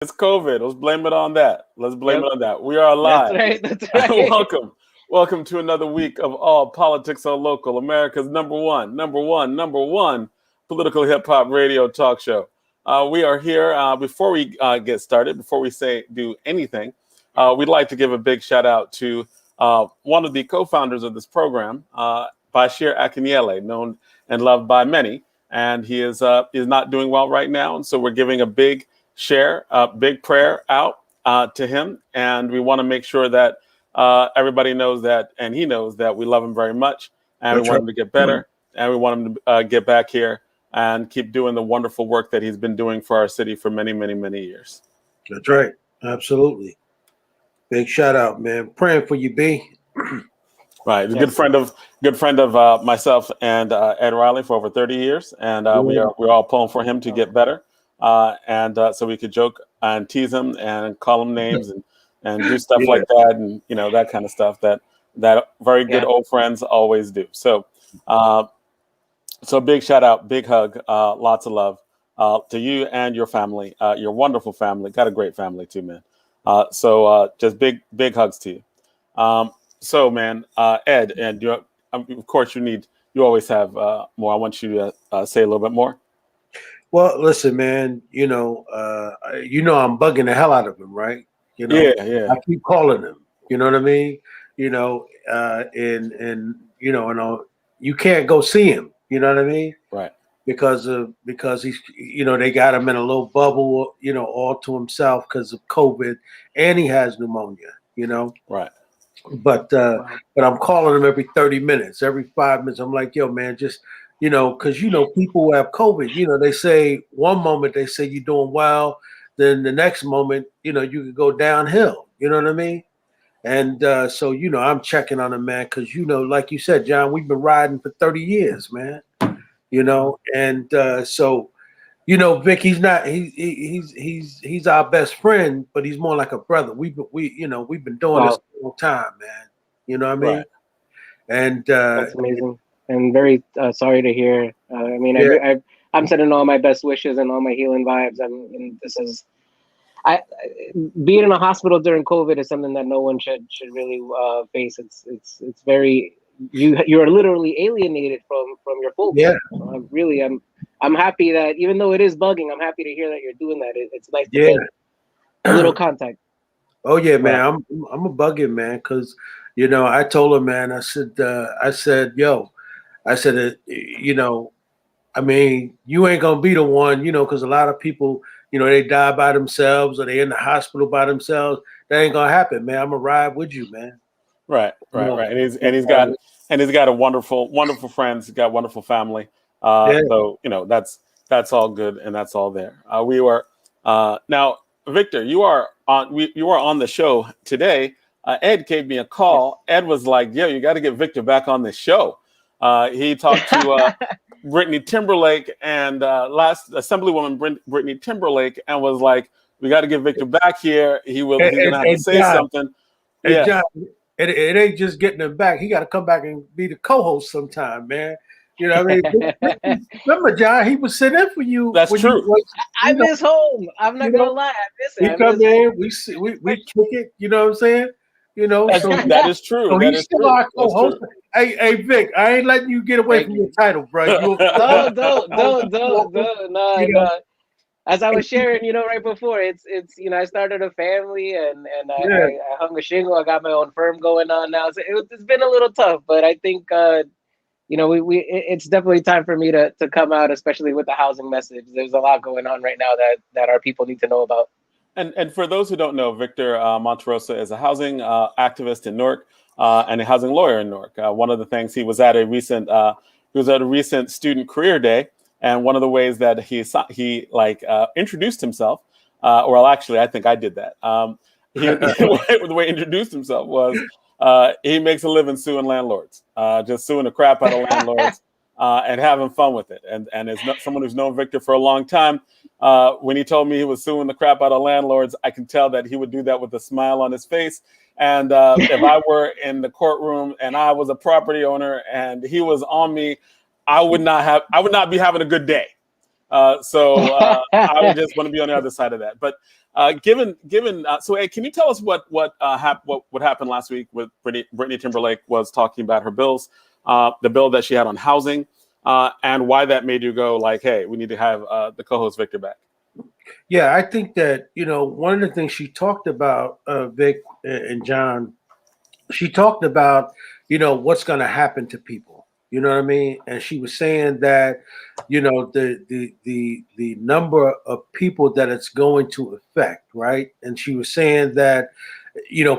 It's COVID. Let's blame it on that. Let's blame Yep. it on that. We are That's alive. right. That's right. Welcome to another week of All Politics Are Local, America's number one political hip hop radio talk show. We are here. Before we get started, before we do anything, we'd like to give a big shout out to one of the co-founders of this program, Bashir Akinyele, known and loved by many, and he is not doing well right now, and so we're giving a big big prayer out to him, and we want to make sure that everybody knows that, and he knows that we love him very much, and we want him to get better, and we want him to get back here and keep doing the wonderful work that he's been doing for our city for many, many, many years. That's right. Absolutely. Big shout out, man. Praying for you, B. Right, he's a good friend of myself and Ed Riley for over 30 years, and we're all pulling for him to get better, and so we could joke and tease him and call him names and do stuff like that, and that kind of stuff that very good old friends always do. So big shout out, big hug, lots of love to you and your family, your wonderful family. Got a great family too, man. So just big hugs to you. So, man, Ed, and of course you always have more. I want you to say a little bit more. Well, listen, man. I'm bugging the hell out of him, right? Yeah. I keep calling him. You know what I mean? You can't go see him. You know what I mean? Right. Because he's they got him in a little bubble, all to himself because of COVID, and he has pneumonia. Right. But I'm calling him every 30 minutes, every 5 minutes. I'm like, yo, man, just because people who have COVID, they say one moment they say you're doing well, then the next moment, you could go downhill. You know what I mean? And so I'm checking on him, man, because like you said, John, we've been riding for 30 years, man. So Vic, he's not he's our best friend, but he's more like a brother. We've been doing this a long time, man. You know what I mean? Right. And that's amazing. And very sorry to hear. I'm sending all my best wishes and all my healing vibes. Being in a hospital during COVID is something that no one should really face. It's very you are literally alienated from your folks. Yeah. I'm happy that even though it is bugging, I'm happy to hear that you're doing that. It's nice to get a little contact. Oh yeah, man. I'm a bugging, man, because I told him, man. I said, I mean, you ain't gonna be the one, because a lot of people, they die by themselves or they in the hospital by themselves. That ain't gonna happen, man. I'm gonna ride with you, man. Right. And he's got a wonderful friends. He's got a wonderful family. So that's all good and that's all there. We were now, Victor. You are on the show today. Ed gave me a call. Ed was like, "Yo, you got to get Victor back on the show." He talked to Brittany Timberlake and last Assemblywoman Brittany Timberlake, and was like, "We got to get Victor back here. He's gonna have to say something." Hey, John, it ain't just getting him back. He got to come back and be the co-host sometime, man. You know what I mean? Remember, John, he was sitting in for you. That's true. I miss home. I'm not gonna lie. I miss it. We come in, we kick it. You know what I'm saying? That is true. So he's still our co-host. Hey, Vic, I ain't letting you get away from your title, bro. Don't. No. As I was sharing, right before, it's I started a family and I hung a shingle. I got my own firm going on now. So it's been a little tough, but I think it's definitely time for me to come out, especially with the housing message. There's a lot going on right now that our people need to know about. And for those who don't know, Victor Monterosa is a housing activist in Newark and a housing lawyer in Newark. One of the things he was at a recent student career day, and one of the ways that he introduced himself, actually I think I did that. The way he introduced himself was he makes a living suing landlords, just suing the crap out of landlords. And having fun with it. And as someone who's known Victor for a long time, when he told me he was suing the crap out of landlords, I can tell that he would do that with a smile on his face. And if I were in the courtroom and I was a property owner and he was on me, I would not be having a good day. I would just want to be on the other side of that. But so Ed, can you tell us what happened last week with Brittany Timberlake was talking about her bills, the bill that she had on housing, and why that made you go like, hey, we need to have the co-host Victor back. Yeah, I think that, one of the things she talked about, Vic and John, she talked about, what's going to happen to people. You know what I mean? And she was saying that, the number of people that it's going to affect, right? And she was saying that,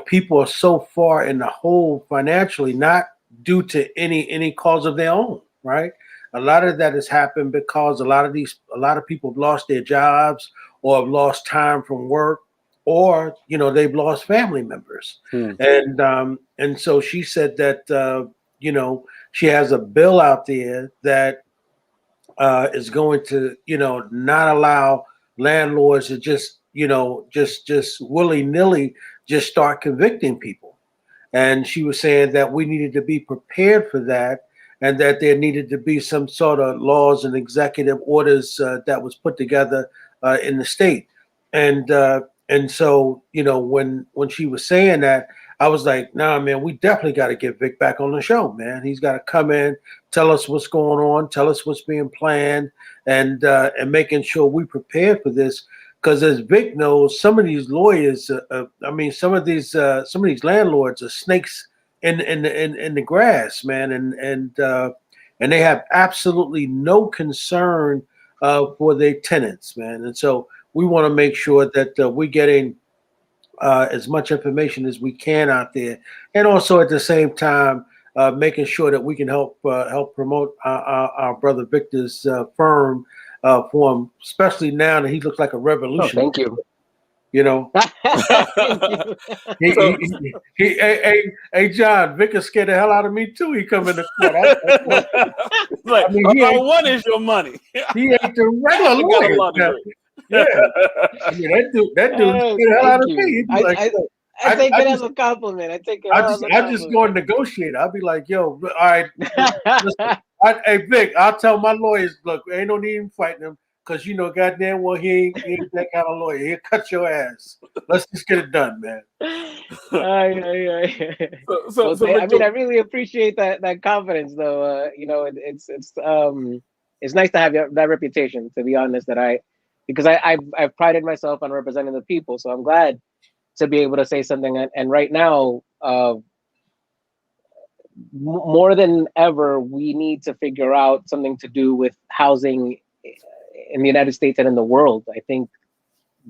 people are so far in the hole financially, not due to any cause of their own, right? A lot of that has happened because a lot of people have lost their jobs or have lost time from work, or they've lost family members. And so she said that she has a bill out there that is going to not allow landlords to just willy-nilly just start convicting people. And she was saying that we needed to be prepared for that, and that there needed to be some sort of laws and executive orders that was put together in the state. And so, when she was saying that, I was like, nah, man, we definitely got to get Vic back on the show, man. He's got to come in, tell us what's going on, tell us what's being planned, and making sure we prepared for this. Because as Vic knows, some of these lawyers, some of these landlords are snakes in the grass, man, and they have absolutely no concern for their tenants, man. And so we want to make sure that we're getting as much information as we can out there, and also at the same time making sure that we can help promote our brother Victor's firm for him, especially now that he looks like a revolution. Oh, thank you. Hey, John, Vic is scared the hell out of me too. He come in the court. One is your money. He ain't the regular lawyer. Yeah, that dude scared the hell out of me. I take it as a compliment. I just go and negotiate. I'll be like, yo, all right. Listen, hey, Vic, I'll tell my lawyers, look, ain't no need in fighting him, because goddamn well, he ain't that kind of lawyer. He'll cut your ass. Let's just get it done, man. I really appreciate that confidence, though. It's nice to have that reputation, to be honest, because I've prided myself on representing the people, so I'm glad to be able to say something. And right now, more than ever, we need to figure out something to do with housing in the United States and in the world. I think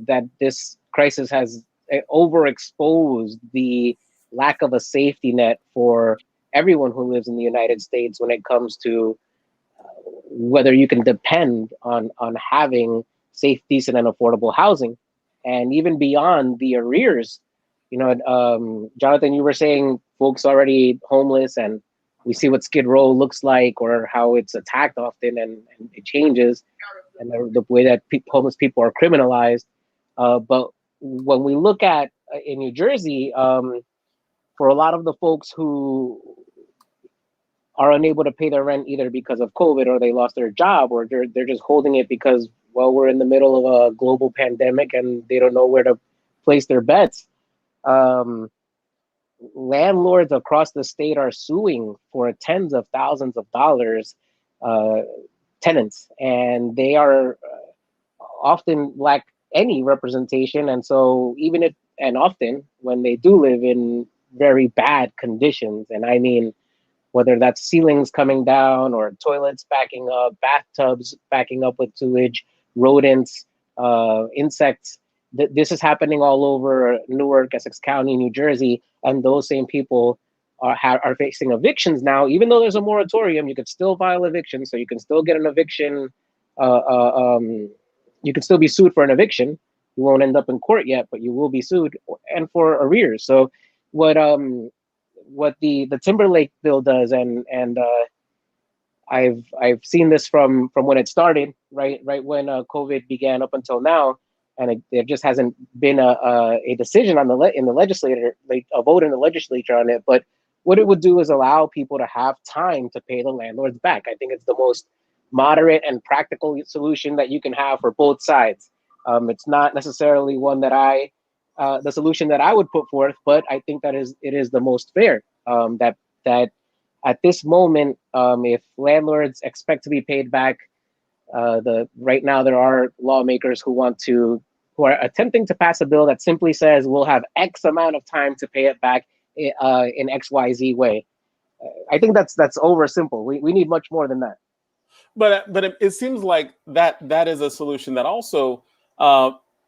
that this crisis has overexposed the lack of a safety net for everyone who lives in the United States when it comes to whether you can depend on having safe, decent, and affordable housing. And even beyond the arrears, Jonathan, you were saying folks already homeless, and we see what Skid Row looks like, or how it's attacked often, and it changes, and the way that homeless people are criminalized. But when we look at in New Jersey, for a lot of the folks who are unable to pay their rent either because of COVID, or they lost their job, or they're just holding it because, well, we're in the middle of a global pandemic and they don't know where to place their bets. Landlords across the state are suing for tens of thousands of dollars tenants, and they are often lack any representation. And so often when they do live in very bad conditions, and I mean, whether that's ceilings coming down or toilets backing up, bathtubs backing up with sewage, rodents, insects. This is happening all over Newark, Essex County, New Jersey, and those same people are facing evictions now. Even though there's a moratorium, you could still file eviction, so you can still get an eviction. You can still be sued for an eviction. You won't end up in court yet, but you will be sued, and for arrears. So what the Timberlake bill does, and I've seen this from when it started, right when COVID began up until now, and there just hasn't been a decision on in the legislature, like a vote in the legislature on it. But what it would do is allow people to have time to pay the landlords back. I think it's the most moderate and practical solution that you can have for both sides. It's not necessarily one that the solution that I would put forth, but I think that it is the most fair. That at this moment, if landlords expect to be paid back, right now there are lawmakers who are attempting to pass a bill that simply says we'll have X amount of time to pay it back in XYZ way. I think that's over simple. We need much more than that. But it seems like that is a solution that also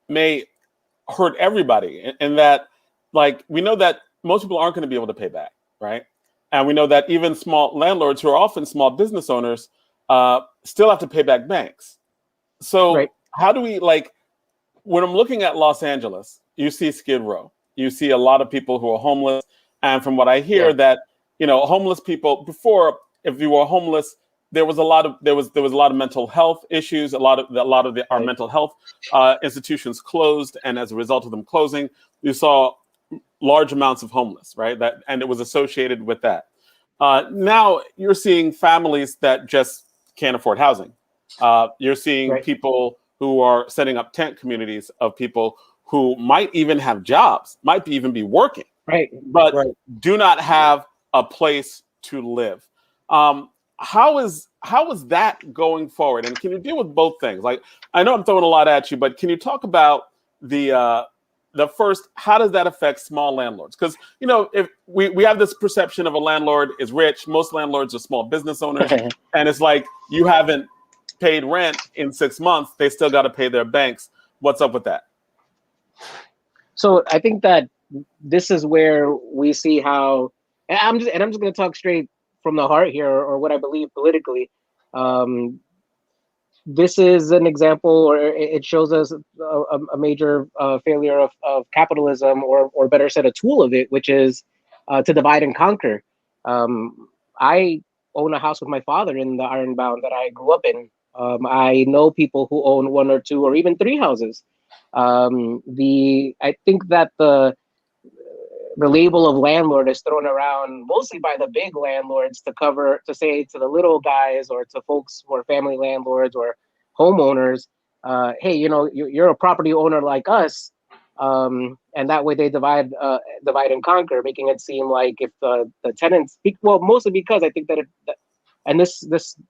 may hurt everybody, and that, like, we know that most people aren't going to be able to pay back, right? And we know that even small landlords, who are often small business owners, still have to pay back banks. So right. How do we, like, when I'm looking at Los Angeles, you see Skid Row, you see a lot of people who are homeless, and from what I hear, that homeless people before, if you were homeless, there was a lot of mental health issues. A lot of our mental health institutions closed, and as a result of them closing, you saw large amounts of homeless, right? And it was associated with that. Now you're seeing families that just can't afford housing. You're seeing people who are setting up tent communities of people who might even have jobs, might even be working, but do not have a place to live. How is that going forward? And can you deal with both things? Like, I know I'm throwing a lot at you, but can you talk about the first, how does that affect small landlords? Because, if we have this perception of a landlord is rich, most landlords are small business owners, and it's like, you haven't paid rent in 6 months, they still got to pay their banks. What's up with that? So I think that this is where we see how, and I'm just going to talk straight from the heart here, or what I believe politically. This is an example, or it shows us a major failure of capitalism, or better said, a tool of it, which is to divide and conquer. I own a house with my father in the Ironbound that I grew up in. I know people who own 1 or 2 or even 3 houses. I think that the label of landlord is thrown around mostly by the big landlords to say to the little guys, or to folks who are family landlords or homeowners, hey, you're a property owner like us. And that way they divide and conquer, making it seem like if the tenants speak, well, mostly because I think that and this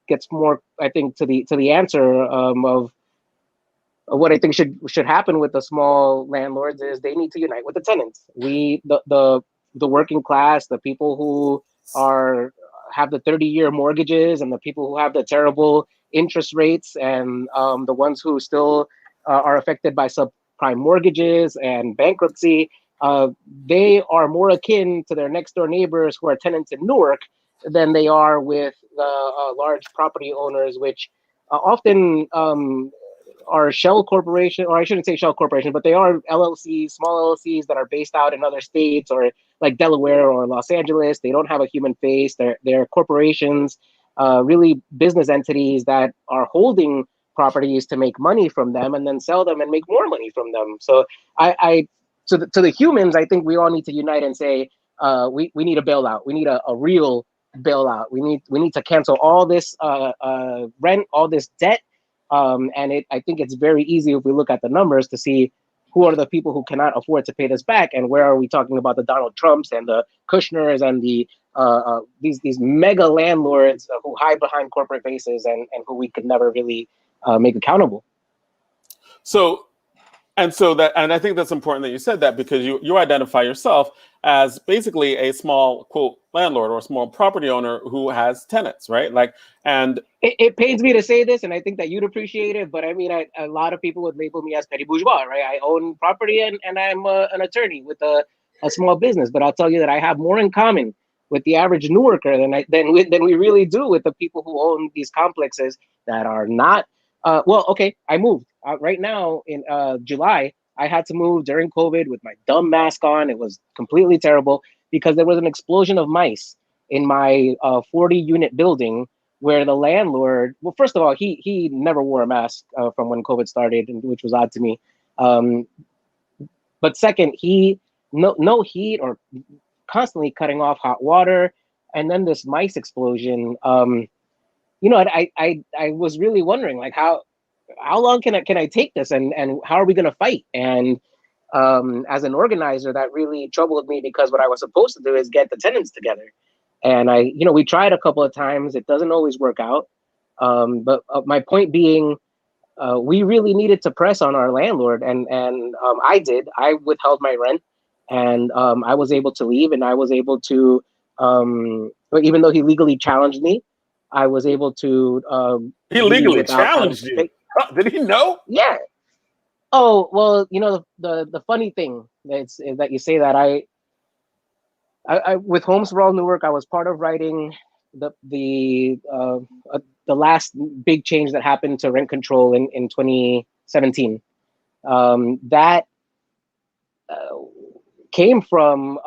gets more, I think, to the answer of what I think should happen with the small landlords is they need to unite with the tenants. The working class, the people who have the 30-year mortgages, and the people who have the terrible interest rates, and the ones who still are affected by subprime mortgages and bankruptcy, they are more akin to their next door neighbors who are tenants in Newark than they are with the large property owners, which often are shell corporation, or I shouldn't say shell corporation, but they are LLCs, small LLCs that are based out in other states, or like Delaware or Los Angeles. They don't have a human face. They're corporations, really business entities that are holding properties to make money from them and then sell them and make more money from them. So to the humans, I think we all need to unite and say, we need a bailout. We need a real bailout. We need to cancel all this rent, all this debt. I think it's very easy, if we look at the numbers, to see who are the people who cannot afford to pay this back, and where are we talking about the Donald Trumps and the Kushners and the these mega landlords who hide behind corporate bases, and who we could never really make accountable. And I think that's important that you said that, because you identify yourself as basically a small, quote, landlord, or a small property owner who has tenants, right? Like, and it pains me to say this, and I think that you'd appreciate it, but I mean, a lot of people would label me as petty bourgeois, right? I own property, and I'm an attorney with a small business, but I'll tell you that I have more in common with the average Newarker than we really do with the people who own these complexes that are not. Well, okay, I moved. Right now in July, I had to move during COVID with my dumb mask on. It was completely terrible because there was an explosion of mice in my 40-unit building, where the landlord, well, first of all, he never wore a mask from when COVID started, which was odd to me. But second, no heat, or constantly cutting off hot water, and then this mice explosion. I was really wondering, like, how long can I take this, and how are we going to fight? And as an organizer, that really troubled me, because what I was supposed to do is get the tenants together. And we tried a couple of times. It doesn't always work out. But my point being, we really needed to press on our landlord, and I did. I withheld my rent, and I was able to leave, and I was able to, even though he legally challenged me, I was able to He leave legally without having challenged to you. pay. Did he know? Yeah. Oh well, the funny thing is that you say that I with Homes for All Newark, I was part of writing the last big change that happened to rent control in 2017. That came from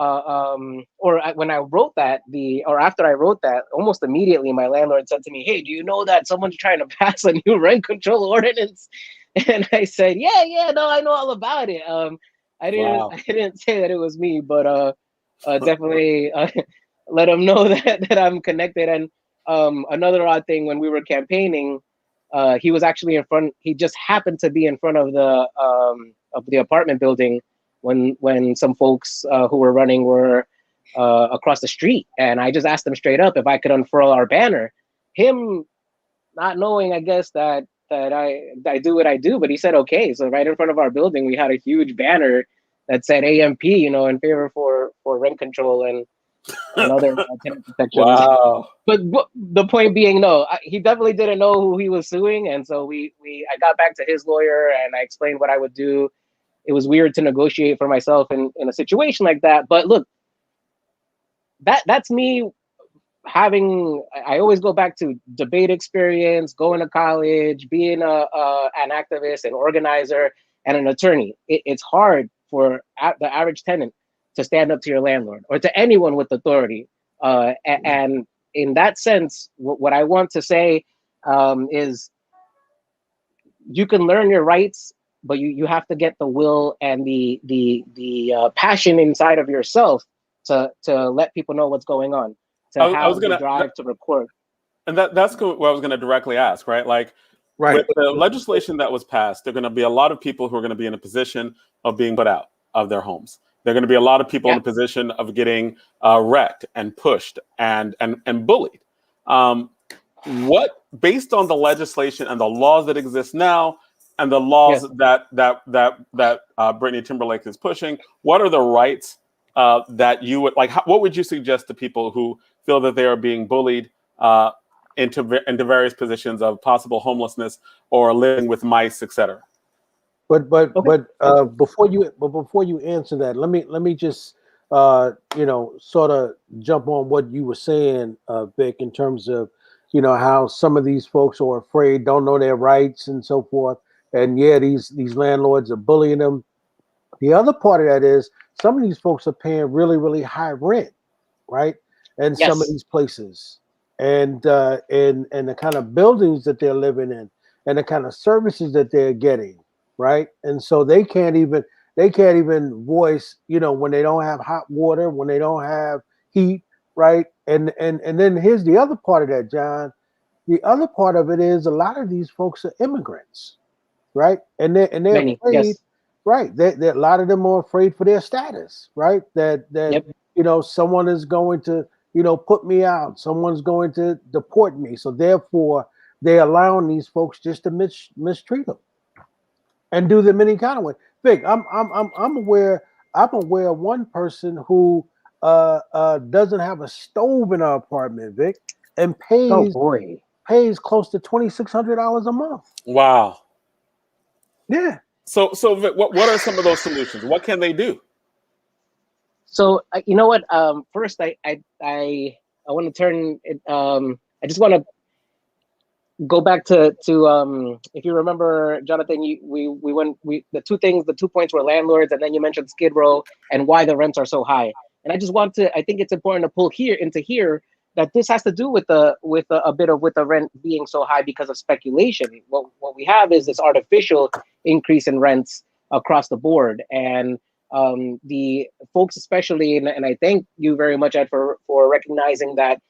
when I wrote that, or after I wrote that, almost immediately my landlord said to me, "Hey, do you know that someone's trying to pass a new rent control ordinance?" And I said, "Yeah, no, I know all about it." I didn't say that it was me, but definitely let him know that I'm connected. And another odd thing, when we were campaigning, he was actually in front. He just happened to be in front of the apartment building when some folks who were running were across the street, and I just asked him straight up if I could unfurl our banner. Him not knowing, I guess, that I do what I do, but he said okay. So right in front of our building, we had a huge banner that said AMP, in favor for rent control and other tenant protections. Wow. But the point being, no, he definitely didn't know who he was suing, and so I got back to his lawyer and I explained what I would do. It was weird to negotiate for myself in a situation like that, but look, that's me having. I always go back to debate experience, going to college, being an activist, an organizer, and an attorney. It's hard for the average tenant to stand up to your landlord or to anyone with authority. And in that sense, what I want to say is, you can learn your rights, but you have to get the will and the passion inside of yourself to let people know what's going on, to I was have the gonna, drive to record. and that's what I was gonna directly ask, right? Like, Right. with the legislation that was passed, there are going to be a lot of people who are going to be in a position of being put out of their homes. There are going to be a lot of people in a position of getting wrecked and pushed and bullied. What, based on the legislation and the laws that exist now, and the laws that Brittany Timberlake is pushing, what are the rights that you would like? What would you suggest to people who feel that they are being bullied into various positions of possible homelessness or living with mice, etc.? But before you answer that, let me just sort of jump on what you were saying, Vic, in terms of how some of these folks are afraid, don't know their rights, and so forth. And these landlords are bullying them. The other part of that is some of these folks are paying really, really high rent, right? And some of these places, and the kind of buildings that they're living in, and the kind of services that they're getting, right? And so they can't even voice, when they don't have hot water, when they don't have heat, right? And then here's the other part of that, John. The other part of it is a lot of these folks are immigrants, right? And they're Many, afraid, right? They a lot of them are afraid for their status, right? That someone is going to put me out, someone's going to deport me, so therefore they're allowing these folks just to mistreat them and do them any kind of way. Vic, I'm aware of one person who doesn't have a stove in her apartment, Vic, and pays close to $2,600 a month. Wow. Yeah. So Vic, what are some of those solutions? What can they do? So you know what? First, I want to turn it. I just want to go back to if you remember, Jonathan, the 2 points were landlords, and then you mentioned Skid Row and why the rents are so high. And I think it's important to pull here that this has to do with a bit of with the rent being so high because of speculation. What we have is this artificial increase in rents across the board, and the folks especially, and I thank you very much, Ed, for recognizing that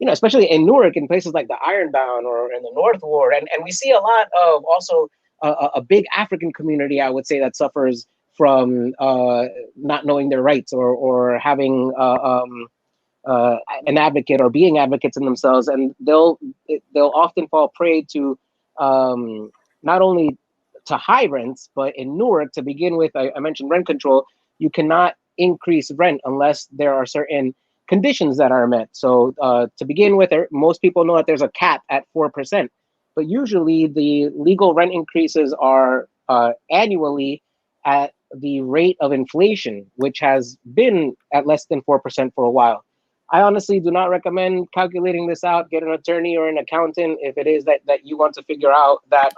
especially in Newark, in places like the Ironbound or in the North Ward, and we see a lot of also a big African community, I would say, that suffers from not knowing their rights or having an advocate or being advocates in themselves, and they'll often fall prey to not only to high rents, but in Newark, to begin with, I mentioned rent control. You cannot increase rent unless there are certain conditions that are met. So to begin with, most people know that there's a cap at 4%, but usually the legal rent increases are annually at the rate of inflation, which has been at less than 4% for a while. I honestly do not recommend calculating this out. Get an attorney or an accountant if it is that you want to figure out that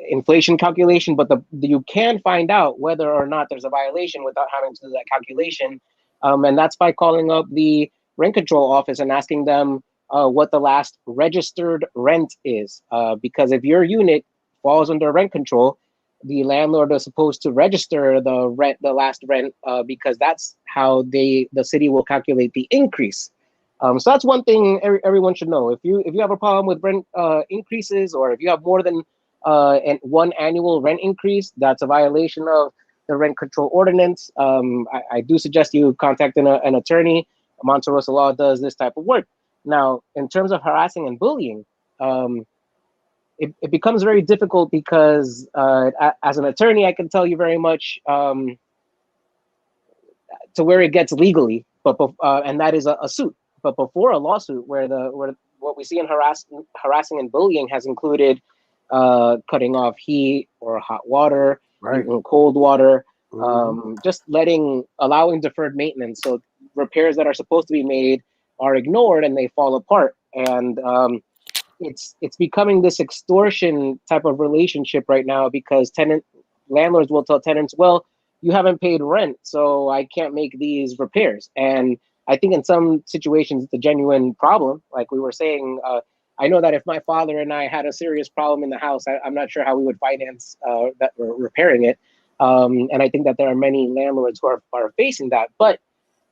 inflation calculation. But you can find out whether or not there's a violation without having to do that calculation, and that's by calling up the rent control office and asking them what the last registered rent is. Because if your unit falls under rent control, the landlord is supposed to register the last rent, because that's how the city will calculate the increase. So that's one thing everyone should know. If you have a problem with rent increases, or if you have more than one annual rent increase, that's a violation of the rent control ordinance. I do suggest you contacting an attorney. Monte Rosa Law does this type of work. Now, in terms of harassing and bullying, it becomes very difficult because as an attorney, I can tell you very much to where it gets legally, but and that is a suit. But before a lawsuit, where what we see in harassing and bullying has included cutting off heat or hot water, Right. even cold water, just allowing deferred maintenance. So repairs that are supposed to be made are ignored and they fall apart. And it's becoming this extortion type of relationship right now, because landlords will tell tenants, well, you haven't paid rent, so I can't make these repairs. And I think in some situations it's a genuine problem. Like we were saying, I know that if my father and I had a serious problem in the house, I'm not sure how we would finance that we're repairing it. And I think that there are many landlords who are facing that. But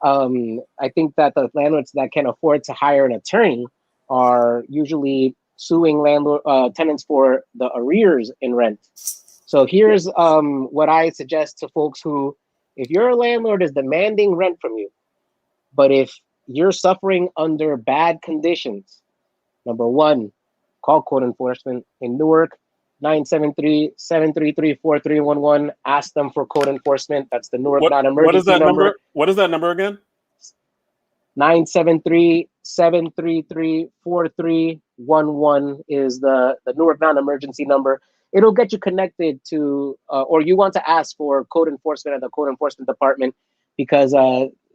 I think that the landlords that can afford to hire an attorney are usually suing tenants for the arrears in rent. So here's what I suggest to folks who, if your landlord is demanding rent from you, but if you're suffering under bad conditions, number one, call code enforcement in Newark, 973-733-4311. Ask them for code enforcement. That's the Newark non-emergency number. What is that number again? 973-733-4311 is the Newark non-emergency number. It'll get you connected to, or you want to ask for code enforcement at the code enforcement department, because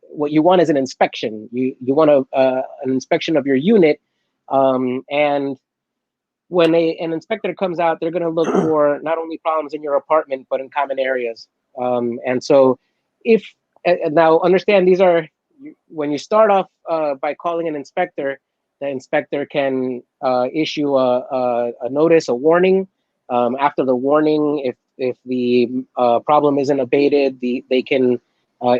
what you want is an inspection. You want an inspection of your unit, and when an inspector comes out, they're going to look for not only problems in your apartment, but in common areas. And so now understand, these are, when you start off by calling an inspector, the inspector can issue a notice, a warning. After the warning, if the problem isn't abated, they can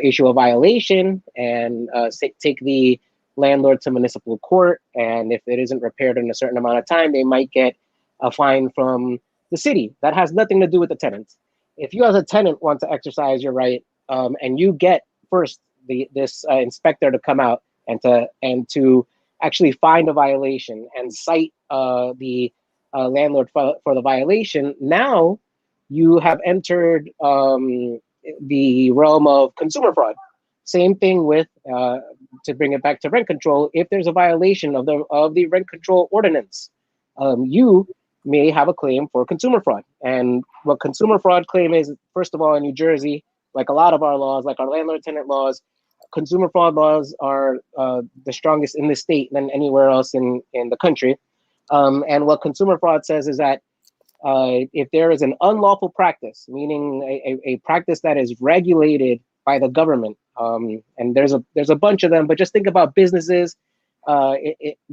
issue a violation and take the landlord to municipal court. And if it isn't repaired in a certain amount of time, they might get a fine from the city. That has nothing to do with the tenants. If you as a tenant want to exercise your right, and you get first this inspector to come out and to actually find a violation and cite the landlord for the violation, now you have entered the realm of consumer fraud. Same thing with, to bring it back to rent control, if there's a violation of the rent control ordinance, you may have a claim for consumer fraud. And what consumer fraud claim is, first of all, in New Jersey, like a lot of our laws, like our landlord-tenant laws, consumer fraud laws are the strongest in the state than anywhere else in the country. And what consumer fraud says is that if there is an unlawful practice, meaning a practice that is regulated by the government, and there's a bunch of them, but just think about businesses,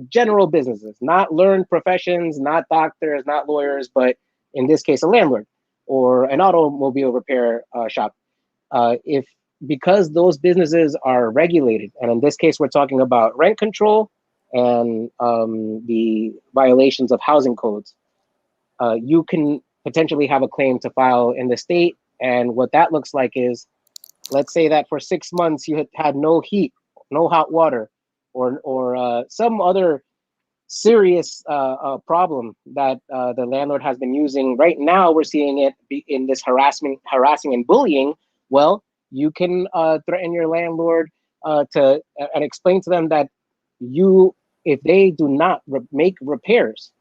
general businesses, not learned professions, not doctors, not lawyers, but in this case, a landlord or an automobile repair shop. If because those businesses are regulated, and in this case, we're talking about rent control and the violations of housing codes, you can potentially have a claim to file in the state. And what that looks like is, let's say that for 6 months you had no heat, no hot water, or some other serious problem that the landlord has been using. Right now, we're seeing it in this harassing and bullying. Well, you can threaten your landlord and explain to them that if they do not make repairs,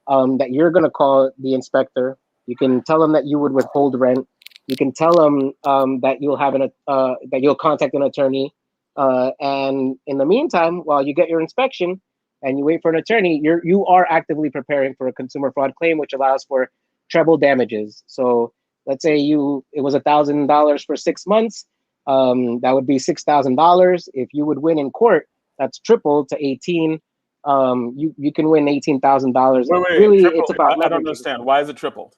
that you're going to call the inspector. You can tell them that you would withhold rent. You can tell them that you'll contact an attorney. And in the meantime, while you get your inspection and you wait for an attorney, you are actively preparing for a consumer fraud claim, which allows for treble damages. So let's say it was $1,000 for 6 months. That would be $6,000. If you would win in court, that's triple to 18. You can win $18,000. Really, triple, it's about I don't understand. Why is it tripled?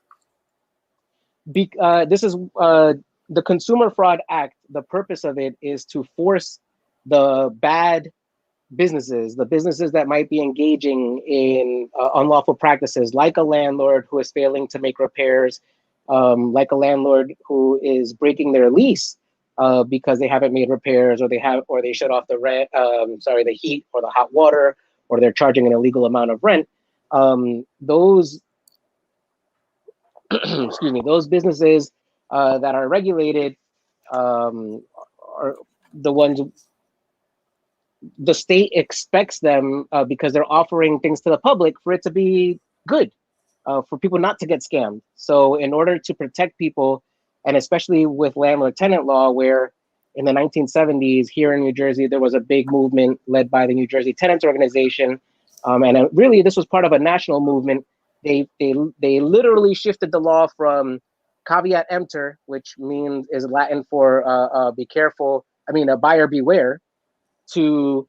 This is the Consumer Fraud Act. The purpose of it is to force the bad businesses, the businesses that might be engaging in unlawful practices, like a landlord who is failing to make repairs, like a landlord who is breaking their lease because they haven't made repairs, or they shut off the heat or the hot water, or they're charging an illegal amount of rent. Those excuse me, those businesses that are regulated are the ones the state expects them, because they're offering things to the public, for it to be good, for people not to get scammed. So in order to protect people, and especially with landlord-tenant law, where in the 1970s here in New Jersey, there was a big movement led by the New Jersey Tenants Organization. And really, this was part of a national movement. They literally shifted the law from caveat emptor, which is Latin for be careful, a buyer beware, to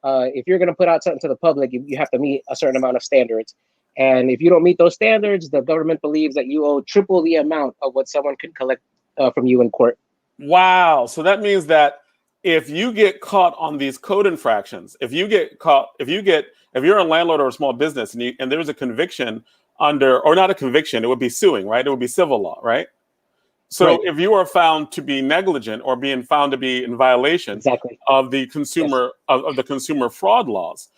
if you're going to put out something to the public, you have to meet a certain amount of standards. And if you don't meet those standards, the government believes that you owe triple the amount of what someone could collect from you in court. Wow. So that means that if you get caught on these code infractions, if you're a landlord or a small business and there's a conviction or not a conviction, it would be suing, right? It would be civil law, right? So right. If you are found to be negligent or being found to be in violation exactly. of the consumer of the consumer fraud laws,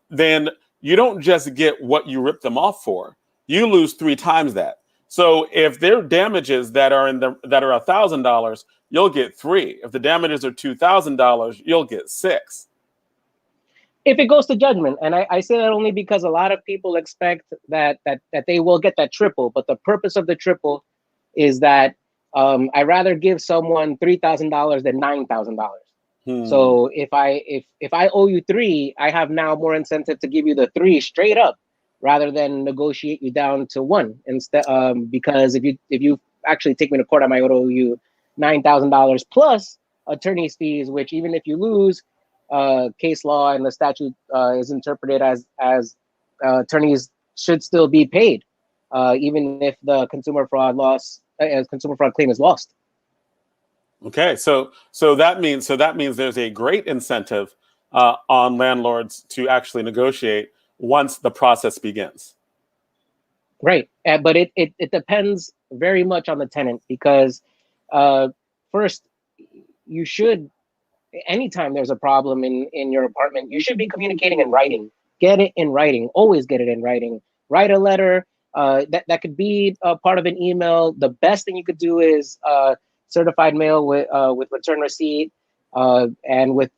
then you don't just get what you ripped them off for. You lose 3 times that. So if there are damages that are $1,000, you'll get 3. If the damages are $2,000, you'll get 6. If it goes to judgment, and I say that only because a lot of people expect that they will get that triple, but the purpose of the triple is that I'd rather give someone $3,000 than $9,000. So if I owe you 3, I have now more incentive to give you the 3 straight up, rather than negotiate you down to 1 instead. Because if you actually take me to court, I might owe you $9,000 plus attorney's fees, which even if you lose, case law and the statute is interpreted as attorneys should still be paid, even if the consumer fraud claim is lost. Okay, so that means there's a great incentive on landlords to actually negotiate once the process begins. Right, but it depends very much on the tenant, because first, you should, anytime there's a problem in your apartment, you should be communicating in writing. Get it in writing. Always get it in writing. Write a letter. That could be a part of an email. The best thing you could do is certified mail with return receipt, and with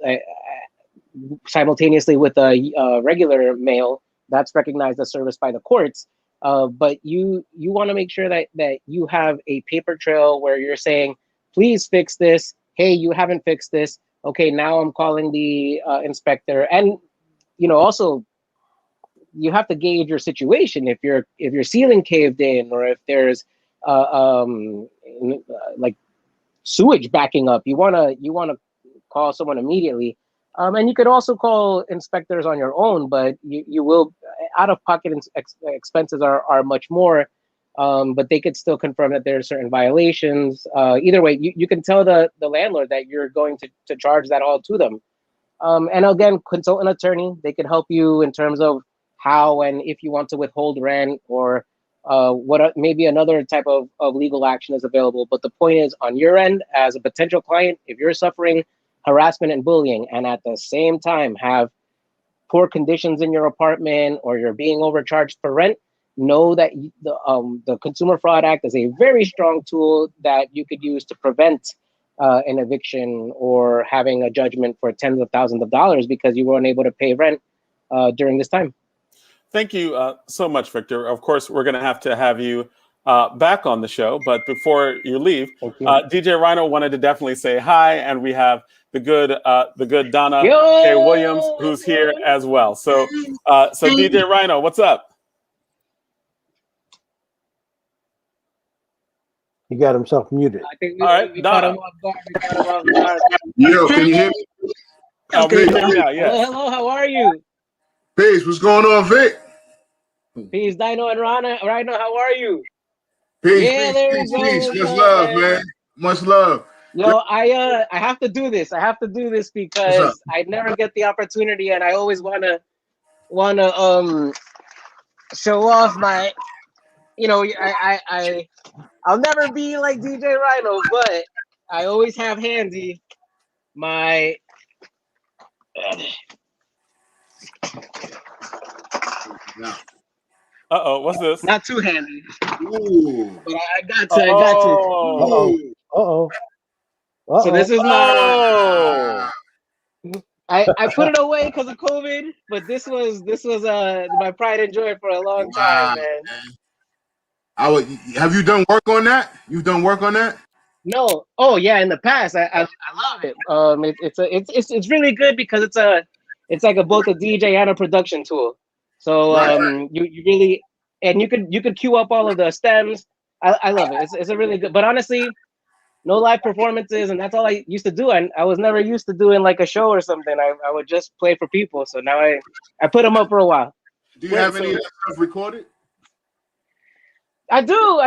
simultaneously with a regular mail that's recognized as service by the courts. But you want to make sure that you have a paper trail where you're saying, please fix this. Hey, you haven't fixed this. Okay, now I'm calling the inspector. And also, you have to gauge your situation. If your ceiling caved in, or if there's like sewage backing up, you wanna call someone immediately. And you could also call inspectors on your own, but you will, out of pocket expenses are much more but they could still confirm that there are certain violations. Either way, you can tell the landlord that you're going to charge that all to them. And again, consult an attorney. They can help you in terms of how and if you want to withhold rent or what maybe another type of legal action is available. But the point is, on your end, as a potential client, if you're suffering harassment and bullying and at the same time have poor conditions in your apartment or you're being overcharged for rent, know that the Consumer Fraud Act is a very strong tool that you could use to prevent an eviction or having a judgment for tens of thousands of dollars because you weren't able to pay rent during this time. Thank you so much, Victor. Of course, we're going to have you back on the show. But before you leave, DJ Rhino wanted to definitely say hi, and we have the good Donna K. Williams, who's here as well. So DJ Rhino, what's up? He got himself muted. I think all right, Donna. Yo, can you hear me? Hello, how are you? Peace, what's going on, Vic? Peace, Dino and Rhino, how are you? Peace, peace. Much love, man. Much love. Yo, I have to do this. I have to do this because I never get the opportunity, and I always wanna show off my. I'll never be like DJ Rhino, but I always have handy my. What's this? Not too handy. Ooh. But I got to. So this is my. I put it away because of COVID, but this was my pride and joy for a long time, man. Have you done work on that? You've done work on that? No. Oh yeah, in the past, I love it. It's really good because it's like both a DJ and a production tool. So you really and you could queue up all of the stems. I love it. It's a really good. But honestly, no live performances, and that's all I used to do. And I was never used to doing like a show or something. I would just play for people. So now I put them up for a while. Do you have any of that stuff recorded? I do.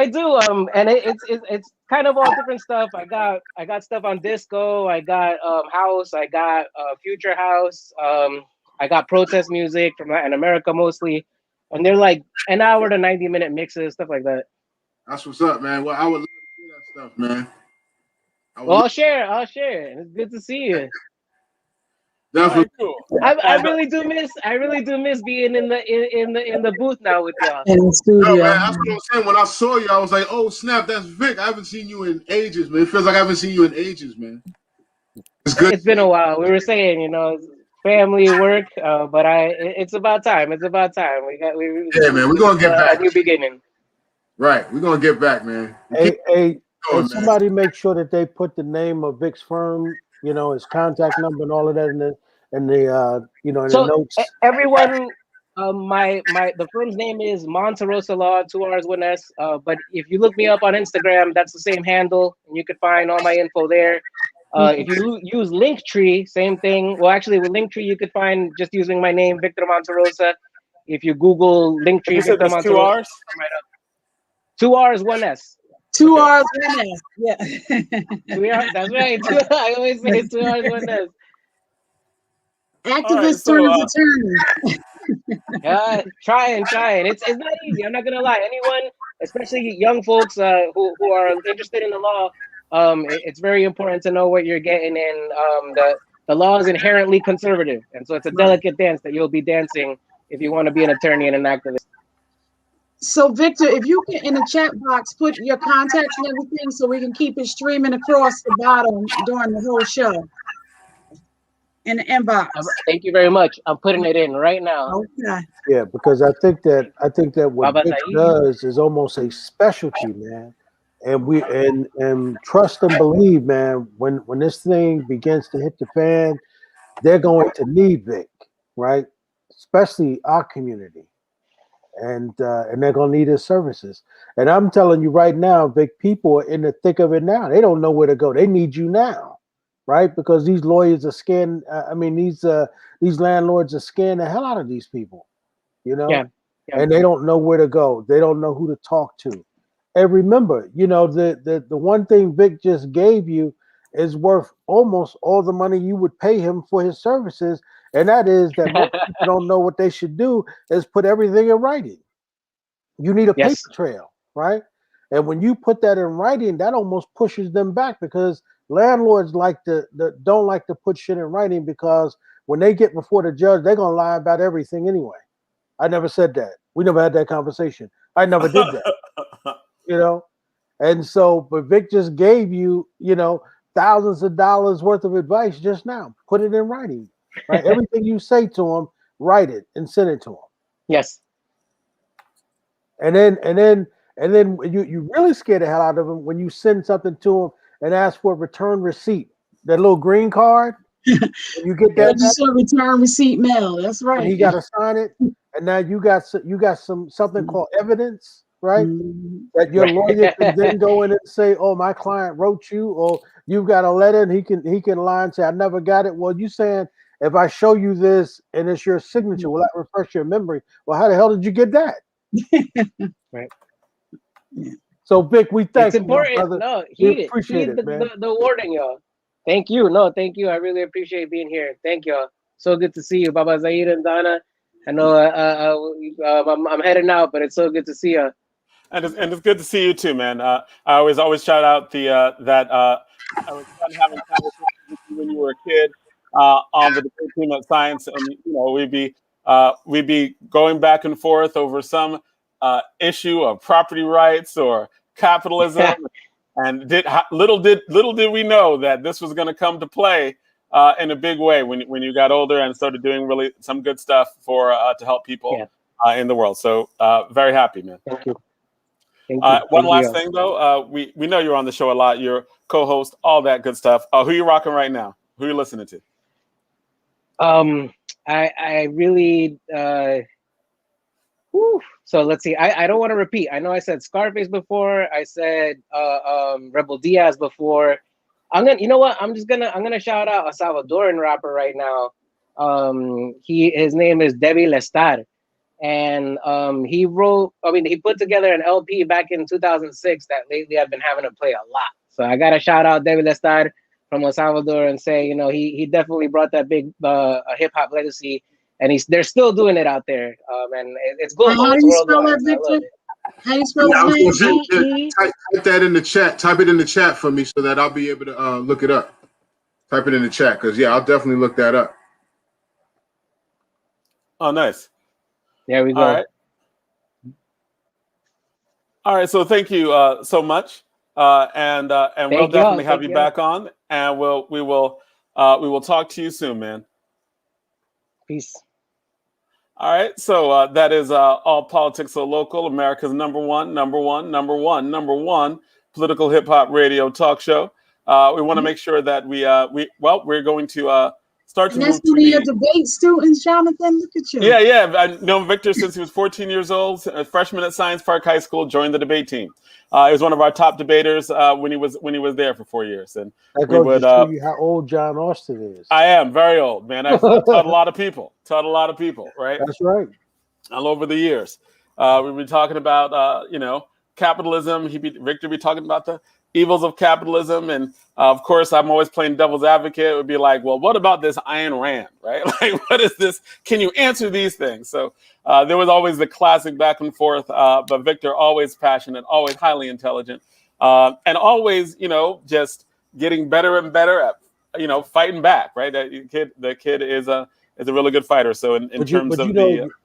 And it's kind of all different stuff. I got stuff on disco. I got house. I got future house. I got protest music from Latin America mostly, and they're like an hour to 90-minute mixes, stuff like that. That's what's up, man. Well, I would love to see that stuff, man. I'll share. It's good to see you. Definitely. Cool. I really do miss being in the booth now with y'all. In the studio. No, man, that's what I'm saying. When I saw you, I was like, "Oh snap, that's Vic." I haven't seen you in ages, man. It feels like I haven't seen you in ages, man. It's good. It's been a while. We were saying, family work, but it's about time. It's about time. Man, we're gonna get back. A new beginning. Right, we're gonna get back, man. Hey, somebody make sure that they put the name of Vic's firm, his contact number and all of that in the notes. Everyone, the firm's name is Monterosa Law, 2 R's, 1 S. But if you look me up on Instagram, that's the same handle, and you can find all my info there. If you use Linktree, same thing. Well, actually, with Linktree, you could find just using my name, Victor Monterosa. If you Google Linktree, you said that's Monterosa, 2 R's? 2 R's, 1 S. 2 R's, 1 S. Yeah. That's right. I always say 2 R's, 1 S. Activist turns attorney. Trying. It's not easy. I'm not gonna lie. Anyone, especially young folks who are interested in the law, it's very important to know what you're getting in. The law is inherently conservative, and so it's a delicate dance that you'll be dancing if you want to be an attorney and an activist. So Victor, if you can in the chat box put your contacts and everything so we can keep it streaming across the bottom during the whole show. In the inbox. Thank you very much. I'm putting it in right now. Okay. Yeah, because I think that what Vic does is almost a specialty, man. And trust and believe, man, when this thing begins to hit the fan, they're going to need Vic, right? Especially our community. And they're gonna need his services. And I'm telling you right now, Vic, people are in the thick of it now. They don't know where to go. They need you now, right? Because these lawyers are scaring. These landlords are scaring the hell out of these people, Yeah. And they don't know where to go. They don't know who to talk to. And remember, you know, the one thing Vic just gave you is worth almost all the money you would pay him for his services, and that is that most people don't know what they should do is put everything in writing. You need a paper Yes. trail, right? And when you put that in writing, that almost pushes them back because landlords don't like to put shit in writing because when they get before the judge, they're gonna lie about everything anyway. I never said that. We never had that conversation. I never did that, you know. And so, but Vic just gave you, you know, thousands of dollars worth of advice just now. Put it in writing, right? Everything you say to him, write it and send it to him. Yes. And then you really scare the hell out of him when you send something to him and ask for a return receipt. That little green card, when you get that, Register return receipt mail. That's when right. he got to sign it, and now you got something called evidence, right? That your lawyer can then go in and say, "Oh, my client wrote you," or you've got a letter, and he can lie and say, "I never got it." Well, you saying if I show you this and it's your signature, will that refresh your memory? Well, how the hell did you get that? Right. So, Vic, we thank It's you, my important. brother. No, We he's appreciate it, man. the warden, y'all. Thank you. No, thank you. I really appreciate being here. Thank y'all. So good to see you, Baba Zaid and Donna. I know I'm heading out, but it's so good to see you. And it's good to see you too, man. I always shout out that I was fun having conversations with you when you were a kid on the debate team at Science, and you know we'd be going back and forth over some issue of property rights or capitalism, and little did we know that this was going to come to play in a big way when you got older and started doing really some good stuff for to help people in the world. So very happy, man. Thank you. Thank you. One Thank last you. thing though, we know you're on the show a lot. You're co-host, all that good stuff. Who you rocking right now? Who you listening to? I really so let's see. I don't want to repeat. I know I said Scarface before. I said Rebel Diaz before. You know what? I'm gonna shout out a Salvadoran rapper right now. His name is Debbie Lestar. And he put together an LP back in 2006 that lately I've been having to play a lot. So I got to shout out David Lestar from El Salvador and say, you know, he definitely brought that big hip hop legacy, and they're still doing it out there. And it's global. How do It's you spell worldwide. that, So I love Victor? it. How do you spell Yeah, I was his going name? to say, type that in the chat. Type it in the chat for me so that I'll be able to look it up. Type it in the chat because I'll definitely look that up. Oh, nice. There we go. All right. So thank you so much, and we'll definitely have you back on, and we will talk to you soon, man. Peace. All right. So that is All Politics So Local, America's number one political hip hop radio talk show. We want to make sure that we're going to start to move to one of your debate students, Jonathan. Look at you. Yeah. I've known Victor since he was 14 years old, a freshman at Science Park High School, joined the debate team. He was one of our top debaters when he was there for 4 years. And that goes to show you how old John Austin is. I am very old, man. I've taught a lot of people, right? That's right. All over the years. We've been talking about, capitalism. Victor be talking about the evils of capitalism. And of course, I'm always playing devil's advocate. It would be like, well, what about this Ayn Rand, right? Like, what is this? Can you answer these things? So there was always the classic back and forth. But Victor, always passionate, always highly intelligent, and always, just getting better and better at, fighting back, right? The kid is a really good fighter. So in terms of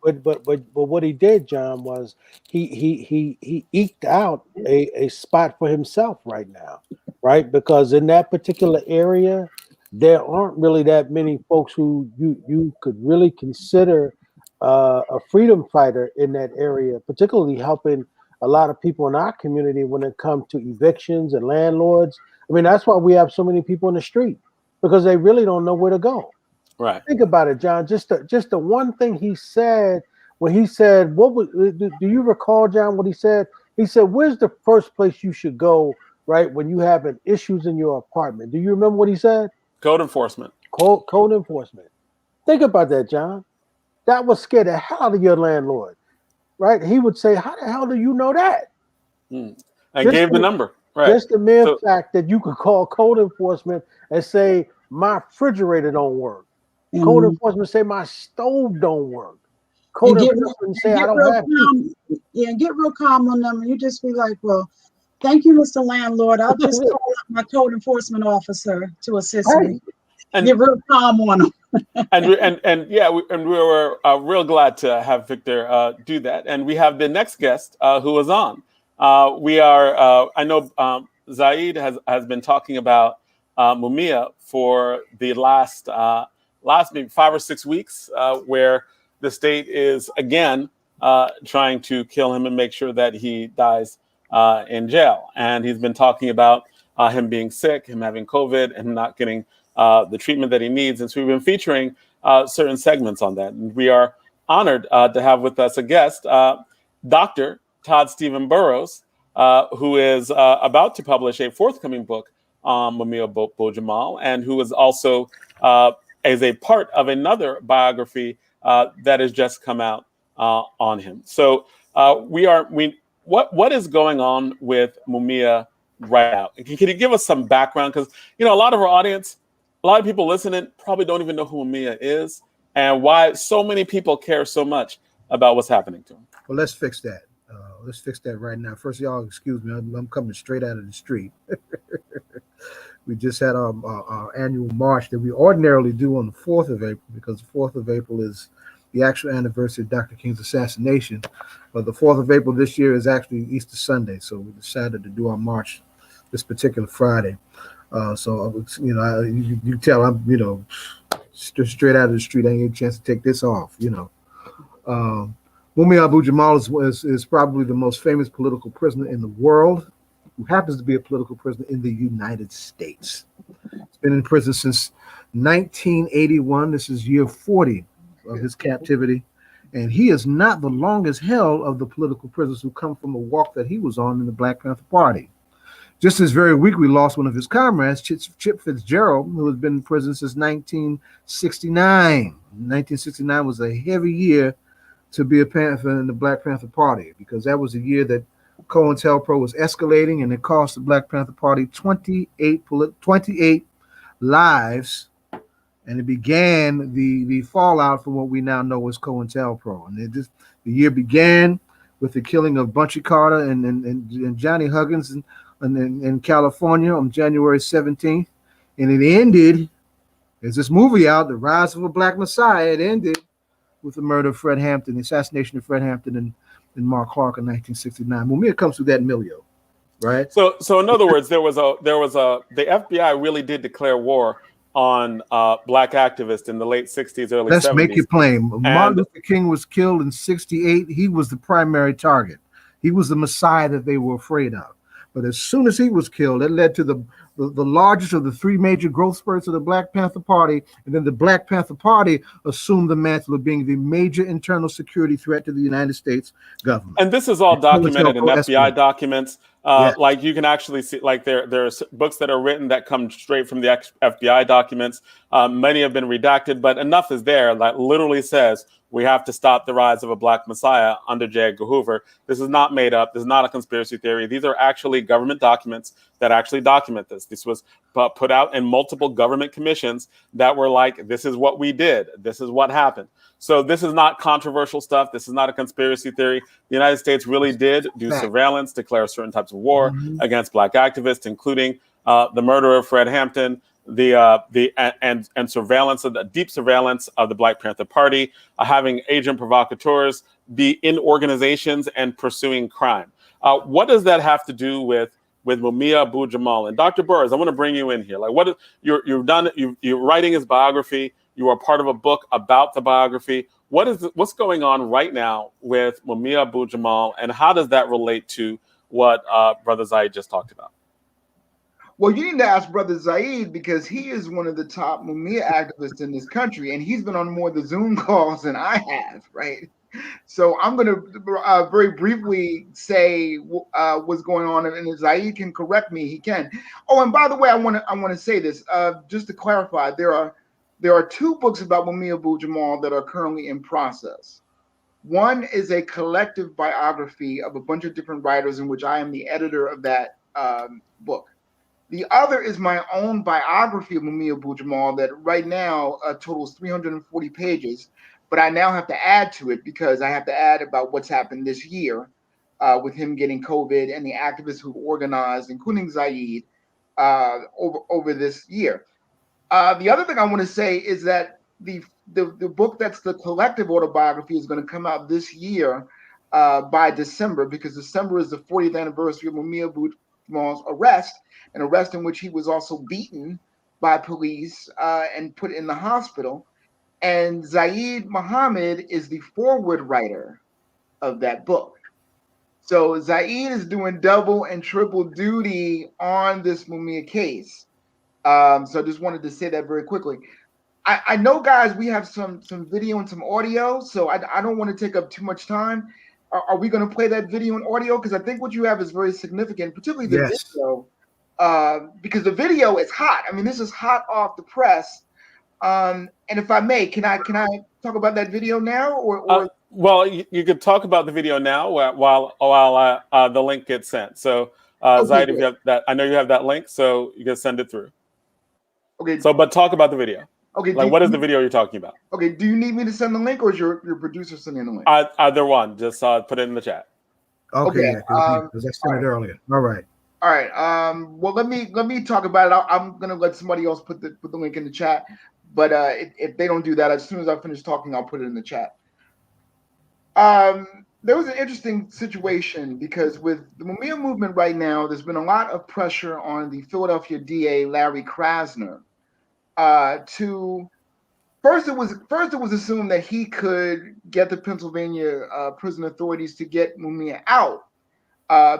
but what he did, John, was he eked out a spot for himself right now, right? Because in that particular area, there aren't really that many folks who you could really consider a freedom fighter in that area, particularly helping a lot of people in our community when it comes to evictions and landlords. I mean, that's why we have so many people in the street, because they really don't know where to go. Right. Think about it, John. Just the one thing he said when he said, do you recall, John, what he said? He said, where's the first place you should go, right, when you having issues in your apartment? Do you remember what he said? Code enforcement. Code enforcement. Think about that, John. That would scare the hell out of your landlord, right? He would say, how the hell do you know that? and gave the number. Right. Just the mere So, fact that you could call code enforcement and say my refrigerator don't work. Code Mhm. enforcement say my stove don't work. And Code enforcement say I don't have heat. calm. Yeah, and get real calm on them. And you just be like, well, thank you, Mr. Landlord. I'll just call up my code enforcement officer to assist me. and Get real calm on them. and yeah, we were real glad to have Victor do that. And we have the next guest who is on. We are. I know Zaid has been talking about Mumia for the last maybe 5 or 6 weeks, where the state is again trying to kill him and make sure that he dies in jail. And he's been talking about him being sick, him having COVID, and not getting the treatment that he needs. And so we've been featuring certain segments on that. And we are honored to have with us a guest, Dr. Todd Stephen Burrows, who is about to publish a forthcoming book on Mumia Abu-Jamal, and who is also as a part of another biography that has just come out on him. So what is going on with Mumia right now? Can you give us some background? Because a lot of our audience, a lot of people listening probably don't even know who Mumia is and why so many people care so much about what's happening to him. Well, let's fix that. Let's fix that right now. First, y'all, excuse me. I'm coming straight out of the street. We just had our annual march that we ordinarily do on the 4th of April, because the 4th of April is the actual anniversary of Dr. King's assassination. But the 4th of April this year is actually Easter Sunday, so we decided to do our march this particular Friday. So you tell I'm straight out of the street. I ain't get a chance to take this off. Mumia Abu-Jamal is probably the most famous political prisoner in the world, who happens to be a political prisoner in the United States. He's been in prison since 1981. This is year 40 of his captivity. And he is not the longest held of the political prisoners who come from the walk that he was on in the Black Panther Party. Just this very week, we lost one of his comrades, Chip Fitzgerald, who has been in prison since 1969. 1969 was a heavy year to be a Panther in the Black Panther Party, because that was the year that COINTELPRO was escalating, and it cost the Black Panther Party 28 lives, and it began the fallout from what we now know as COINTELPRO. And the year began with the killing of Bunchy Carter and Johnny Huggins in California on January 17th, and it ended, there's this movie out, The Rise of a Black Messiah. It ended with the murder of Fred Hampton, the assassination of Fred Hampton and Mark Clark in 1969. Mumia comes through that milieu, right? So in other words, the FBI really did declare war on Black activists in the late 60s, early 70s. Let's make it plain. Martin Luther King was killed in 68. He was the primary target. He was the Messiah that they were afraid of. But as soon as he was killed, it led to the largest of the three major growth spurts of the Black Panther Party. And then the Black Panther Party assumed the mantle of being the major internal security threat to the United States government. And this is all documented in FBI documents. Yes. Like you can actually see, like there's books that are written that come straight from the FBI documents. Many have been redacted, but enough is there that literally says we have to stop the rise of a Black Messiah under J. Edgar Hoover. This is not made up. This is not a conspiracy theory. These are actually government documents that actually document this. This was put out in multiple government commissions that were like, this is what we did. This is what happened. So this is not controversial stuff. This is not a conspiracy theory. The United States really did do surveillance, declare certain types of war against Black activists, including the murder of Fred Hampton, and surveillance of the deep surveillance of the Black Panther Party, having agent provocateurs be in organizations and pursuing crime. What does that have to do with Mumia Abu-Jamal? And Dr. Burrows, I want to bring you in here. Like, you're writing his biography. You are part of a book about the biography. What's going on right now with Mumia Abu-Jamal, and how does that relate to what Brother Zaid just talked about? Well, you need to ask Brother Zaid, because he is one of the top Mumia activists in this country, and he's been on more of the Zoom calls than I have, right? So I'm going to very briefly say what's going on, and if Zaid can correct me, he can. Oh, and by the way, I want to say this just to clarify. There are two books about Mumia Abu-Jamal that are currently in process. One is a collective biography of a bunch of different writers in which I am the editor of that book. The other is my own biography of Mumia Abu-Jamal that right now totals 340 pages, but I now have to add to it because I have to add about what's happened this year with him getting COVID and the activists who organized, including Zaid, over this year. The other thing I want to say is that the book that's the collective autobiography is going to come out this year by December, because December is the 40th anniversary of Mumia Abu-Jamal's arrest, an arrest in which he was also beaten by police and put in the hospital. And Zaid Muhammad is the forward writer of that book. So Zaid is doing double and triple duty on this Mumia case. So I just wanted to say that very quickly. I know, guys, we have some video and some audio, so I don't want to take up too much time. Are we going to play that video and audio? Because I think what you have is very significant, particularly the video, because the video is hot. I mean, this is hot off the press. And if I may, can I talk about that video now, or? Well, you could talk about the video now while the link gets sent. So, Okay, Zaid, if you have that, I know you have that link, so you can send it through. Okay. So, but talk about the video. Okay. Like, what is the video you're talking about? Okay. Do you need me to send the link, or is your producer sending the link? Either one. Just put it in the chat. Okay. Because I sent it earlier. All right. All right. Well, let me talk about it. I'm gonna let somebody else put the link in the chat. But if they don't do that, as soon as I finish talking, I'll put it in the chat. There was an interesting situation because with the Mumia movement right now, there's been a lot of pressure on the Philadelphia DA, Larry Krasner, to first it was assumed that he could get the Pennsylvania prison authorities to get Mumia out.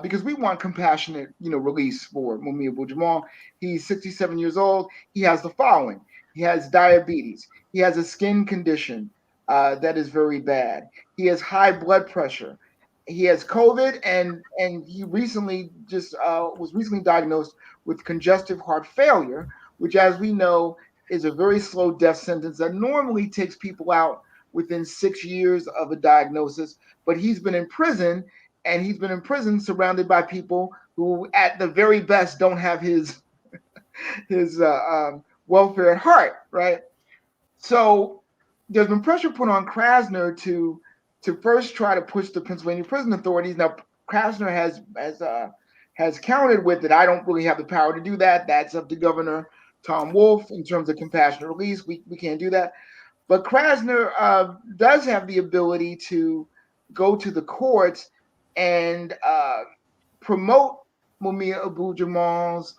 Because we want compassionate, release for Mumia Abu-Jamal. He's 67 years old. He has the following: he has diabetes. He has a skin condition that is very bad. He has high blood pressure. He has COVID, and he recently was recently diagnosed with congestive heart failure, which, as we know, is a very slow death sentence that normally takes people out within 6 years of a diagnosis. But he's been in prison. And he's been in prison surrounded by people who, at the very best, don't have his welfare at heart, right? So there's been pressure put on Krasner to first try to push the Pennsylvania prison authorities. Now, Krasner has countered with that. I don't really have the power to do that. That's up to Governor Tom Wolf in terms of compassionate release. We can't do that. But Krasner does have the ability to go to the courts and promote Mumia Abu-Jamal's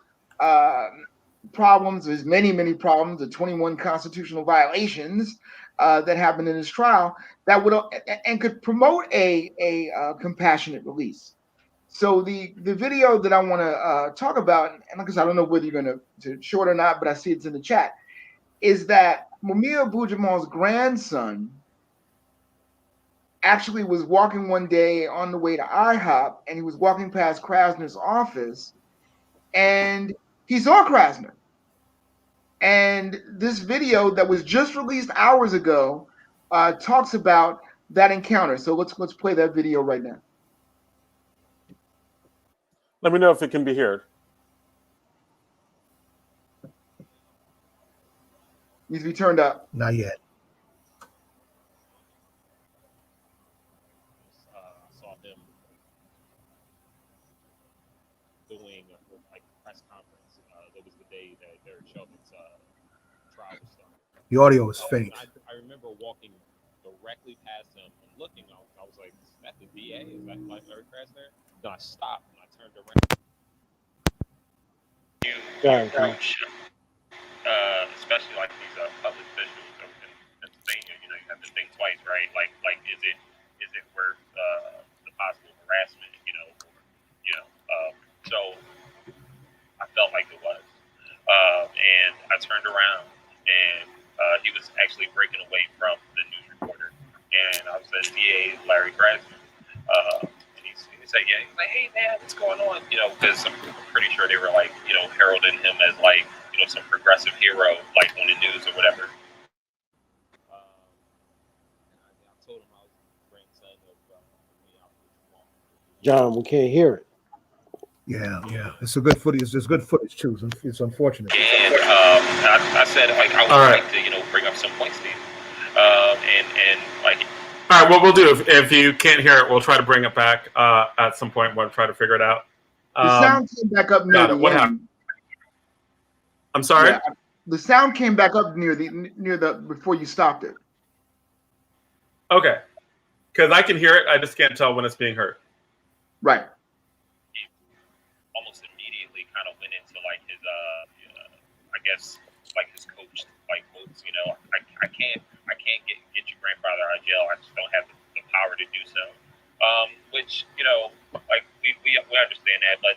problems. There's many problems, the 21 constitutional violations that happened in his trial that would and could promote a compassionate release. So the video that I want to talk about, and because I don't know whether you're going to show it or not, but I see it's in the chat, is that Mumia Abu-Jamal's grandson actually was walking one day on the way to IHOP, and he was walking past Krasner's office, and he saw Krasner. And this video that was just released hours ago talks about that encounter. So let's play that video right now. Let me know if it can be heard. Needs to be turned up. Not yet. Saw him doing like press conference. That was the day that Derek Chauvin's trial was started. The audio is faint. I remember walking directly past him and looking. I was like, "Is that the DA? Is that like Larry Krasner?" Then I stopped and I turned around. Especially like these public officials in Pennsylvania, you have to think twice, right? Like is it worth the possible harassment, so I felt like it was, and I turned around and he was actually breaking away from the news reporter, and I was at DA Larry Krasner, and he said, yeah, he's like, hey man, what's going on? Because I'm pretty sure they were like, heralding him as like, some progressive hero, like on the news or whatever. And I told him I was bringing John, we can't hear it. Yeah. It's a good footage. It's good footage too. It's unfortunate. And I said like I would like to bring up some points to you, and like. All right, what we'll do if you can't hear it, we'll try to bring it back at some point. We'll try to figure it out. The sound came back up near the what end. happened? I'm sorry. Yeah, the sound came back up near the before you stopped it. Okay, because I can hear it. I just can't tell when it's being heard. Right. He almost immediately kind of went into like his I guess like his coach like moves. You know, I can't get your grandfather out of jail. I just don't have the power to do so. Which like we understand that, but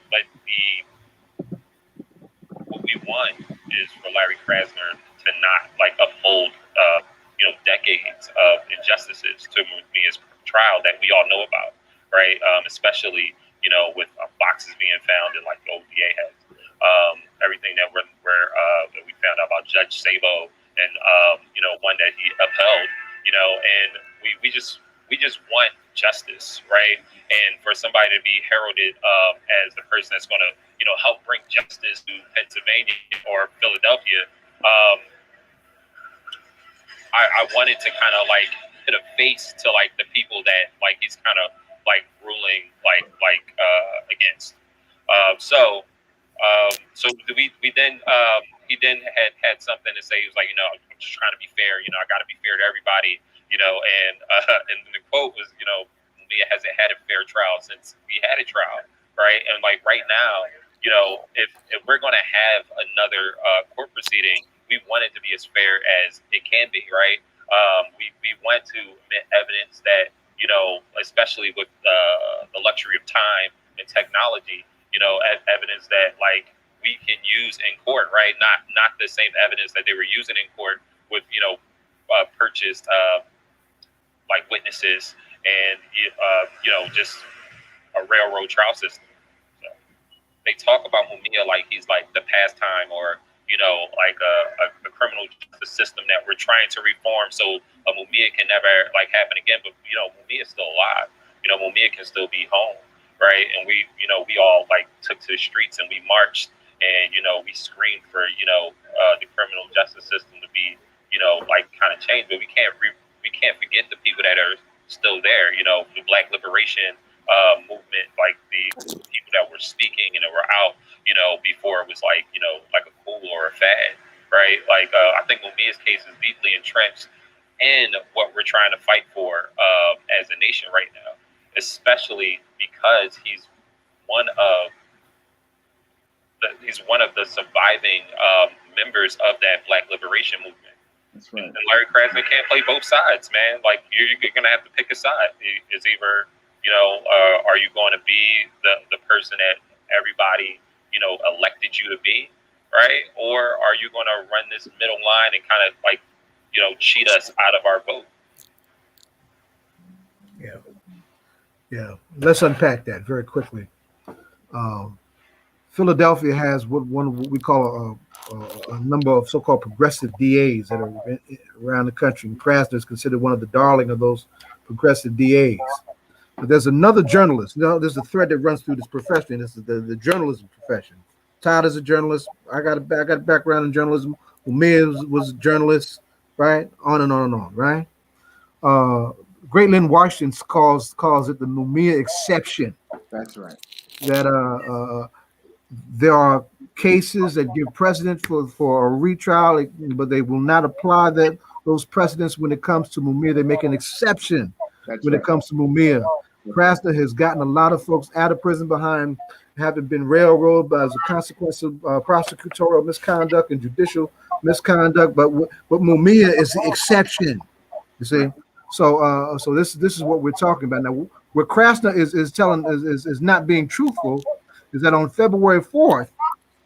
what we want is for Larry Krasner to not like uphold decades of injustices to Mumia's trial that we all know about, right? Especially with boxes being found in like the OVA has, everything that we found out about Judge Sabo and one that he upheld, and we just want justice, right? And for somebody to be heralded as the person that's going to help bring justice to Pennsylvania or Philadelphia, I wanted to kind of like put a face to like the people that like he's kind of like ruling against. So we then he then had something to say. He was like, I'm just trying to be fair. I got to be fair to everybody. And the quote was, Mumia hasn't had a fair trial since we had a trial, right? And like right now, if we're going to have another court proceeding, we want it to be as fair as it can be, right? We want to admit evidence that, especially with the luxury of time and technology, evidence that like we can use in court, right? Not the same evidence that they were using in court with, purchased like witnesses and, just a railroad trial system. So they talk about Mumia like he's like the pastime or, like a criminal justice system that we're trying to reform so a Mumia can never like happen again. But Mumia's still alive. Mumia can still be home, right? And we all like took to the streets and we marched and we screamed for the criminal justice system to be like kind of changed. But we can't forget the people that are still there. The Black Liberation movement, like the people that were speaking and that were out. Before it was like like a cool or a fad, right? Like I think Mumia's case is deeply entrenched in what we're trying to fight for as a nation right now, especially because he's one of the surviving members of that Black Liberation movement. That's right. And Larry Krasner can't play both sides, man. Like you're gonna have to pick a side. It's either are you going to be the person that everybody elected you to be, right? Or are you going to run this middle line and kind of like, cheat us out of our vote? Yeah. Let's unpack that very quickly. Philadelphia has what we call a number of so-called progressive DAs that are around the country. And Krasner is considered one of the darling of those progressive DAs. But there's another journalist. There's a thread that runs through this profession. This is the journalism profession. Todd is a journalist. I got a background in journalism. Mumia was a journalist, right? On and on and on, right? Great Lynn Washington calls it the Mumia exception. That's right. That there are cases that give precedent for a retrial, but they will not apply those precedents when it comes to Mumia. They make an exception when it comes to Mumia. Krasner has gotten a lot of folks out of prison behind having been railroaded as a consequence of prosecutorial misconduct and judicial misconduct. But Mumia is the exception. You see, so this is what we're talking about now. Where Krasner is not being truthful is that on February 4th,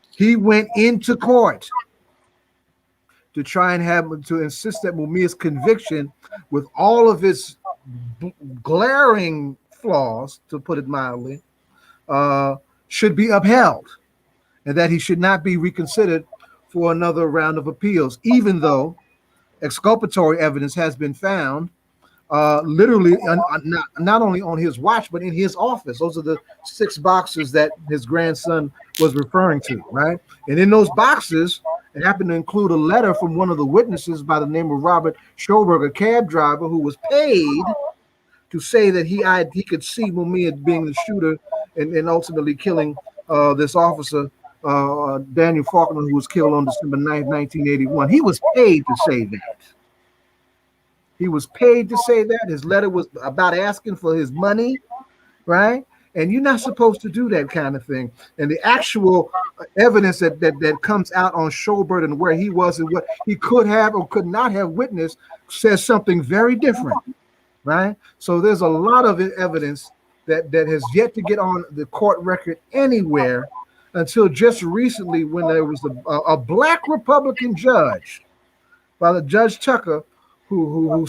he went into court to try and to insist that Mumia's conviction, with all of its glaring flaws, to put it mildly, should be upheld, and that he should not be reconsidered for another round of appeals, even though exculpatory evidence has been found literally not only on his watch, but in his office. Those are the 6 boxes that his grandson was referring to, right? And in those boxes, it happened to include a letter from one of the witnesses by the name of Robert Schoberg, a cab driver who was paid to say that he could see Mumia being the shooter and ultimately killing this officer, Daniel Faulkner, who was killed on December 9th, 1981. He was paid to say that. He was paid to say that. His letter was about asking for his money, right? And you're not supposed to do that kind of thing. And the actual evidence that comes out on Schoberg and where he was and what he could have or could not have witnessed says something very different, right? So there's a lot of evidence that has yet to get on the court record anywhere until just recently, when there was a black Republican judge by the Judge Tucker who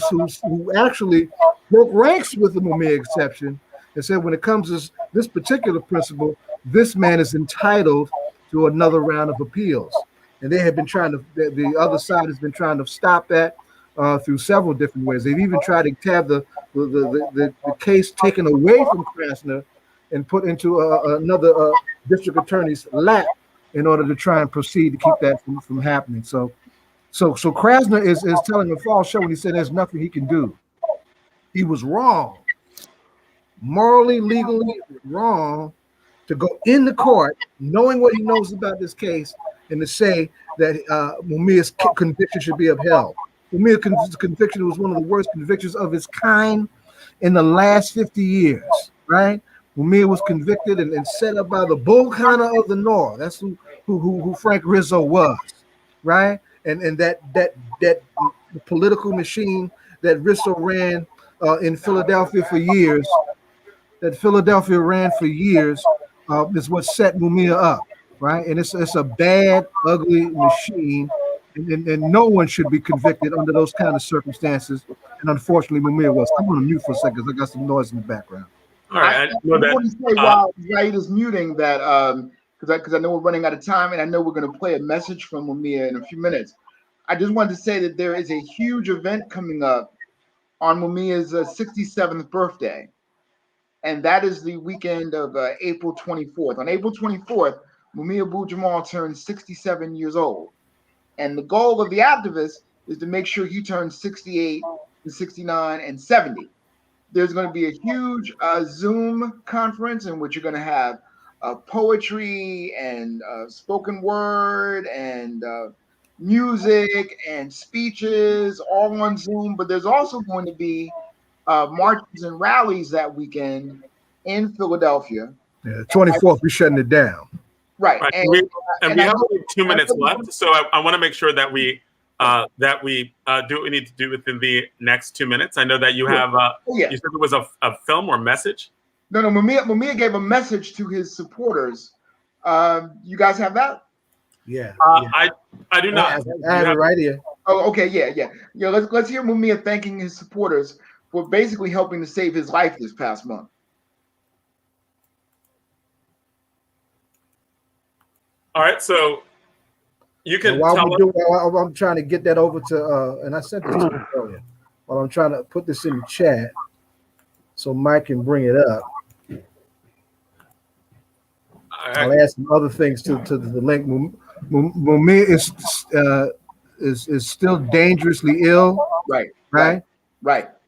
actually broke ranks with the Mumia exception and said, when it comes to this particular principle, this man is entitled to another round of appeals. And they have been trying to, the other side has been trying to stop that through several different ways. They've even tried to have the case taken away from Krasner and put into another district attorney's lap in order to try and proceed to keep that from happening. So Krasner is telling a false show when he said there's nothing he can do. He was wrong, morally, legally wrong, to go in the court knowing what he knows about this case and to say that Mumia's conviction should be upheld. Mumia's conviction was one of the worst convictions of its kind in the last 50 years, right? Mumia was convicted and set up by the Bullkhana of the North. That's who Frank Rizzo was, right? And that political machine that Rizzo ran in Philadelphia for years, is what set Mumia up, right? And it's a bad, ugly machine, and no one should be convicted under those kind of circumstances. And unfortunately, Mumia was. I'm going to mute for a second because I got some noise in the background. All right. I want to say while Zaid is muting that because I know we're running out of time, and I know we're going to play a message from Mumia in a few minutes. I just wanted to say that there is a huge event coming up on Mumia's 67th birthday, and that is the weekend of April 24th. On April 24th, Mumia Abu-Jamal turns 67 years old, and the goal of the activist is to make sure he turns 68 to 69 and 70. There's going to be a huge Zoom conference in which you're going to have poetry and spoken word and music and speeches all on Zoom. But there's also going to be marches and rallies that weekend in Philadelphia. Yeah, 24th, we're shutting it down. Right. And we have only 2 minutes left. So I want to make sure that we do what we need to do within the next 2 minutes. I know that you have, you said it was a film or message? No, Mumia gave a message to his supporters. You guys have that? Yeah. I do not. I have it right here. Oh, okay, yeah. Let's hear Mumia thanking his supporters for basically helping to save his life this past month. All right, so you can while I'm trying to get that over to, and I sent it to you earlier. While I'm trying to put this in the chat, so Mike can bring it up. I'll add some other things to the link. Mumia is still dangerously ill. Right.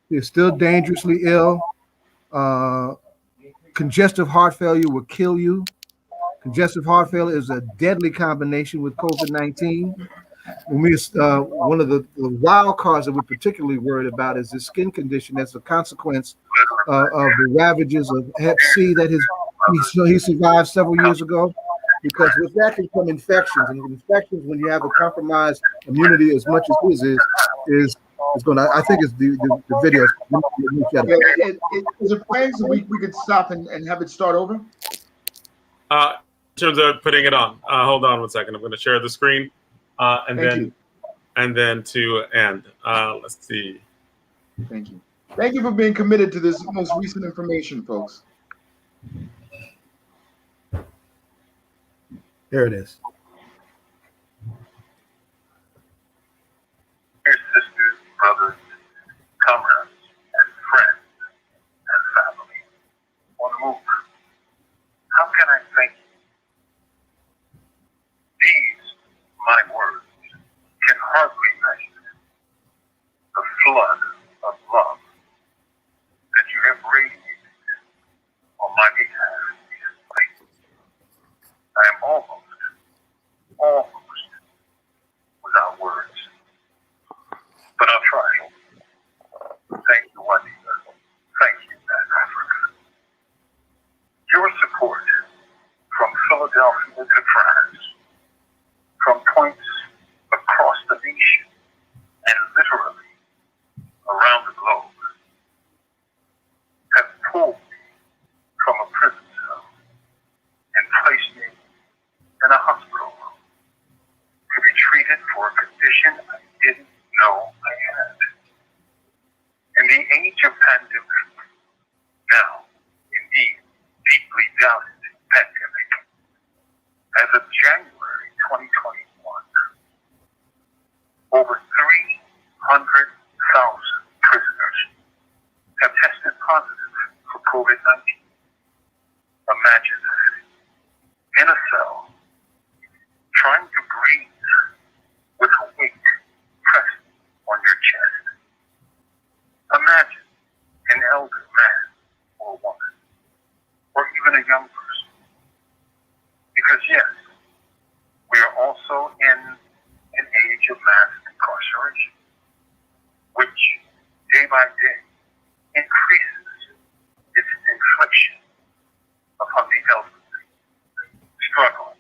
He's still dangerously ill. Congestive heart failure will kill you. Congestive heart failure is a deadly combination with COVID-19. One of the wild cards that we're particularly worried about is his skin condition as a consequence of the ravages of Hep C that he survived several years ago. Because with that can come infections, and infections, when you have a compromised immunity as much as his is going to. I think it's the video. Is it planned so we could stop and have it start over? In terms of putting it on, hold on 1 second. I'm going to share the screen, and then to end. Let's see. Thank you. Thank you for being committed to this most recent information, folks. There it is. Dear sisters, brothers, comrades, and points across the nation and literally around the globe have pulled me from a prison cell and placed me in a hospital room to be treated for a condition I didn't know I had. In the age of pandemic, now, indeed, deeply doubted pandemic, as of January 2021, over 300,000 prisoners have tested positive for COVID-19. Imagine this, in a cell, trying to breathe with a weight pressed on your chest. Imagine an elder man or woman, or even a young person. Because yes, we are also in an age of mass incarceration, which day by day increases its infliction upon the elderly, struggling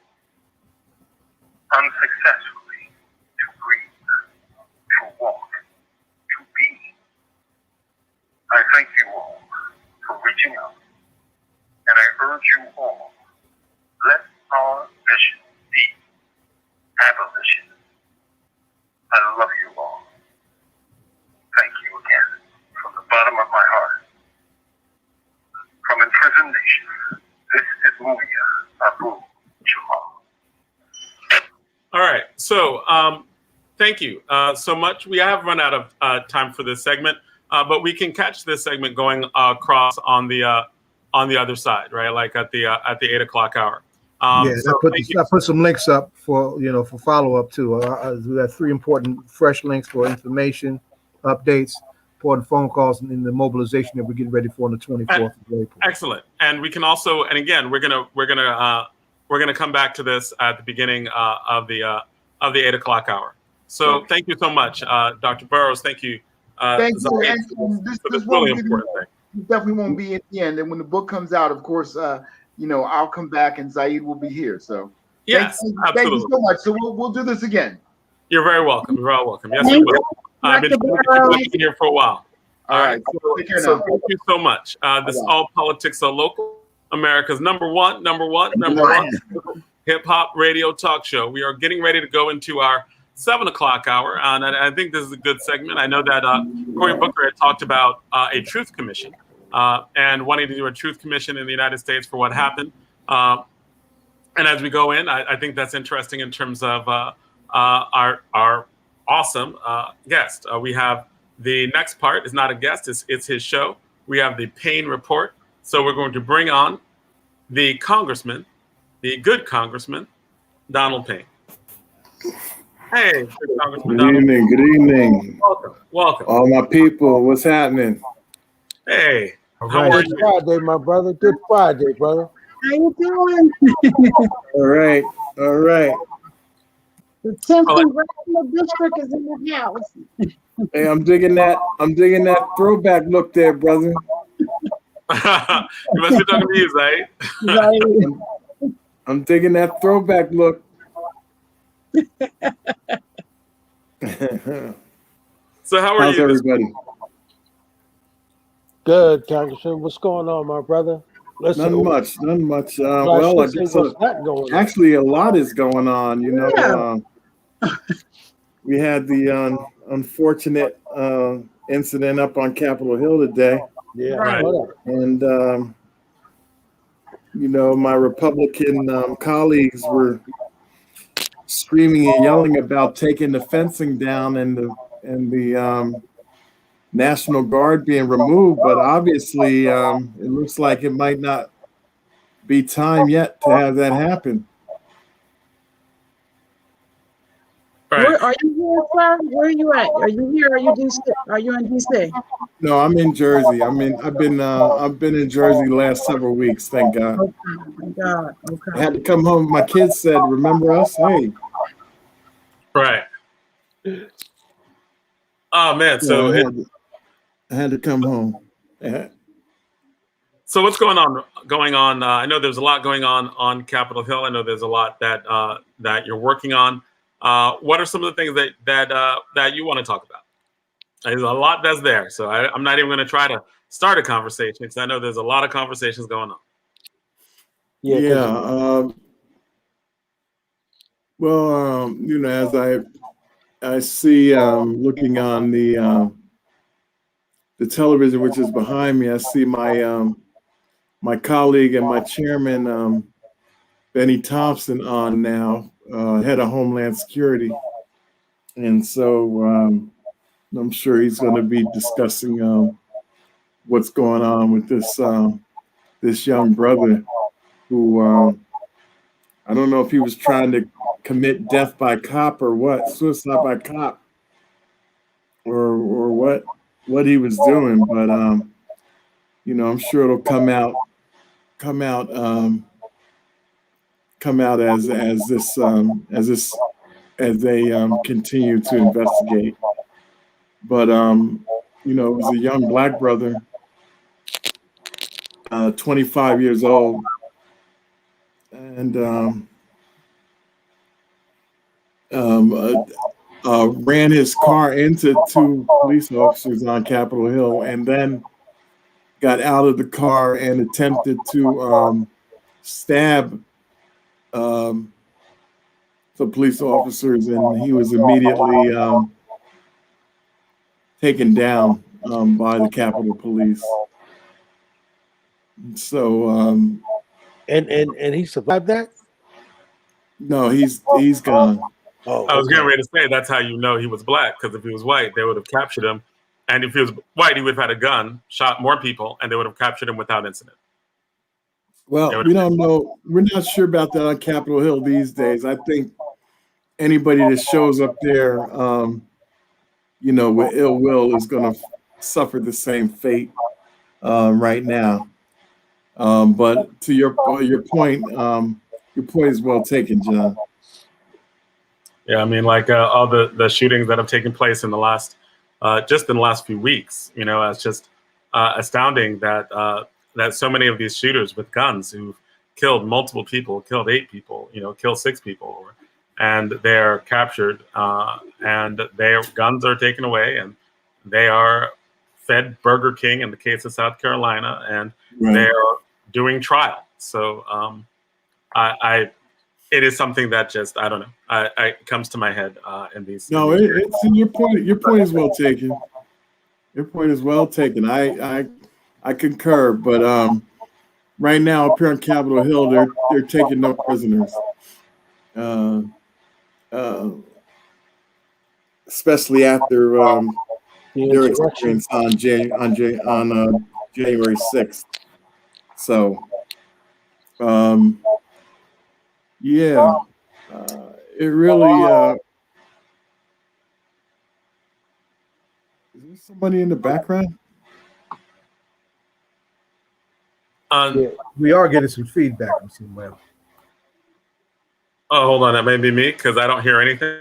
unsuccessfully to breathe, to walk, to be. I thank you all for reaching out, and I urge you all, let our mission be abolition. I love you all. Thank you again from the bottom of my heart. From Imprisoned Nation, this is Mumia Abu Jamal. All right. So thank you so much. We have run out of time for this segment, but we can catch this segment going across on the other side, right? Like at the 8 o'clock hour. Yeah, so I put some links up for for follow up too. We have 3 important fresh links for information, updates, important phone calls, and the mobilization that we're getting ready for on the 24th of April. Excellent. And we can also, and again, we're gonna come back to this at the beginning of the 8 o'clock hour. So thank you so much, Dr. Burrows. Thank you. Thank you. Zahid, And this really won't be important thing. definitely won't be at the end. And when the book comes out, of course, I'll come back and Zaid will be here. So yes, thank you so much. So we'll do this again. You're very welcome. You're very welcome. Yes, we will. I've been here for a while. All right. Take care now. Thank you so much. This is All Politics So Local, America's number one hip hop radio talk show. We are getting ready to go into our 7 o'clock hour, and I think this is a good segment. I know that Cory Booker had talked about a truth commission and wanting to do a truth commission in the United States for what happened. And as we go in, I think that's interesting in terms of our awesome guest. We have the next part is not a guest, it's his show. We have the Payne Report. So we're going to bring on the congressman, the good congressman, Donald Payne. Hey, Congressman Good evening. Good evening. Welcome. All my people, what's happening? Hey. Good Friday, my brother. Good Friday, brother. How you doing? All right. The 10th congressional district is in the house. Hey, I'm digging that throwback look there, brother. You must be talking to you, Zay. I'm digging that throwback look. So how are How's you? everybody? Good, Congressman. What's going on, my brother? Nothing much. Well, I guess actually a lot is going on. We had the unfortunate incident up on Capitol Hill today. Yeah, right. And my Republican colleagues were screaming and yelling about taking the fencing down and the National Guard being removed, but obviously it looks like it might not be time yet to have that happen. Right. Are you here, sir? Where are you at? Are you here? Are you DC? Are you in DC? No, I'm in Jersey. I've been in Jersey the last several weeks. Thank God. Okay. Thank God. Okay. I had to come home. My kids said, "Remember us?" Hey. Right. Oh man. So I had to come home. Yeah. So what's going on? I know there's a lot going on Capitol Hill. I know there's a lot that you're working on. What are some of the things that you want to talk about? There's a lot that's there, so I'm not even going to try to start a conversation because I know there's a lot of conversations going on. Yeah. Well, as I see, looking on the television, which is behind me, I see my colleague and my chairman, Benny Thompson, on now, head of Homeland Security, and so I'm sure he's going to be discussing what's going on with this young brother who I don't know if he was trying to commit death by cop or what, suicide by cop, or what he was doing, but I'm sure it'll come out as they continue to investigate. But it was a young black brother, 25 years old, and ran his car into two police officers on Capitol Hill, and then got out of the car and attempted to stab some police officers, and he was immediately taken down by the Capitol Police. So, and he survived that? No, he's gone. Oh, I was okay. getting ready to say that's how you know he was black, because if he was white, they would have captured him, and if he was white, he would have had a gun, shot more people, and they would have captured him without incident. Well, we don't know. We're not sure about that on Capitol Hill these days. I think anybody that shows up there, with ill will is going to suffer the same fate right now. But to your point is well taken, John. Yeah, I mean, like all the shootings that have taken place in the last, just in the last few weeks, it's just astounding that so many of these shooters with guns who've killed multiple people, killed 8 people, killed 6 people, and they're captured, and their guns are taken away, and they are fed Burger King in the case of South Carolina, and they're doing trial. So it is something that just, I don't know, it comes to my head in these. No, it's your point. Your point is well taken. Your point is well taken. I concur, but right now up here on Capitol Hill, they're taking no prisoners, especially after their experience on January 6th. So, yeah, it really. Is there somebody in the background? Yeah, we are getting some feedback from somewhere. Oh, hold on, that may be me because I don't hear anything.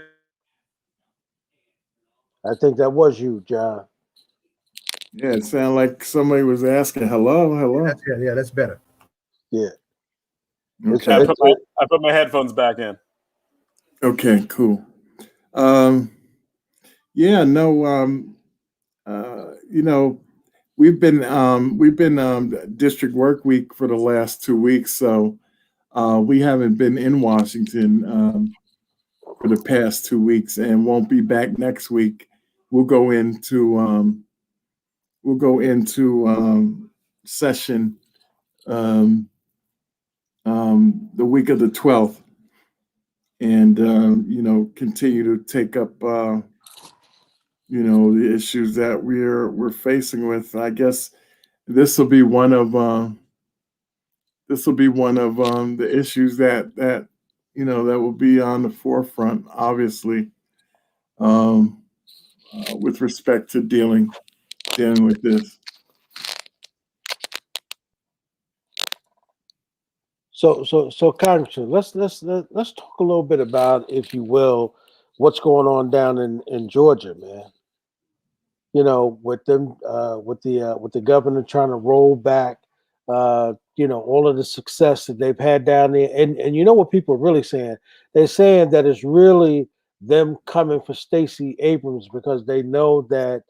I think that was you, John. Yeah, it sounded like somebody was asking, hello. Yeah, that's better. Yeah. Okay. I put my headphones back in. Okay, cool. Yeah, no, we've been district work week for the last 2 weeks, so we haven't been in Washington for the past 2 weeks, and won't be back next week. We'll go into session the week of the 12th, and continue to take up the issues that we're facing with. I guess this will be one of the issues that will be on the forefront, obviously, with respect to dealing with this. So, Congressman, let's talk a little bit about, if you will, what's going on down in Georgia, man. With them, with the governor trying to roll back, all of the success that they've had down there, and you know what people are really saying? They're saying that it's really them coming for Stacey Abrams because they know that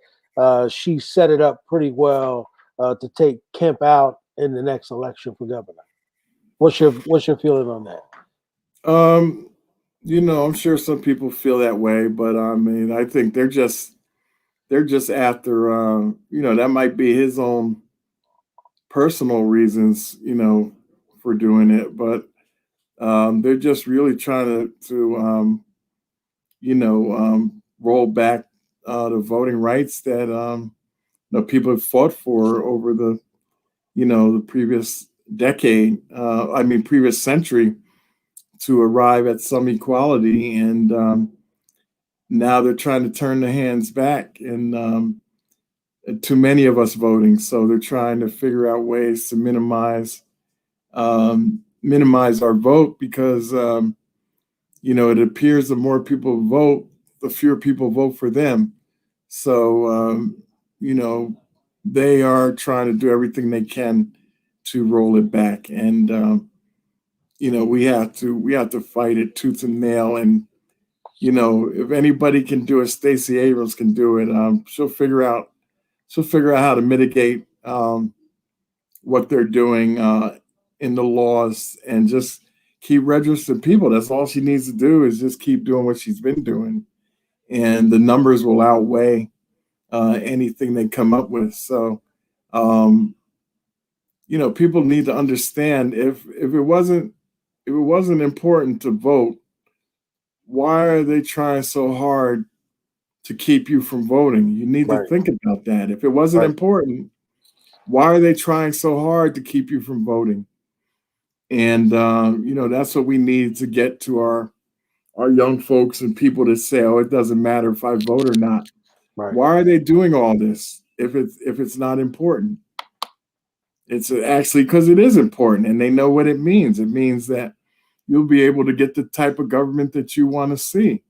she set it up pretty well to take Kemp out in the next election for governor. What's your feeling on that? I'm sure some people feel that way, but I mean, I think they're just after, that might be his own personal reasons, for doing it, but they're just really trying to roll back the voting rights that people have fought for over the previous decade, previous century, to arrive at some equality, and now they're trying to turn the hands back, and too many of us voting. So they're trying to figure out ways to minimize our vote because it appears the more people vote, the fewer people vote for them. So they are trying to do everything they can to roll it back, and we have to fight it tooth and nail. And if anybody can do it, Stacey Abrams can do it. She'll figure out how to mitigate what they're doing in the laws and just keep registering people. That's all she needs to do, is just keep doing what she's been doing, and the numbers will outweigh anything they come up with. So, people need to understand, if it wasn't important to vote, why are they trying so hard to keep you from voting? You need to think about that. If it wasn't important, why are they trying so hard to keep you from voting? And that's what we need to get to our young folks and people that say, "Oh, it doesn't matter if I vote or not." Why are they doing all this if it's not important? It's actually because it is important, and they know what it means. It means that you'll be able to get the type of government that you want to see.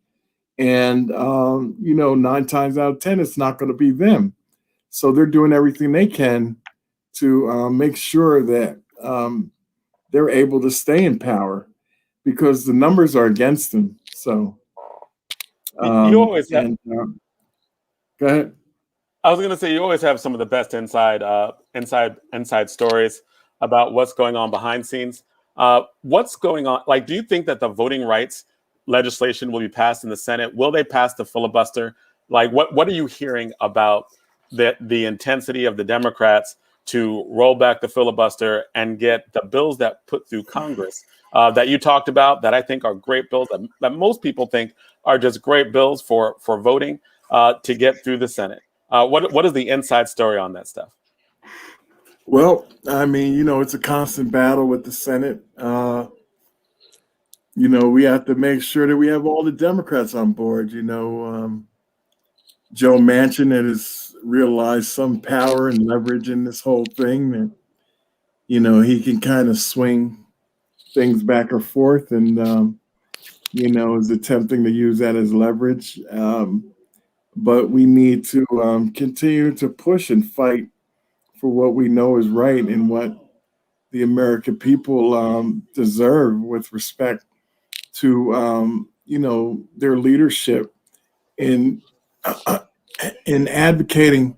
And 9 times out of 10, it's not going to be them. So they're doing everything they can to make sure that they're able to stay in power, because the numbers are against them. So You always have. Go ahead. I was going to say, you always have some of the best inside stories about what's going on behind scenes. What's going on? Like, do you think that the voting rights legislation will be passed in the Senate? Will they pass the filibuster? Like, what are you hearing about the intensity of the Democrats to roll back the filibuster and get the bills that put through Congress that you talked about, that I think are great bills, that most people think are just great bills for voting to get through the Senate? What is the inside story on that stuff? Well, I mean, it's a constant battle with the Senate. We have to make sure that we have all the Democrats on board. Joe Manchin has realized some power and leverage in this whole thing, that he can kind of swing things back or forth, and is attempting to use that as leverage. But we need to continue to push and fight for what we know is right and what the American people deserve with respect to their leadership in advocating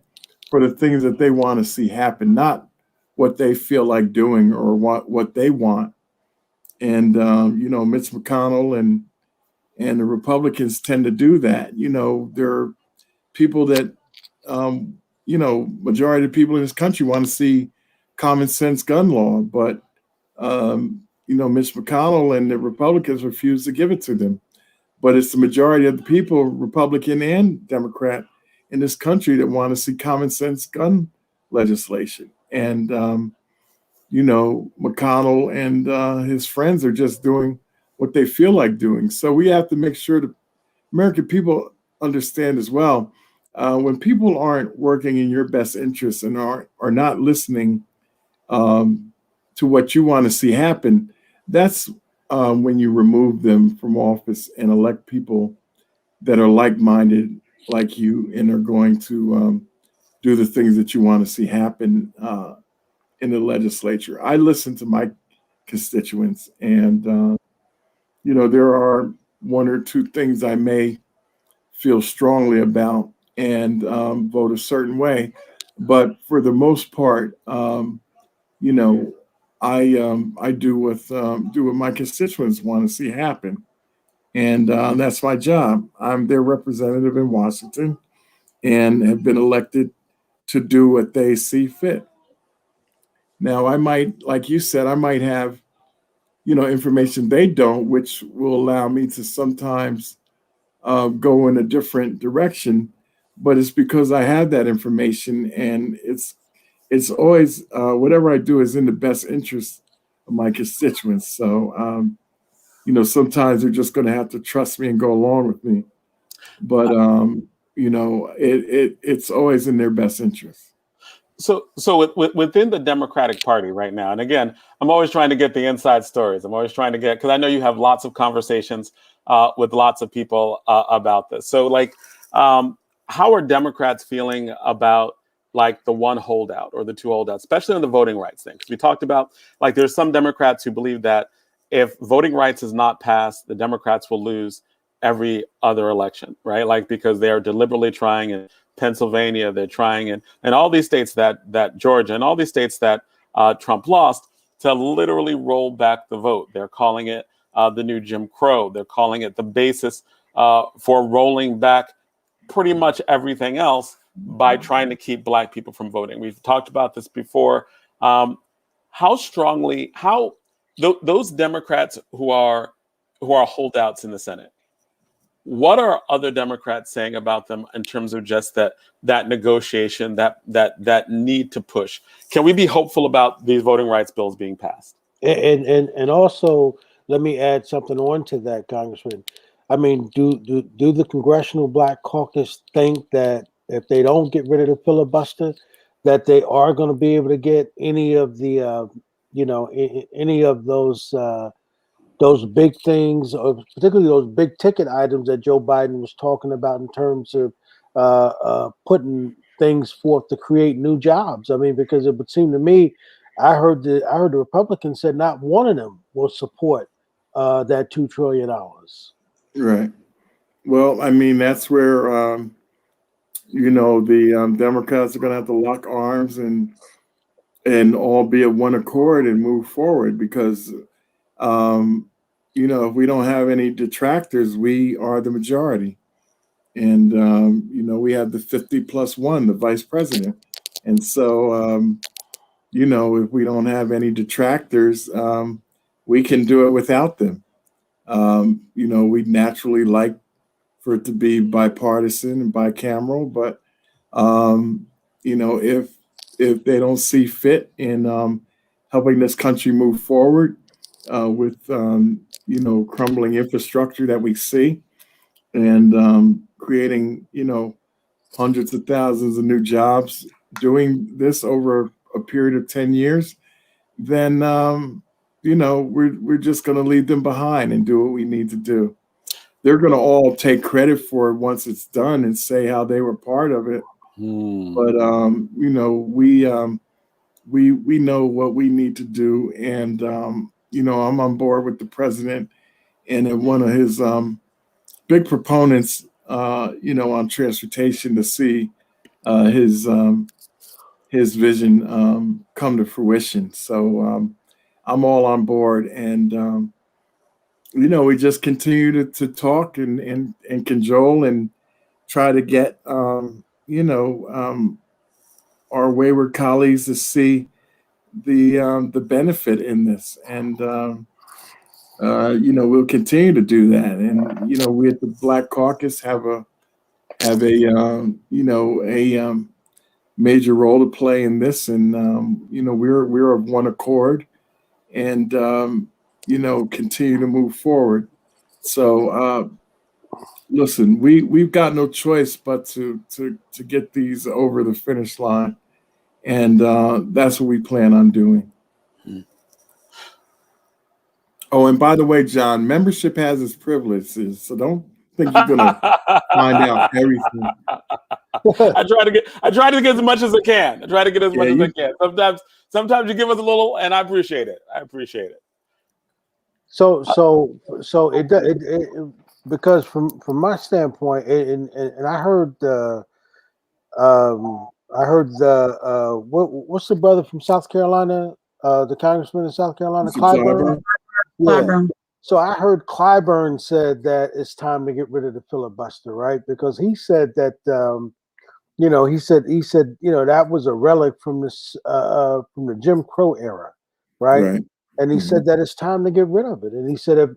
for the things that they want to see happen, not what they feel like doing or what they want. And Mitch McConnell and the Republicans tend to do that. There are people that majority of people in this country want to see common sense gun law, but Mitch McConnell and the Republicans refuse to give it to them. But it's the majority of the people, Republican and Democrat, in this country that want to see common sense gun legislation. And McConnell and his friends are just doing what they feel like doing. So we have to make sure the American people understand as well. When people aren't working in your best interests and are not listening to what you want to see happen, that's when you remove them from office and elect people that are like-minded like you and are going to do the things that you want to see happen in the legislature. I listen to my constituents, and there are one or two things I may feel strongly about and vote a certain way. But for the most part, you know, I do what my constituents want to see happen, and that's my job. I'm their representative in Washington, and have been elected to do what they see fit. Now, I might, like you said, I might have, information they don't, which will allow me to sometimes go in a different direction. But it's because I have that information, and it's always whatever I do is in the best interest of my constituents. So, sometimes they're just going to have to trust me and go along with me. But it's always in their best interest. So within the Democratic Party right now, and again, I'm always trying to get the inside stories. I'm always trying to get, because I know you have lots of conversations with lots of people about this. So, how are Democrats feeling about like the one holdout or the two holdouts, especially on the voting rights thing? Because we talked about there's some Democrats who believe that if voting rights is not passed, the Democrats will lose every other election, right? Because they are deliberately trying in Pennsylvania, they're trying in all these states that Georgia and all these states that Trump lost to literally roll back the vote. They're calling it the new Jim Crow. They're calling it the basis for rolling back pretty much everything else by trying to keep Black people from voting. We've talked about this before. How strongly, those Democrats who are holdouts in the Senate, what are other Democrats saying about them in terms of just that negotiation, that need to push? Can we be hopeful about these voting rights bills being passed? And also, let me add something on to that, Congressman. I mean, do the Congressional Black Caucus think that if they don't get rid of the filibuster, that they are going to be able to get any of the, any of those big things, or particularly those big ticket items that Joe Biden was talking about in terms of putting things forth to create new jobs? I mean, because it would seem to me, I heard the Republicans said not one of them will support that $2 trillion. Right. Well, I mean, that's where the Democrats are going to have to lock arms and all be of one accord and move forward, because if we don't have any detractors, we are the majority. And we have the 50+1, the vice president. And so if we don't have any detractors, we can do it without them. We'd naturally like for it to be bipartisan and bicameral, but if they don't see fit in helping this country move forward with crumbling infrastructure that we see, and creating hundreds of thousands of new jobs, doing this over a period of 10 years, then we're just going to leave them behind and do what we need to do. They're going to all take credit for it once it's done and say how they were part of it. But we know what we need to do, and I'm on board with the president and one of his big proponents, on transportation, to see his vision come to fruition. So I'm all on board, and we just continue to talk and cajole and try to get our wayward colleagues to see the benefit in this, and we'll continue to do that. And we at the Black Caucus have a major role to play in this, and we're of one accord, and continue to move forward. So listen, we've got no choice but to get these over the finish line, and that's what we plan on doing. Oh, and by the way, John, membership has its privileges, so don't think you're gonna find out everything. I try to get as much as I can. I can. Sometimes you give us a little, and I appreciate it. So because from my standpoint, and I heard the what's the brother from South Carolina, the congressman in South Carolina, Mr. Clyburn. Clyburn? Yeah. Clyburn. So I heard Clyburn said that it's time to get rid of the filibuster, right? Because he said that he said that was a relic from from the Jim Crow era, right? Right. And he said that it's time to get rid of it. And he said if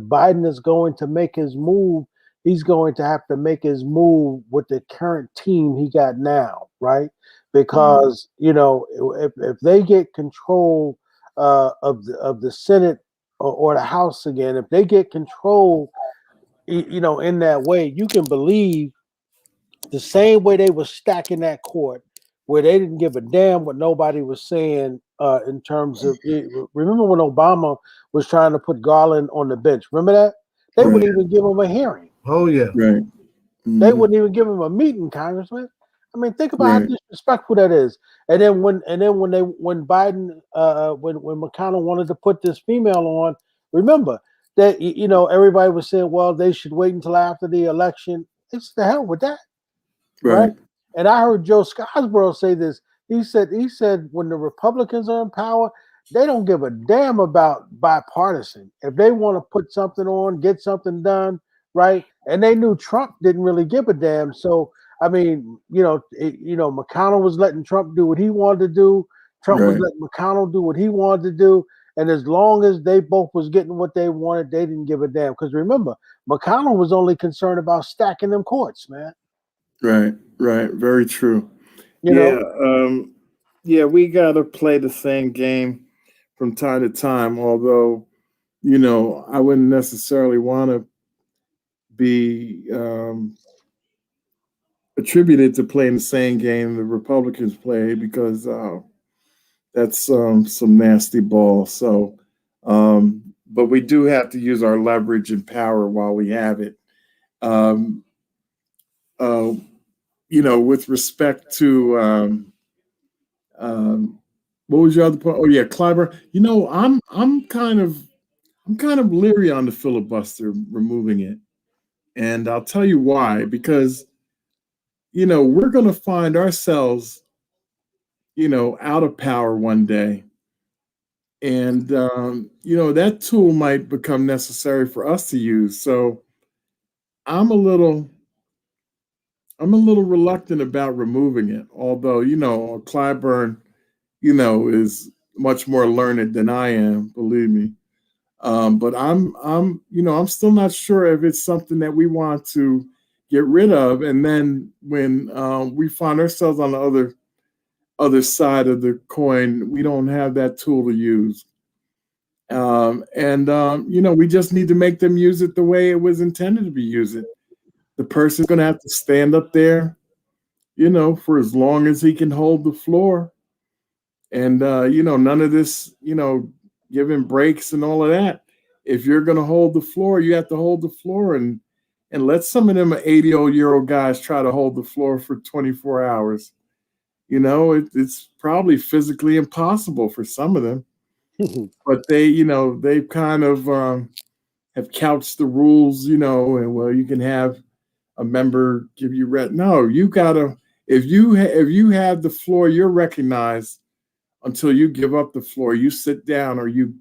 Biden is going to make his move, he's going to have to make his move with the current team he got now, right? Because if they get control of the Senate or the House again, if they get control, in that way, you can believe the same way they were stacking that court, where they didn't give a damn what nobody was saying in terms of it. Remember when Obama was trying to put Garland on the bench? Remember that? They Right. wouldn't even give him a hearing. Oh yeah. Right. They wouldn't even give him a meeting, Congressman. I mean, think about how Right. disrespectful that is. And then when Biden when McConnell wanted to put this female on, remember that everybody was saying, well, they should wait until after the election. It's the hell with that. Right. And I heard Joe Scarborough say this. He said when the Republicans are in power, they don't give a damn about bipartisan. If they want to put something on, get something done, right? And they knew Trump didn't really give a damn. So I mean, McConnell was letting Trump do what he wanted to do. Trump was letting McConnell do what he wanted to do. And as long as they both was getting what they wanted, they didn't give a damn. Because remember, McConnell was only concerned about stacking them courts, man. Right. Very true. You know? We got to play the same game from time to time, although, I wouldn't necessarily want to be attributed to playing the same game the Republicans play, because that's some nasty ball. So, but we do have to use our leverage and power while we have it. With respect to what was your other point? Oh yeah, Clyburn. I'm kind of leery on the filibuster, removing it, and I'll tell you why. Because we're going to find ourselves out of power one day, and that tool might become necessary for us to use. So I'm a little reluctant about removing it, although Clyburn is much more learned than I am, believe me. But I'm still not sure if it's something that we want to get rid of. And then when we find ourselves on the other side of the coin, we don't have that tool to use. We just need to make them use it the way it was intended to be used. The person's going to have to stand up there, for as long as he can hold the floor. And, none of this, giving breaks and all of that. If you're going to hold the floor, you have to hold the floor, and let some of them 80-year-old guys try to hold the floor for 24 hours. It's probably physically impossible for some of them, but they've kind of have couched the rules, and well, you can have a member give you no, you gotta, if you have the floor, you're recognized until you give up the floor. You sit down, or you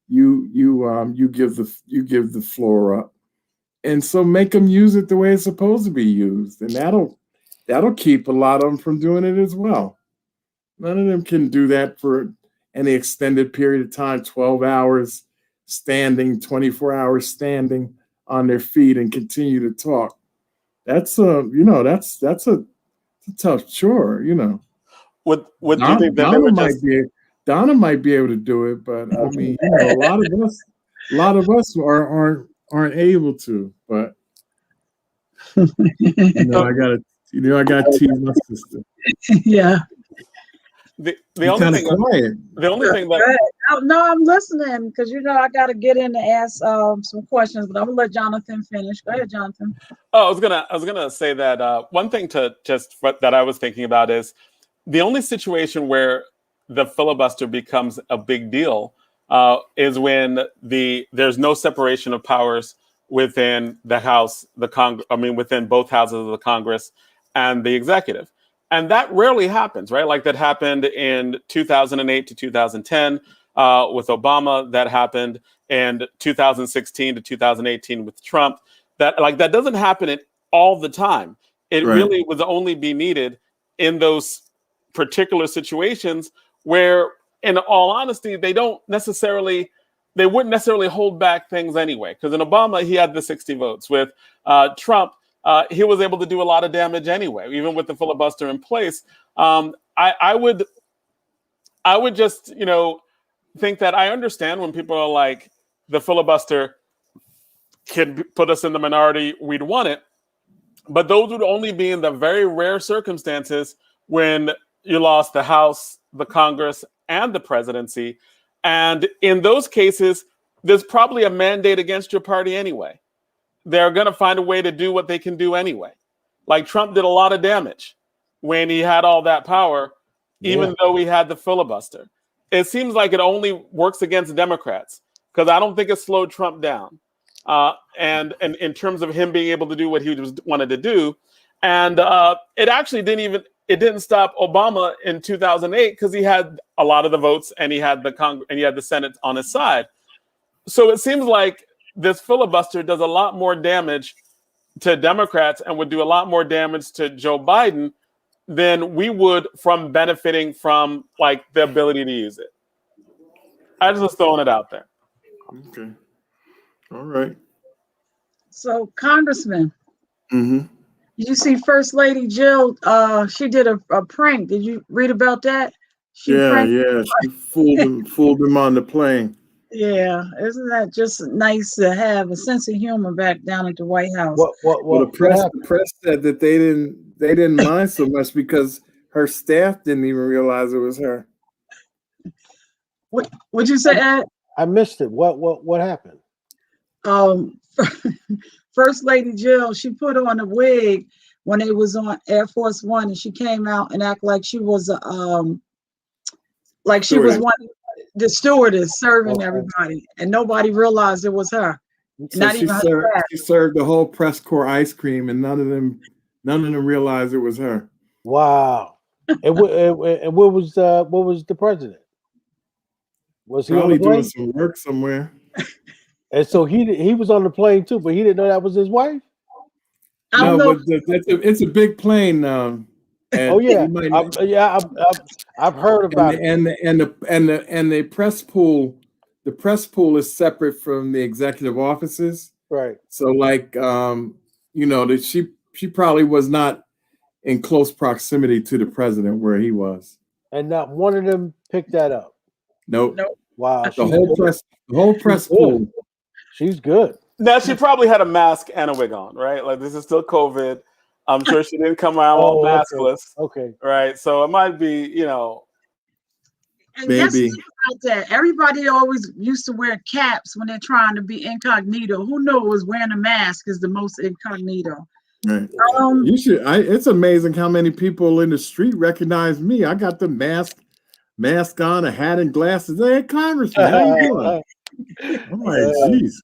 give the floor up. And so make them use it the way it's supposed to be used, and that'll keep a lot of them from doing it as well. None of them can do that for any extended period of time, 12 hours standing, 24 hours standing on their feet and continue to talk. That's that's a tough chore, What do you think that they would just... Donna might be able to do it, but I mean, a lot of us aren't able to. But I got to tease my sister. Yeah. The only thing that... No, I'm listening, because I got to get in to ask some questions, but I'm gonna let Jonathan finish. Go ahead, Jonathan. Oh, I was gonna say that one thing that I was thinking about is the only situation where the filibuster becomes a big deal is when there's no separation of powers within the House, within both houses of the Congress and the executive. And that rarely happens, right? Like that happened in 2008 to 2010 with Obama. That happened in 2016 to 2018 with Trump. That doesn't happen all the time. It really would only be needed in those particular situations where, in all honesty, they wouldn't necessarily hold back things anyway. Because in Obama, he had the 60 votes. With Trump, he was able to do a lot of damage anyway, even with the filibuster in place. I would just, think that I understand when people are like, the filibuster can put us in the minority, we'd want it. But those would only be in the very rare circumstances when you lost the House, the Congress, and the presidency. And in those cases, there's probably a mandate against your party anyway. They're going to find a way to do what they can do anyway. Like Trump did a lot of damage when he had all that power, even though he had the filibuster. It seems like it only works against Democrats because I don't think it slowed Trump down. And in terms of him being able to do what he wanted to do. And it actually didn't stop Obama in 2008 because he had a lot of the votes and he had the Senate on his side. So it seems like this filibuster does a lot more damage to Democrats and would do a lot more damage to Joe Biden than we would from benefiting from like the ability to use it. I just throwing it out there. Okay. All right. So, Congressman, Mm-hmm. did you see First Lady Jill? She did a prank. Did you read about that? She fooled him on the plane. Yeah, isn't that just nice to have a sense of humor back down at the White House? The press said that they didn't mind so much because her staff didn't even realize it was her. What'd you say, Ed? I missed it. What happened? First Lady Jill, she put on a wig when it was on Air Force One, and she came out and acted like she was the stewardess serving everybody, and nobody realized it was her. So she served the whole press corps ice cream, and none of them realized it was her. Wow. And what was the president? Was he probably on the plane? doing some work somewhere? And so he was on the plane too, but he didn't know that was his wife. No, but it's a big plane now. Oh yeah, I've heard about it. And the press pool, is separate from the executive offices. Right. So like that she probably was not in close proximity to the president where he was. And not one of them picked that up. Nope. Wow. The whole press pool. She's good. Now she probably had a mask and a wig on, right? Like this is still COVID. I'm sure she didn't come around all maskless. Okay. Right. So it might be, And maybe about that. Everybody always used to wear caps when they're trying to be incognito. Who knew it was wearing a mask is the most incognito. Right. You should. It's amazing how many people in the street recognize me. I got the mask on, a hat and glasses. Hey, Congressman, how you doing? I'm like, geez.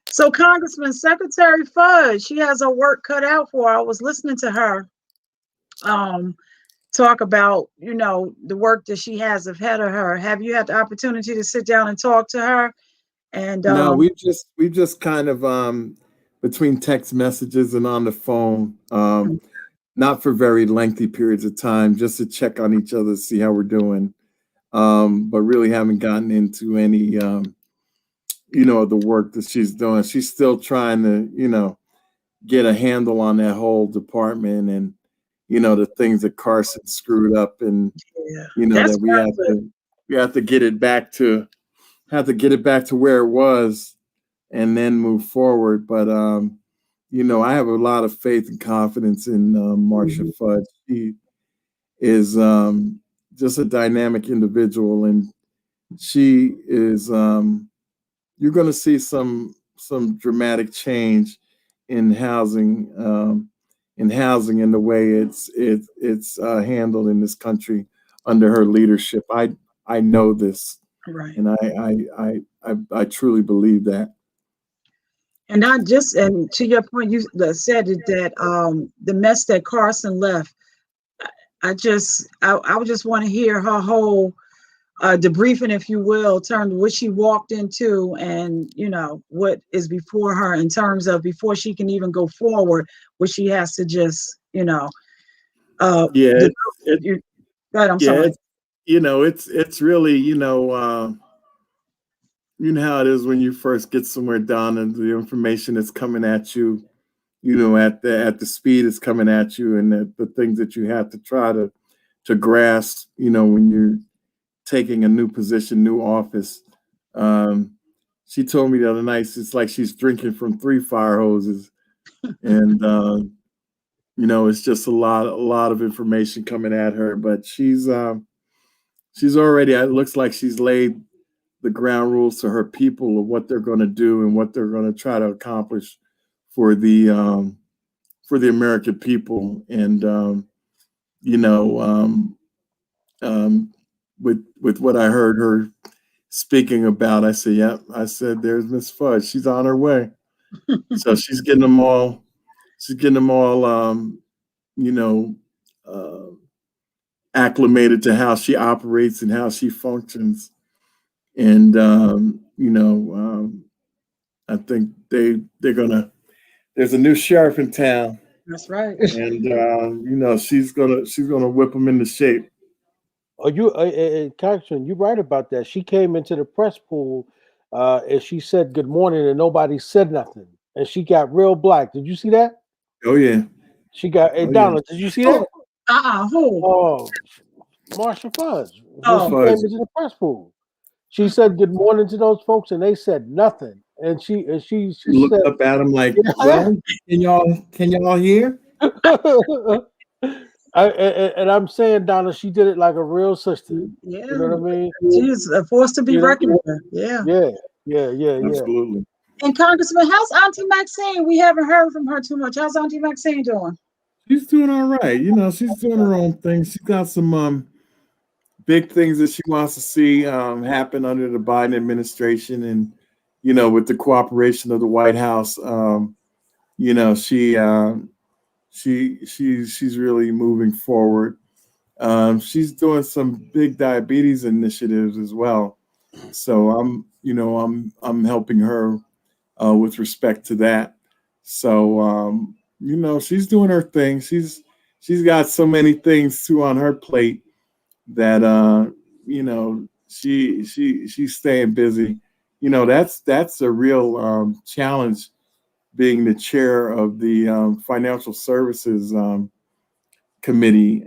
So, Congressman, Secretary Fudge, she has her work cut out for her. I was listening to her talk about, the work that she has ahead of her. Have you had the opportunity to sit down and talk to her? And no, we just kind of between text messages and on the phone, not for very lengthy periods of time, just to check on each other, see how we're doing. But really haven't gotten into any the work that she's doing. She's still trying to, get a handle on that whole department and, the things that Carson screwed up and, that we have to get it back to where it was and then move forward. But, I have a lot of faith and confidence in Marcia Fudge. She is just a dynamic individual, and she is, you're going to see some dramatic change in housing, and the way it's handled in this country under her leadership. I know this, right, and I truly believe that. And not just, and to your point, you said that the mess that Carson left. I would just want to hear her whole debriefing, if you will, in terms of what she walked into, and what is before her in terms of before she can even go forward, what she has to just Yeah, God, I'm yeah, sorry. it's really, you know how it is when you first get somewhere down and the information is coming at you, at the speed it's coming at you, and the things that you have to try to grasp, when you're taking a new position, new office. She told me the other night, it's like she's drinking from 3 fire hoses, and it's just a lot of information coming at her. But she's already. It looks like she's laid the ground rules to her people of what they're going to do and what they're going to try to accomplish for the American people. And with what I heard her speaking about, I said, "Yeah," I said, "There's Miss Fudge. She's on her way." So she's getting them all. She's getting them all. You know, uh, acclimated to how she operates and how she functions. And I think they're gonna. There's a new sheriff in town, That's right. and she's gonna whip them into shape. Oh, Congressman, you're right about that. She came into the press pool, and she said good morning, and nobody said nothing, and she got real black. Did you see that? Oh yeah. She got. Hey, Oh yeah. Donald, did you see that? Who? Oh, Marsha Fudge. When Oh. she Fudge. came into the press pool, she said good morning to those folks, and they said nothing. And she Looked said, up at him like, Yeah. "Well, can y'all hear?" And I'm saying, Donna, she did it like a real sister. Yeah. You know what I mean? She's a force to be reckoned with. Yeah. Yeah. Absolutely. And Congressman, how's Auntie Maxine? We haven't heard from her too much. How's Auntie Maxine doing? She's doing all right. She's doing her own thing. She's got some big things that she wants to see happen under the Biden administration, and with the cooperation of the White House, she's really moving forward. She's doing some big diabetes initiatives as well. So I'm helping her with respect to that. So she's doing her thing. She's got so many things too on her plate that she's staying busy. That's a real challenge, being the chair of the financial services committee.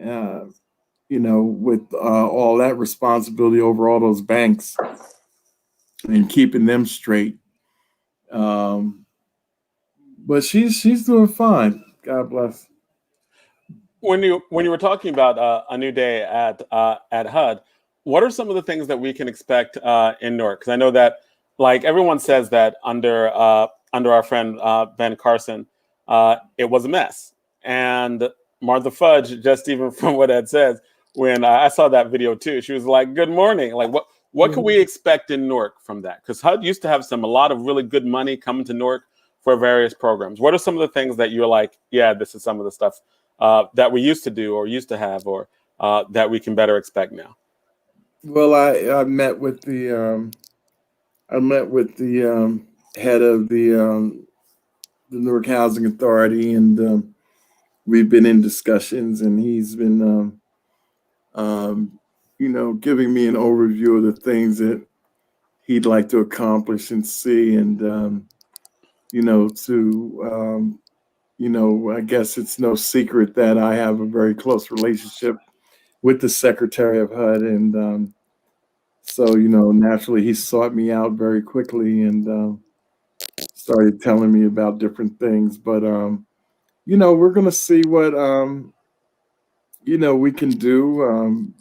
With all that responsibility over all those banks and keeping them straight. But she's doing fine. God bless. When you were talking about a new day at HUD, what are some of the things that we can expect in Newark? Because I know that, like everyone says, that under our friend Ben Carson, it was a mess. And Martha Fudge, just even from what Ed says, when I saw that video too, she was like, "Good morning." Like, what can we expect in Newark from that? Because HUD used to have a lot of really good money coming to Newark for various programs. What are some of the things that you're like, yeah, this is some of the stuff that we used to do or used to have, or that we can better expect now? Well, I met with the head of the Newark Housing Authority, and we've been in discussions, and he's been giving me an overview of the things that he'd like to accomplish and see, and I guess it's no secret that I have a very close relationship with the Secretary of HUD, and so naturally he sought me out very quickly and started telling me about different things. But we're gonna see what we can do.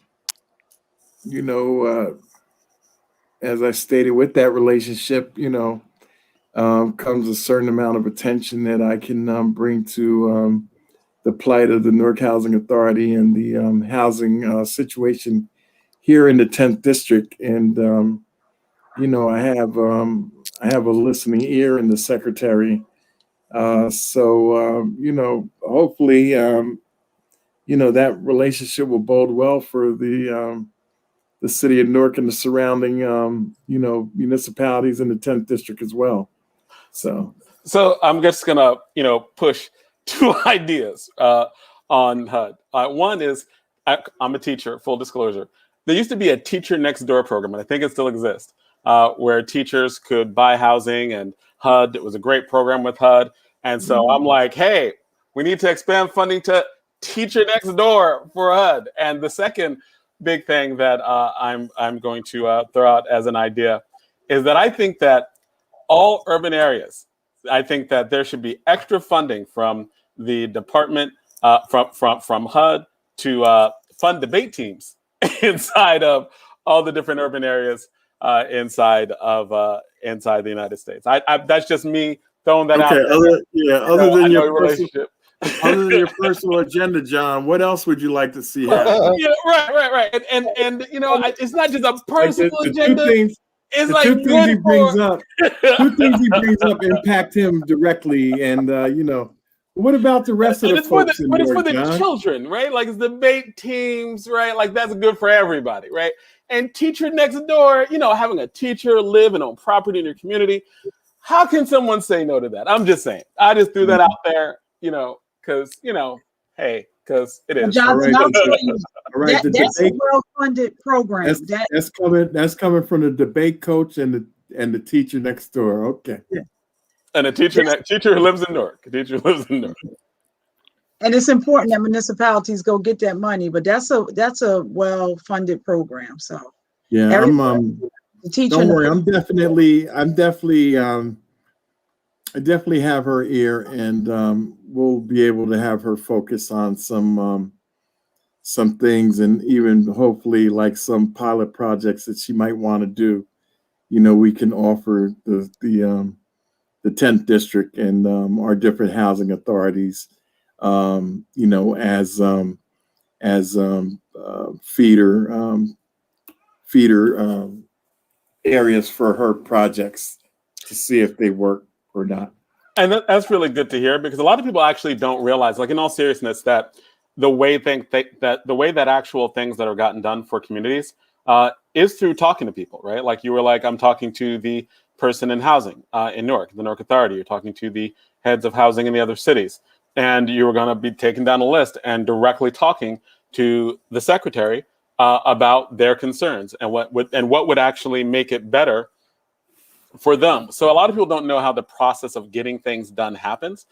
As I stated, with that relationship, comes a certain amount of attention that I can bring to the plight of the Newark Housing Authority and the housing situation here in the 10th district. And I have a listening ear in the secretary. Hopefully, that relationship will bode well for the city of Newark and the surrounding, municipalities in the 10th district as well. So I'm just gonna, push two ideas on HUD. One is I'm a teacher. Full disclosure, there used to be a teacher next door program, and I think it still exists, where teachers could buy housing, and HUD. It was a great program with HUD, and so I'm like, hey, we need to expand funding to teacher next door for HUD. And the second big thing that I'm going to throw out as an idea is that I think that all urban areas, I think that there should be extra funding from the department, from HUD to fund debate teams inside of all the different urban areas inside the United States. That's just me throwing that out okay, there. other than I know your relationship. other than your personal agenda, John, what else would you like to see happen? Yeah, right. And it's not just a Like personal the agenda. It's the like two things he good brings for. up, impact him directly, and what about the rest of And the it's for folks in but it's for Newark, the John? children, right? Like it's debate teams, right? Like that's good for everybody, right? And teacher next door, having a teacher live and own property in your community. How can someone say no to that? I'm just saying. I just threw that out there, because because it Well, is. All Johnson, right, I'll tell you all right. The that's a debate well-funded program. that's coming from the debate coach and the teacher next door. Okay. And a teacher who lives in Newark. A teacher who lives in Newark. And it's important that municipalities go get that money, but that's a well-funded program. So Yeah, the teacher. don't worry. I definitely have her ear, and we'll be able to have her focus on some things, and even hopefully like some pilot projects that she might want to do. We can offer the 10th district and our different housing authorities, as feeder areas for her projects to see if they work or not. And that's really good to hear, because a lot of people actually don't realize, like in all seriousness, that the way that actual things that are gotten done for communities is through talking to people, right? Like you were like, I'm talking to the person in housing in Newark, the Newark Authority. You're talking to the heads of housing in the other cities, and you were going to be taking down a list and directly talking to the secretary about their concerns and what would actually make it better for them. So a lot of people don't know how the process of getting things done happens.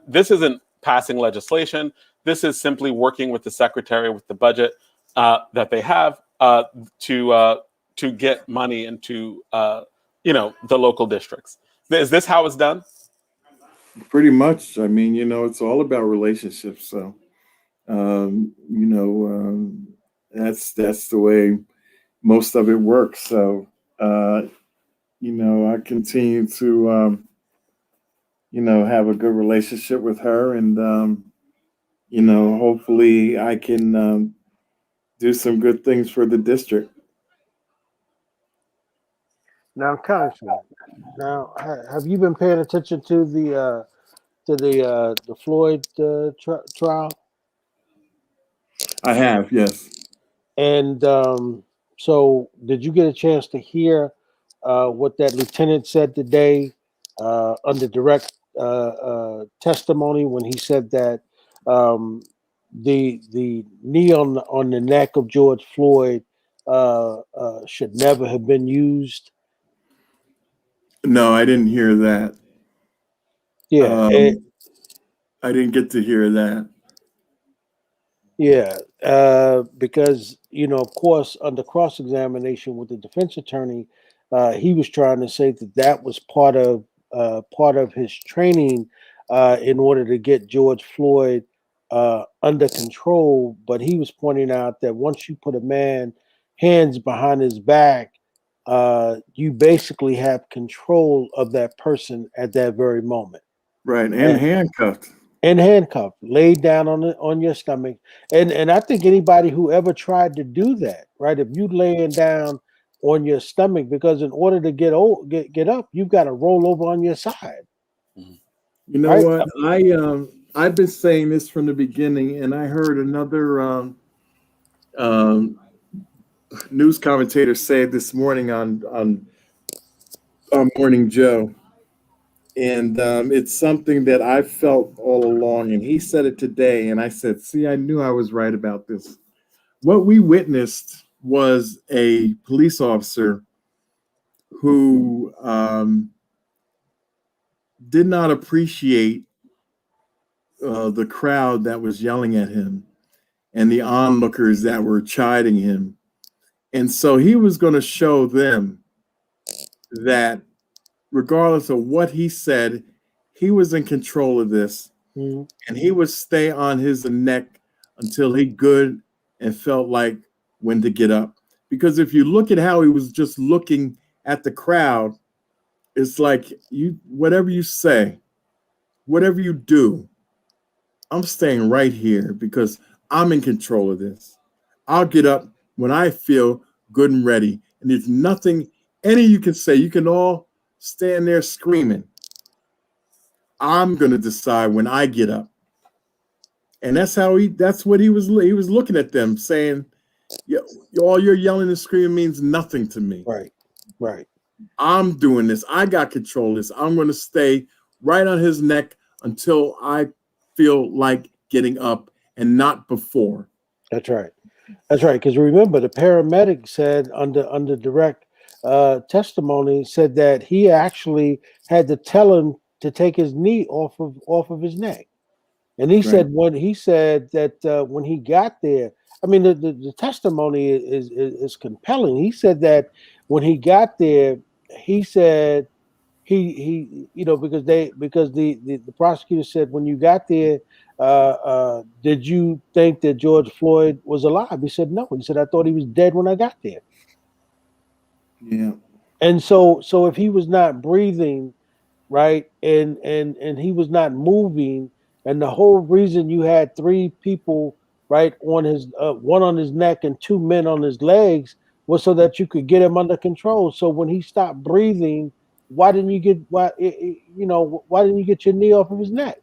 This isn't passing legislation. This is simply working with the secretary with the budget that they have to get money into the local districts. Is this how it's done? Pretty much. I mean, it's all about relationships. So, that's the way most of it works. So, I continue to, have a good relationship with her, and hopefully I can do some good things for the district. Now, Congressman, have you been paying attention to the Floyd trial? I have, yes. And so, did you get a chance to hear what that lieutenant said today under direct testimony, when he said that the knee on the neck of George Floyd should never have been used? No, I didn't hear that. Yeah, I didn't get to hear that. Yeah, because of course, under cross-examination with the defense attorney, he was trying to say that was part of his training in order to get George Floyd under control. But he was pointing out that once you put a man hands behind his back, you basically have control of that person at that very moment. Right, and handcuffed. And handcuffed, laid down on your stomach, and I think anybody who ever tried to do that, right? If you laying down on your stomach, because in order to get up, you've got to roll over on your side. You know Right? what? I've been saying this from the beginning, and I heard another um, news commentator say it this morning on Morning Joe, and it's something that I felt all along. And he said it today, and I said, "See, I knew I was right about this." What we witnessed was a police officer who did not appreciate the crowd that was yelling at him and the onlookers that were chiding him. And so he was going to show them that regardless of what he said, he was in control of this, and he would stay on his neck until he good and felt like when to get up. Because if you look at how he was just looking at the crowd, it's like whatever you say, whatever you do, I'm staying right here because I'm in control of this. I'll get up when I feel good and ready. And there's nothing any of you can say. You can all stand there screaming. I'm going to decide when I get up. And that's what he was looking at them saying, yeah, all your yelling and screaming means nothing to me. Right. I'm doing this. I got control of this. I'm going to stay right on his neck until I feel like getting up and not before. That's right. Because remember, the paramedic said under direct testimony said that he actually had to tell him to take his knee off of his neck. And he said when he got there, I mean the testimony is compelling. He said that when he got there, he said he because the prosecutor said, when you got there, did you think that George Floyd was alive? He said no. He said, I thought he was dead when I got there. Yeah. And so if he was not breathing, right, and he was not moving, and the whole reason you had three people, right, on his one on his neck and two men on his legs was so that you could get him under control. So when he stopped breathing, why didn't you get your knee off of his neck?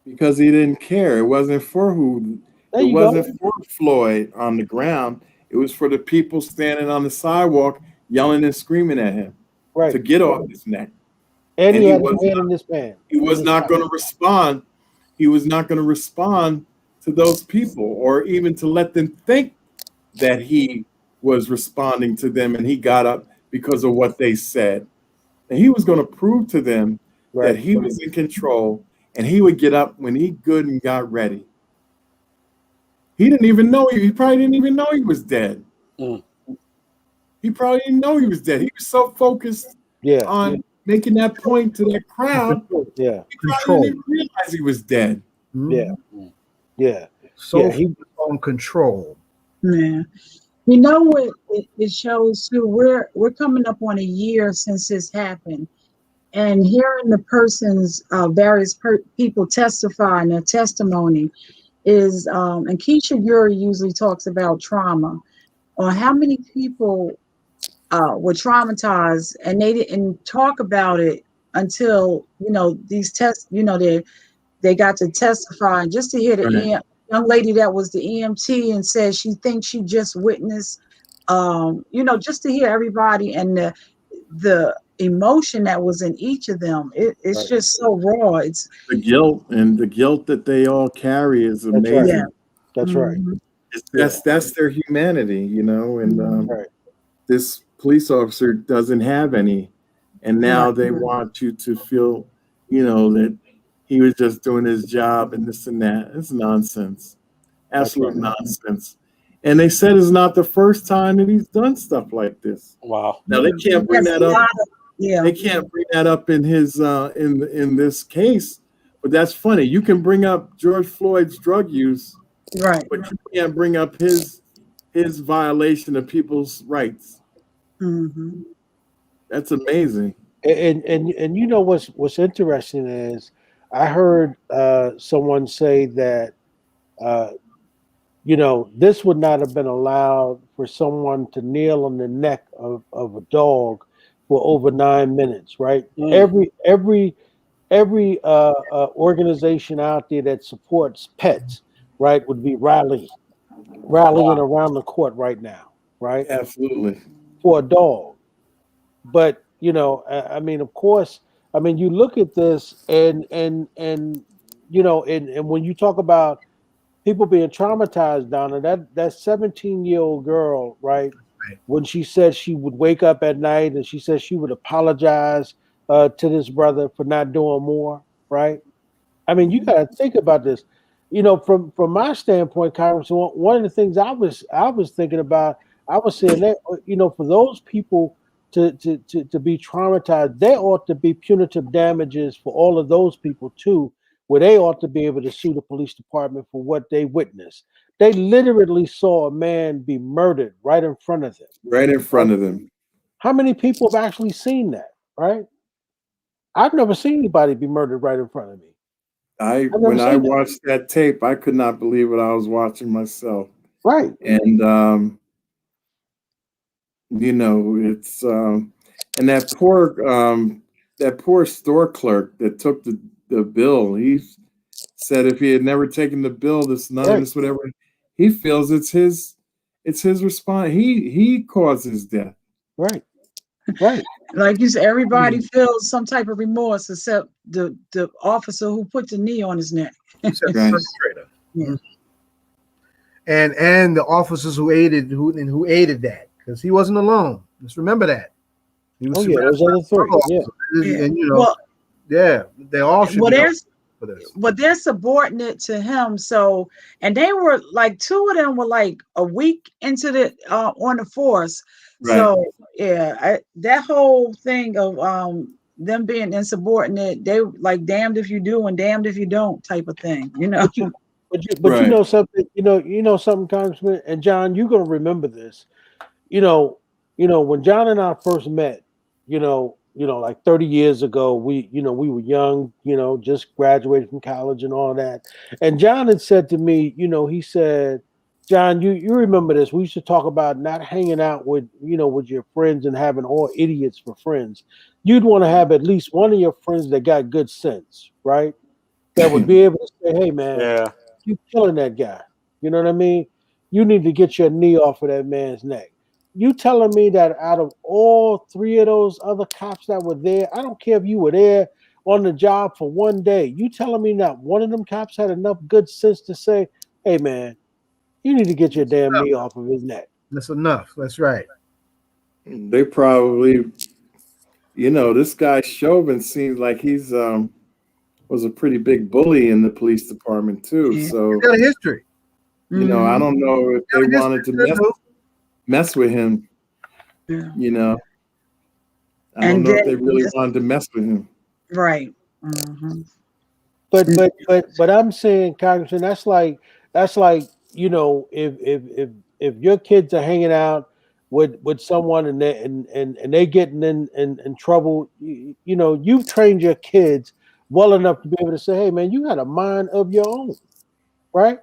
Because he didn't care. It wasn't for There it you wasn't go. for Floyd on the ground. It was for the people standing on the sidewalk yelling and screaming at him to get off his neck. And he had his hand in his pan. He was not going to respond. He was not going to respond to those people or even to let them think that he was responding to them and he got up because of what they said. And he was going to prove to them that he was in control and he would get up when he good and got ready. He didn't even know, he probably didn't even know he was dead. He probably didn't know he was dead. He was so focused on making that point to that crowd. He probably didn't even realize he was dead. So he was on control. Yeah. You know what it shows too? We're coming up on a year since this happened, and hearing the person's various people testify in their testimony is, and Keisha Yuri usually talks about trauma, or how many people were traumatized and they didn't talk about it until these tests. They got to testify, and just to hear the young lady that was the EMT and said she thinks she just witnessed, just to hear everybody and the emotion that was in each of them. It's just so raw. It's the guilt that they all carry is amazing. That's right. That's their humanity, and this police officer doesn't have any, and now they want you to feel, that he was just doing his job and this and that. It's nonsense, absolute nonsense. And they said it's not the first time that he's done stuff like this. Wow. Now they can't bring that up. They can't bring that up in his in this case, but that's funny. You can bring up George Floyd's drug use, right, but you can't bring up his violation of people's rights. That's amazing. And you know what's interesting is I heard someone say that this would not have been allowed for someone to kneel on the neck of a dog for over 9 minutes, right? Every organization out there that supports pets, right, would be rallying around the court right now, right, Absolutely. for a dog. But I mean, of course, I mean, you look at this, and and when you talk about people being traumatized, Donna, that 17-year-old girl, right, when she said she would wake up at night and she said she would apologize to this brother for not doing more, right? I mean, you got to think about this. From my standpoint, Congressman, one of the things I was thinking about, I was saying that for those people to be traumatized, there ought to be punitive damages for all of those people too, where they ought to be able to sue the police department for what they witnessed. They literally saw a man be murdered right in front of them. Right in front of them. How many people have actually seen that? Right? I've never seen anybody be murdered right in front of me. When I watched that tape, I could not believe what I was watching myself. Right. And it's and that poor store clerk that took the bill, he said if he had never taken the bill, this anonymous whatever, he feels it's his response. He caused his death. Right. Right. Like you said, everybody feels some type of remorse except the officer who put the knee on his neck. Right. Yeah. And the officers who aided that, because he wasn't alone. Let's remember that. He was those other three. Yeah. And they all should be for this. But they're subordinate to him. So, and they were like, two of them were like a week into the on the force. Right. So that whole thing of them being insubordinate, they like damned if you do and damned if you don't type of thing, But you know something, something, Congressman, and John, you're gonna remember this. When John and I first met, like 30 years ago, we were young, just graduated from college and all that. And John had said to me, he said, John, you remember this. We used to talk about not hanging out with your friends and having all idiots for friends. You'd want to have at least one of your friends that got good sense, right? That would be able to say, hey man, you killing that guy. You know what I mean? You need to get your knee off of that man's neck. You telling me that out of all three of those other cops that were there, I don't care if you were there on the job for one day, you telling me not one of them cops had enough good sense to say, hey man, you need to get your damn knee off of his neck. That's enough. That's right. They probably, this guy Chauvin seems like he's was a pretty big bully in the police department too. So he's got a history. I don't know if they wanted to mess with him. Yeah. I don't know if they really wanted to mess with him. Right. Mm-hmm. But I'm saying, Congressman, that's like if your kids are hanging out with someone and they getting in trouble, you've trained your kids well enough to be able to say, hey man, you got a mind of your own, right?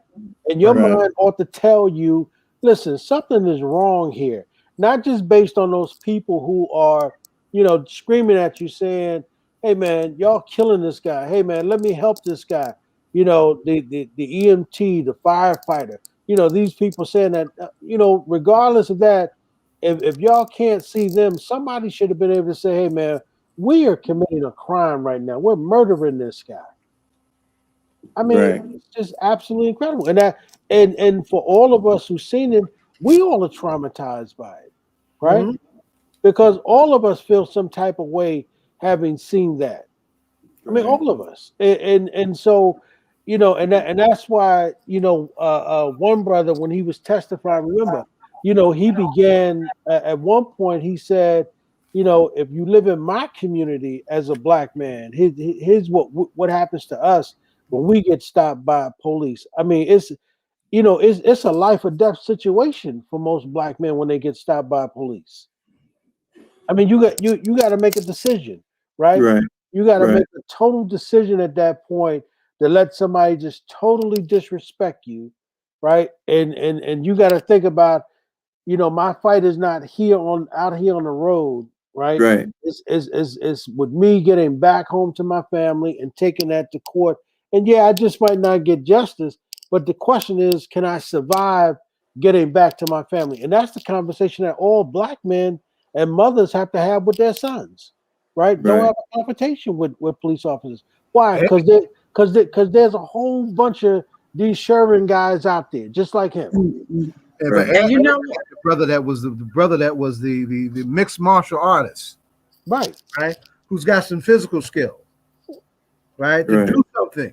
And your mind ought to tell you, listen, something is wrong here. Not just based on those people who are, screaming at you saying, hey man, y'all killing this guy. Hey man, let me help this guy. The EMT, the firefighter, these people saying that, regardless of that, if y'all can't see them, somebody should have been able to say, hey man, we are committing a crime right now. We're murdering this guy. I mean, it's just absolutely incredible. And for all of us who've seen it, we all are traumatized by it, right? Mm-hmm. Because all of us feel some type of way having seen that. I mean, all of us. And so, and that's why, one brother, when he was testifying, remember, he began at one point, he said, if you live in my community as a black man, here's what happens to us when we get stopped by police. I mean, it's a life or death situation for most black men when they get stopped by police. I mean, you got to make a decision, right? Right. You got to make a total decision at that point to let somebody just totally disrespect you, right? And you got to think about, my fight is not out here on the road, right? Right. It's with me getting back home to my family and taking that to court. And yeah, I just might not get justice, but the question is, can I survive getting back to my family? And that's the conversation that all Black men and mothers have to have with their sons, right? Don't have a confrontation with police officers. Why? Because there's a whole bunch of these Sherman guys out there, just like him. And you know, the brother that was the mixed martial artist, right, who's got some physical skill, right, to do something,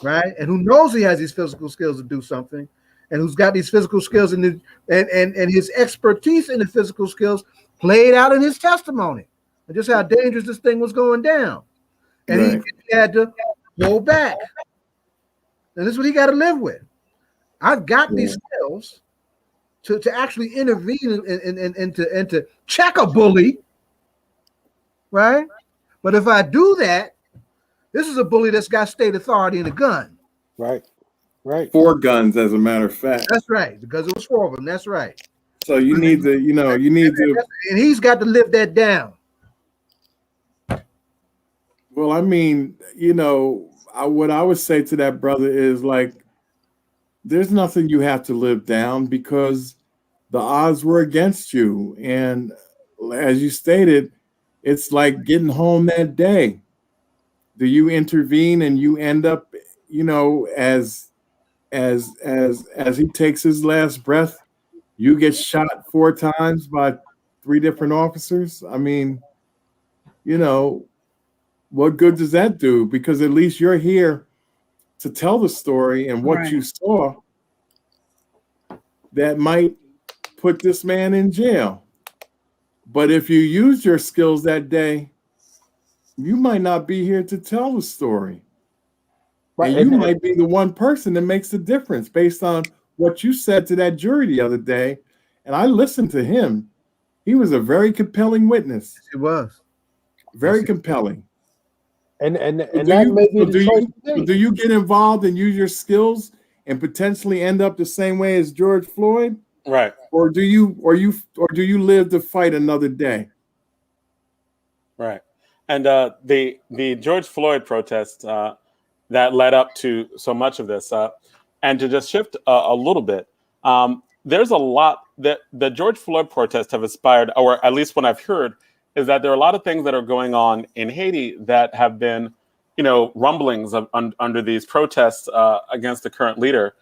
right, and who knows he has these physical skills to do something, and who's got these physical skills and his expertise in the physical skills played out in his testimony, and just how dangerous this thing was going down, and he had to pull back, and this is what he got to live with. I've got these skills to actually intervene and to check a bully, right? But if I do that, this is a bully that's got state authority and a gun. Right. 4 guns, as a matter of fact. That's right, because it was 4 of them. That's right. So you need to, and he's got to live that down. Well, I mean, what I would say to that brother is like, there's nothing you have to live down because the odds were against you. And as you stated, it's like getting home that day. Do you intervene and you end up, as he takes his last breath, you get shot 4 times by 3 different officers? I mean, what good does that do? Because at least you're here to tell the story and what you saw that might put this man in jail. But if you use your skills that day, you might not be here to tell the story. Right. And you might be the one person that makes the difference based on what you said to that jury the other day. And I listened to him. He was a very compelling witness. He was. Very compelling. And that may be the choice. Do you get involved and use your skills and potentially end up the same way as George Floyd? Right. Or do you live to fight another day? Right. And the George Floyd protest that led up to so much of this, and to just shift a little bit, there's a lot that the George Floyd protests have inspired, or at least what I've heard, is that there are a lot of things that are going on in Haiti that have been, rumblings under these protests against the current leader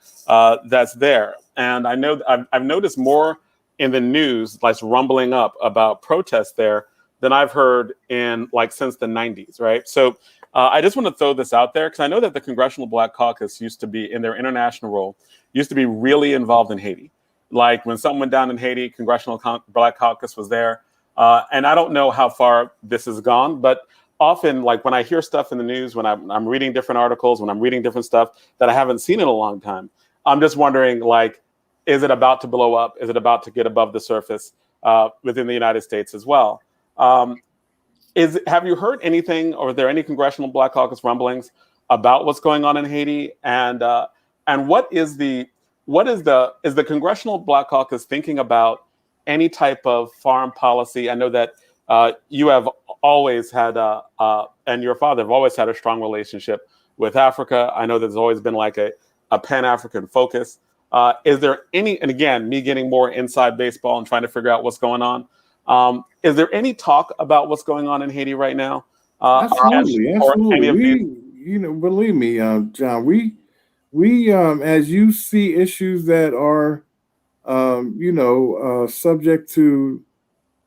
that's there. And I know I've noticed more in the news, like rumbling up about protests there than I've heard in since the 90s, right? So I just want to throw this out there because I know that the Congressional Black Caucus used to be, in their international role, used to be really involved in Haiti. Like when something went down in Haiti, Congressional Black Caucus was there. And I don't know how far this has gone, but often, when I hear stuff in the news, when I'm reading different articles, when I'm reading different stuff that I haven't seen in a long time, I'm just wondering, is it about to blow up? Is it about to get above the surface within the United States as well? Have you heard anything, or are there any Congressional Black Caucus rumblings about what's going on in Haiti? And what is the Congressional Black Caucus thinking about any type of foreign policy? I know that you have always had, and your father have always had a strong relationship with Africa. I know there's always been a Pan-African focus. Is there any, and again, me getting more inside baseball and trying to figure out what's going on, is there any talk about what's going on in Haiti right now? Absolutely. Believe me, John, we as you see issues that are, subject to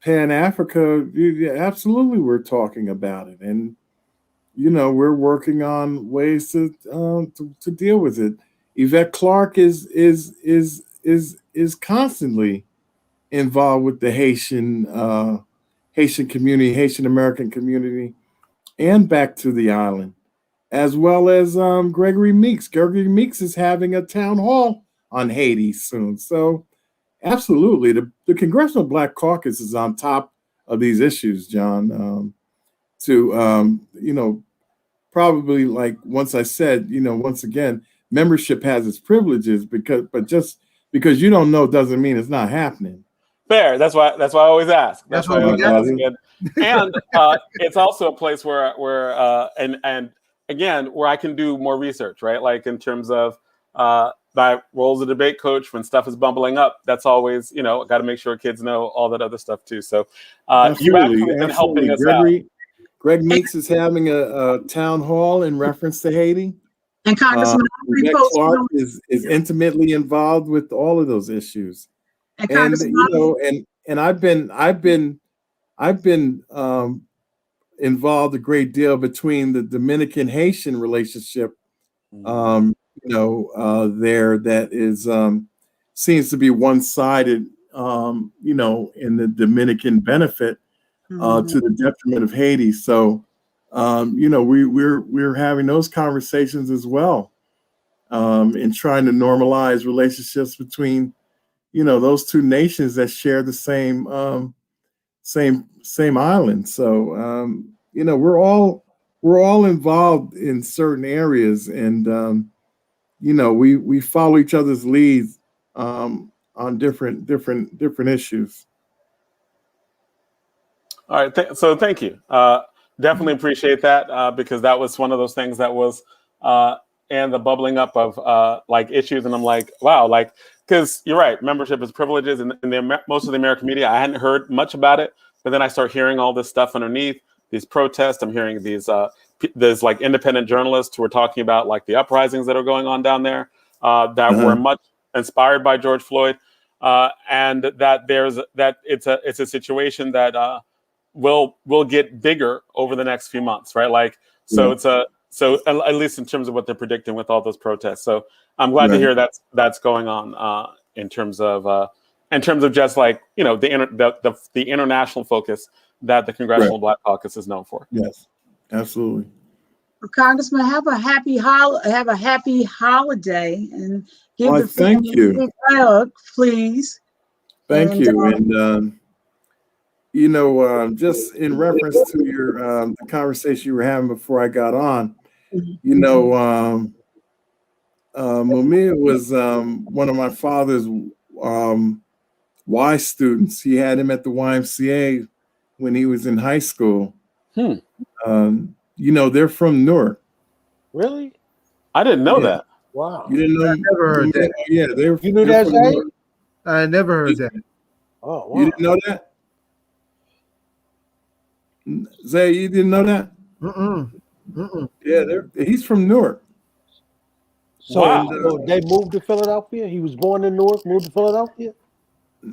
Pan-Africa, absolutely we're talking about it. And, we're working on ways to deal with it. Yvette Clarke is constantly involved with the Haitian community, Haitian American community, and back to the island, as well as Gregory Meeks. Gregory Meeks is having a town hall on Haiti soon. So absolutely, the Congressional Black Caucus is on top of these issues, John. Probably once I said, once again, membership has its privileges but just because you don't know doesn't mean it's not happening. Fair. That's why I always ask. That's why I what we always got. ask. And it's also a place where and again where I can do more research, right? Like in terms of my role as a debate coach when stuff is bumbling up. That's always, got to make sure kids know all that other stuff too. So you've actually been helping us out. Greg Meeks is having a town hall in reference to Haiti. And Congressman Greg Clark is intimately involved with all of those issues. And I've been involved a great deal between the Dominican Haitian relationship, there that is seems to be one-sided, in the Dominican benefit to the detriment of Haiti. So, we're having those conversations as well, in trying to normalize relationships between, those two nations that share the same island. So, we're all involved in certain areas, and we follow each other's leads on different issues. All right. So thank you. Definitely appreciate that because that was one of those things that was and the bubbling up of like issues, and I'm like, wow, like because you're right, membership is privileges, and most of the American media, I hadn't heard much about it, but then I start hearing all this stuff underneath these protests. I'm hearing there's like independent journalists who are talking about like the uprisings that are going on down there that were much inspired by George Floyd, and that it's a situation that will get bigger over the next few months, right? Like so so at least in terms of what they're predicting with all those protests. So I'm glad to hear that's going on in terms of just like the international focus that the Congressional Black Caucus is known for. Yes, absolutely. Well, Congressman, have a happy holiday, and give the thank you. a big hug, please. Thank you. And just in reference to your the conversation you were having before I got on, Mumia was one of my father's Y students. He had him at the YMCA when he was in high school. They're from Newark. Really? I didn't know that. Wow. You didn't know? I never heard that. Yeah, you knew that, Zay? I never heard that. Oh, wow. You didn't know that? Zay, you didn't know that? Yeah, he's from Newark. So, so they moved to Philadelphia? He was born in Newark, moved to Philadelphia?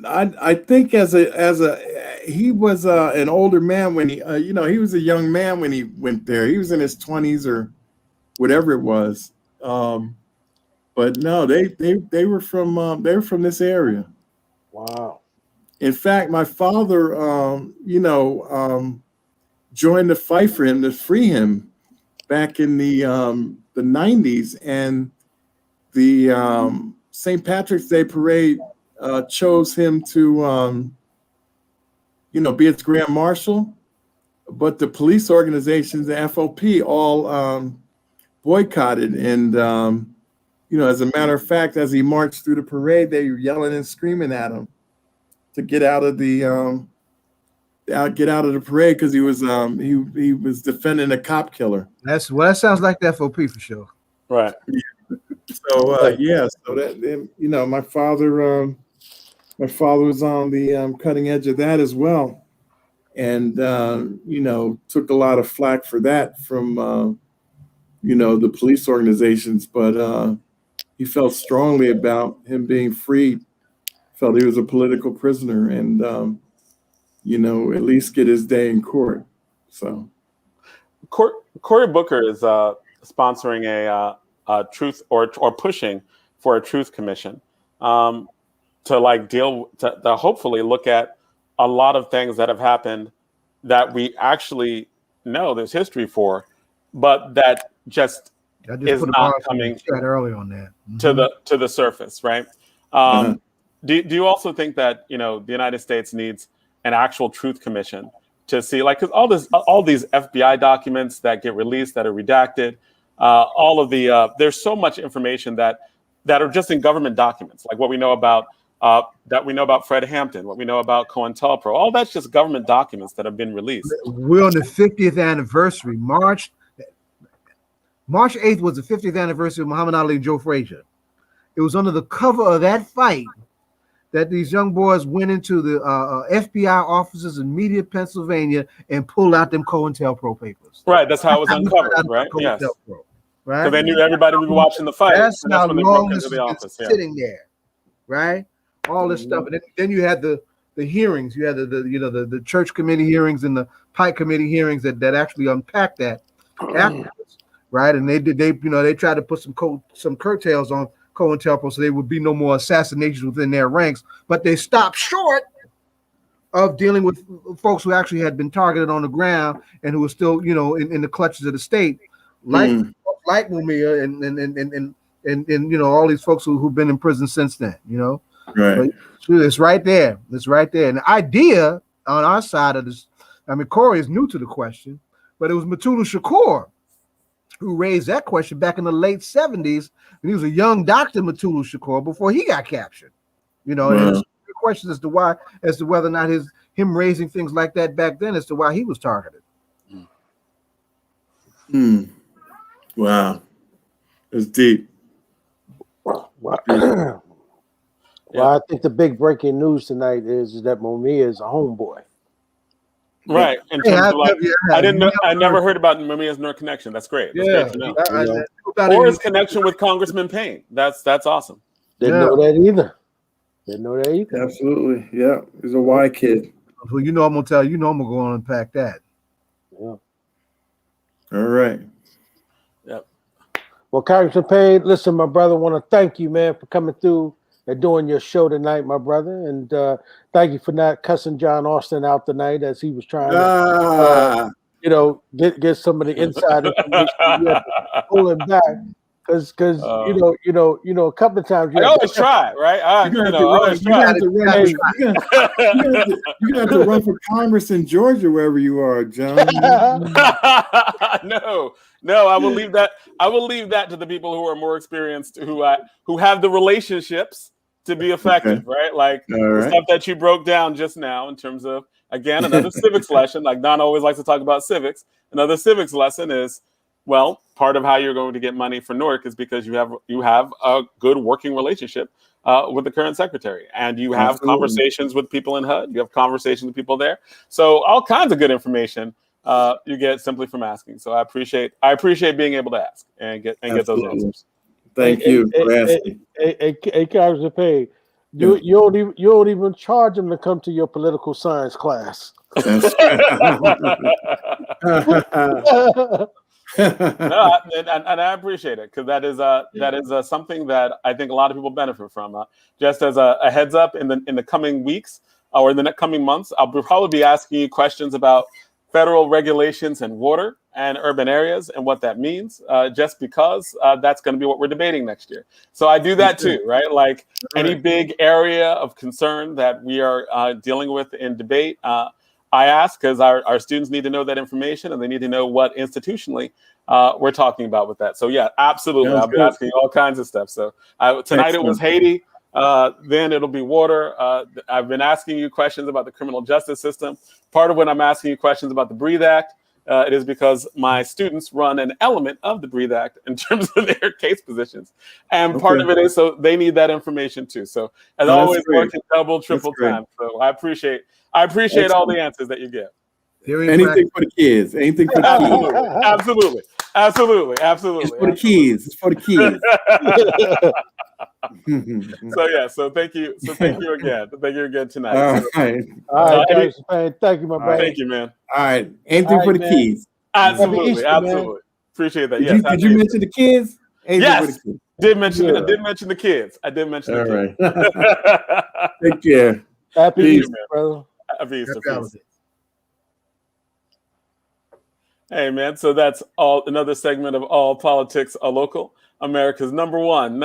I think he was an older man when he he was a young man when he went there. He was in his 20s or whatever it was. But no, they were from this area. Wow. In fact, my father joined the fight for him to free him back in the 90s, and the St. Patrick's Day parade chose him to be its grand marshal, but the police organizations, the FOP, all boycotted. And as a matter of fact, as he marched through the parade, they were yelling and screaming at him to get out of the parade because he was defending a cop killer. That sounds like the FOP for sure. Right. So so that my father was on the cutting edge of that as well, and took a lot of flack for that from the police organizations, but he felt strongly about him being freed. Felt he was a political prisoner, and at least get his day in court. So Cory Booker is sponsoring a truth or pushing for a truth commission to like to hopefully look at a lot of things that have happened that we actually know there's history for, but that just is not coming early on that to the surface, right? Do you also think that the United States needs an actual truth commission to see, like, because all these FBI documents that get released that are redacted, all of the there's so much information that that are just in government documents, like what we know about Fred Hampton, what we know about COINTELPRO. All that's just government documents that have been released. We're on the 50th anniversary. March 8th was the 50th anniversary of Muhammad Ali and Joe Frazier. It was under the cover of that fight that these young boys went into the FBI offices in Media, Pennsylvania, and pulled out them COINTELPRO papers. Right, that's how it was uncovered, right? Yes. Right? So they knew everybody would be watching the fight. That's and that's how when they long broke this into the has office. been sitting there, right? All this stuff, and then you had the hearings. You had the church committee hearings and the Pike committee hearings that actually unpacked that afterwards, right? And they tried to put some curtails on COINTELPRO so there would be no more assassinations within their ranks, but they stopped short of dealing with folks who actually had been targeted on the ground and who were still, in the clutches of the state, like Mumia and all these folks who've been in prison since then, Right. But it's right there. It's right there. And the idea on our side of this, I mean, Corey is new to the question, but it was Mutulu Shakur who raised that question back in the late 70s. And he was a young Dr. Mutulu Shakur before he got captured. And it's the question as to whether or not him raising things like that back then as to why he was targeted. Wow. It's deep. Well, I think the big breaking news tonight is that Mumia is a homeboy. Right. In terms of I never heard about Mamia's Newark connection. That's great. That's great to know. Or his connection with Congressman Payne. That's awesome. Didn't know that either. Absolutely. Yeah. He's a Y kid. Well, I'm gonna tell you, I'm gonna go on and unpack that. Yeah. All right. Yep. Well, Congressman Payne, listen, my brother, want to thank you, man, for coming through and doing your show tonight, my brother. And thank you for not cussing John Austin out tonight as he was trying to, get some of the inside information. You had to pull him back because a couple of times I always try, right? You're gonna have to run for Congress in Georgia, wherever you are, John. No, I will leave that. I will leave that to the people who are more experienced, who have the relationships to be effective, right? Like the stuff that you broke down just now in terms of, again, another civics lesson. Like Don always likes to talk about civics. Another civics lesson is, well, part of how you're going to get money for Newark is because you have a good working relationship with the current secretary, and you have conversations with people in HUD. You have conversations with people there. So all kinds of good information you get simply from asking. So I appreciate being able to ask and get those answers. Thank you for asking. Hey, Congressman Payne, you don't even charge them to come to your political science class. No, and I appreciate it because that is something that I think a lot of people benefit from. Just as a heads up, in the coming weeks or in the coming months, I'll probably be asking you questions about federal regulations and water and urban areas and what that means, just because that's going to be what we're debating next year. So I do that too, right? Like any big area of concern that we are dealing with in debate, I ask because our students need to know that information and they need to know what institutionally we're talking about with that. So yeah, absolutely. I'll be asking all kinds of stuff. So tonight it was Haiti. Then it'll be water. I've been asking you questions about the criminal justice system. Part of when I'm asking you questions about the Breathe Act, it is because my students run an element of the Breathe Act in terms of their case positions. And part of it is so they need that information too. So as always, working double, triple time. So I appreciate all the answers that you give. Anything for the kids. Anything for the kids. Absolutely. It's for the kids. It's for the kids. So thank you again. Thank you again tonight. All right. Thank you, my brother. Thank you, man. All right. Anything for the kids. Absolutely. Appreciate that. Did you mention the kids? Yes. Did mention the kids. I did mention the kids. Right. Take care. Happy Easter, brother. Happy Easter. Hey, man. So that's another segment of All Politics Are Local, America's number one